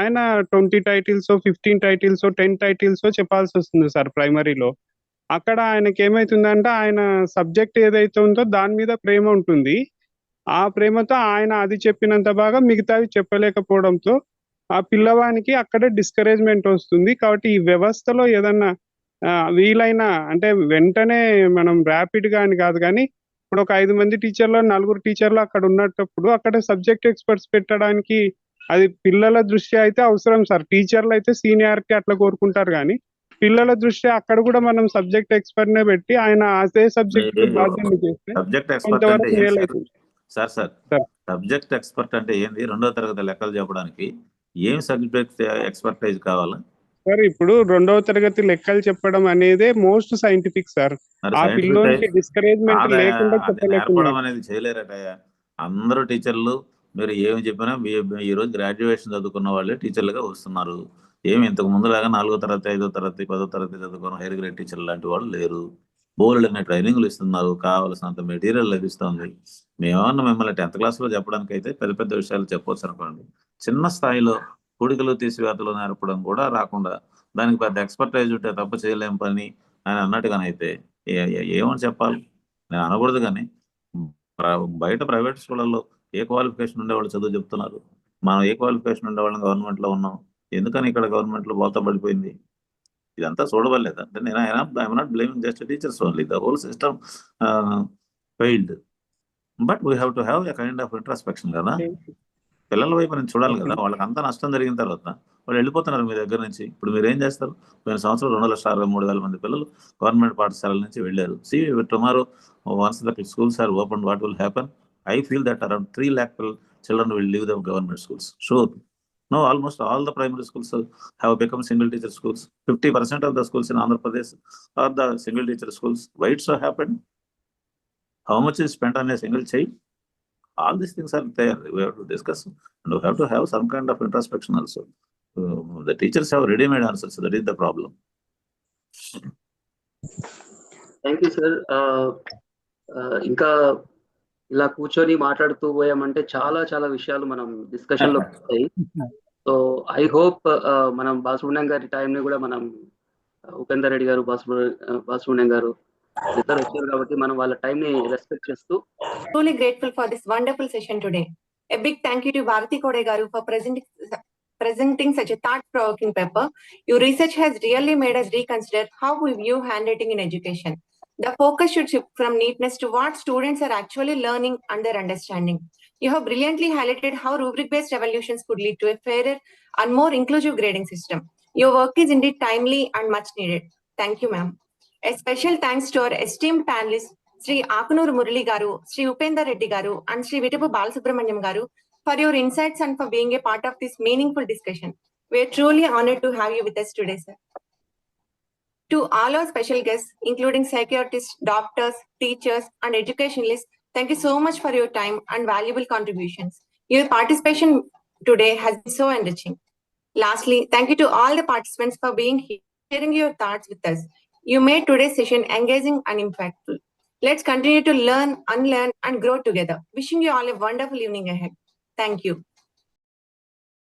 ఆయన 20 టైటిల్స్, 15 టైటిల్స్, 10 టైటిల్స్ చెప్పాల్సి వస్తుంది సార్ ప్రైమరీలో. అక్కడ ఆయనకి ఏమైతుందంటే ఆయన సబ్జెక్ట్ ఏదైతే ఉందో దాని మీద ప్రేమ ఉంటుంది. ఆ ప్రేమతో ఆయన అది చెప్పినంత బాగా మిగతావి చెప్పలేకపోవడంతో ఆ పిల్లవానికి అక్కడ డిస్కరేజ్మెంట్ వస్తుంది. కాబట్టి ఈ వ్యవస్థలో ఏదన్నా వీలైన అంటే వెంటనే మనం ర్యాపిడ్ గా అని కాదు, కానీ ఇప్పుడు ఒక 5 మంది టీచర్లు, 4 టీచర్లు అక్కడ ఉన్నప్పుడు అక్కడ సబ్జెక్ట్ ఎక్స్పర్ట్స్ పెట్టడానికి అది పిల్లల దృష్ట్యా అయితే అవసరం సార్. టీచర్లు అయితే సీనియారిటీ అట్లా కోరుకుంటారు, కానీ పిల్లల దృష్ట్యా అక్కడ కూడా మనం సబ్జెక్ట్ ఎక్స్పర్ట్ నే పెట్టి ఆయన అదే సబ్జెక్ట్ బాధ్యత చేస్తే సబ్జెక్ట్ ఎక్స్పర్ట్ అంటే కొంతవరకు ఏంటి మేలవుతుంది సార్? సబ్జెక్ట్ ఎక్స్పర్ట్ అంటే ఏంది? 2వ తరగతి లెక్కలు చెప్పడానికి ఏం సబ్జెక్ట్ ఎక్స్పర్టైజ్ కావాలా సార్? ఇప్పుడు 2వ తరగతి లెక్కలు చెప్పడం అనేదే మోస్ట్ సైంటిఫిక్ సార్. ఆ పిల్లోనికి డిస్కరేజ్మెంట్ లేకుండా చెప్పలేకున్నాడు అనేది చేయలేరటయ్యా. అందరూ టీచర్లు మీరు ఏమి చెప్పినా ఈ రోజు గ్రాడ్యుయేషన్ చదువుకున్న వాళ్ళే టీచర్లుగా వస్తున్నారు. ఏమి ఇంతకు ముందులాగా 4వ తరగతి, 5వ తరగతి, 10వ తరగతి చదువుకున్న హైయర్ గ్రేడ్ టీచర్లు లాంటి వాళ్ళు లేరు. బోల్డ్ ట్రైనింగ్లు ఇస్తున్నారు, కావాల్సినంత మెటీరియల్ లభిస్తుంది. మేమన్నా మిమ్మల్ని 10th క్లాస్లో చెప్పడానికి అయితే పెద్ద పెద్ద విషయాలు చెప్పవచ్చు అనుకోండి. చిన్న స్థాయిలో కూడికలు తీసివేతలు నేర్పడం కూడా రాకుండా దానికి పెద్ద ఎక్స్పర్టైజ్ ఉంటే తప్ప చేయలేం పని అని అన్నట్టుగానైతే ఏమని చెప్పాలి? నేను అనకూడదు, కానీ బయట ప్రైవేట్ స్కూళ్ళల్లో ఏ క్వాలిఫికేషన్ ఉండేవాళ్ళు చదువు చెప్తున్నారు. మనం ఏ క్వాలిఫికేషన్ ఉండేవాళ్ళని గవర్నమెంట్లో ఉన్నాం. ఎందుకని ఇక్కడ గవర్నమెంట్లో బోల్తా పడిపోయింది? ఇదంతా చూడవలేదు. అంటే నేను I'm not blaming just teachers only, the whole system failed. But we have to have a kind of introspection కదా. పిల్లల వైపు నుంచి చూడాలి కదా. వాళ్ళకి అంతా నష్టం జరిగిన తర్వాత వాళ్ళు వెళ్ళిపోతున్నారు మీ దగ్గర నుంచి. ఇప్పుడు మీరు ఏం చేస్తారు? పోయిన సంవత్సరం 2,63,000 మంది పిల్లలు గవర్నమెంట్ పాఠశాలల నుంచి వెళ్ళారు. See, tomorrow once the schools are opened, what will happen? I feel that around 3 lakh children will leave the government schools. Sure. No, almost all the primary schools have become single teacher schools. 50% of the schools in Andhra Pradesh are the single teacher schools. Why it so happened? How much is spent on a single child? All these things are there. We have to discuss, and we have to have some kind of introspection also. The teachers have ready-made answers, so that is the problem. Thank you sir. ఇంకా ఇలా కూర్చొని మాట్లాడుతూ పోయామంటే చాలా చాలా విషయాలు మనం discussion లో వస్తాయి. సో ఐ హోప్ మనం బాలసుబ్రహ్మణ్యం గారి టైంని కూడా మనం ఉపేందర్ రెడ్డి గారు, బాలసుబ్రహ్మణ్యం గారు ఇద్దరు వచ్చారు కాబట్టి మనం వాళ్ళ టైం ని రెస్పెక్ట్ చేస్తూ Truly grateful for this wonderful session today. A big thank you to Bharati Kode Garu for presenting such a thought-provoking paper. Your research has really made us reconsider how we view handwriting in education. The focus should shift from neatness to what students are actually learning and their understanding. You have brilliantly highlighted how rubric-based evaluations could lead to a fairer and more inclusive grading system. Your work is indeed timely and much needed. Thank you, ma'am. A special thanks to our esteemed panelists, Sri Akunuru Murali Garu, Sri Upendra Reddy Garu, and Sri Vitapu Balasubramaniam Garu for your insights and for being a part of this meaningful discussion. We are truly honored to have you with us today, sir. To all our special guests, including psychiatrists, doctors, teachers, and educationalists, thank you so much for your time and valuable contributions. Your participation today has been so enriching. Lastly, thank you to all the participants for being here, sharing your thoughts with us. You made today's session engaging and impactful. Let's continue to learn, unlearn, and grow together. Wishing you all a wonderful evening ahead. Thank you.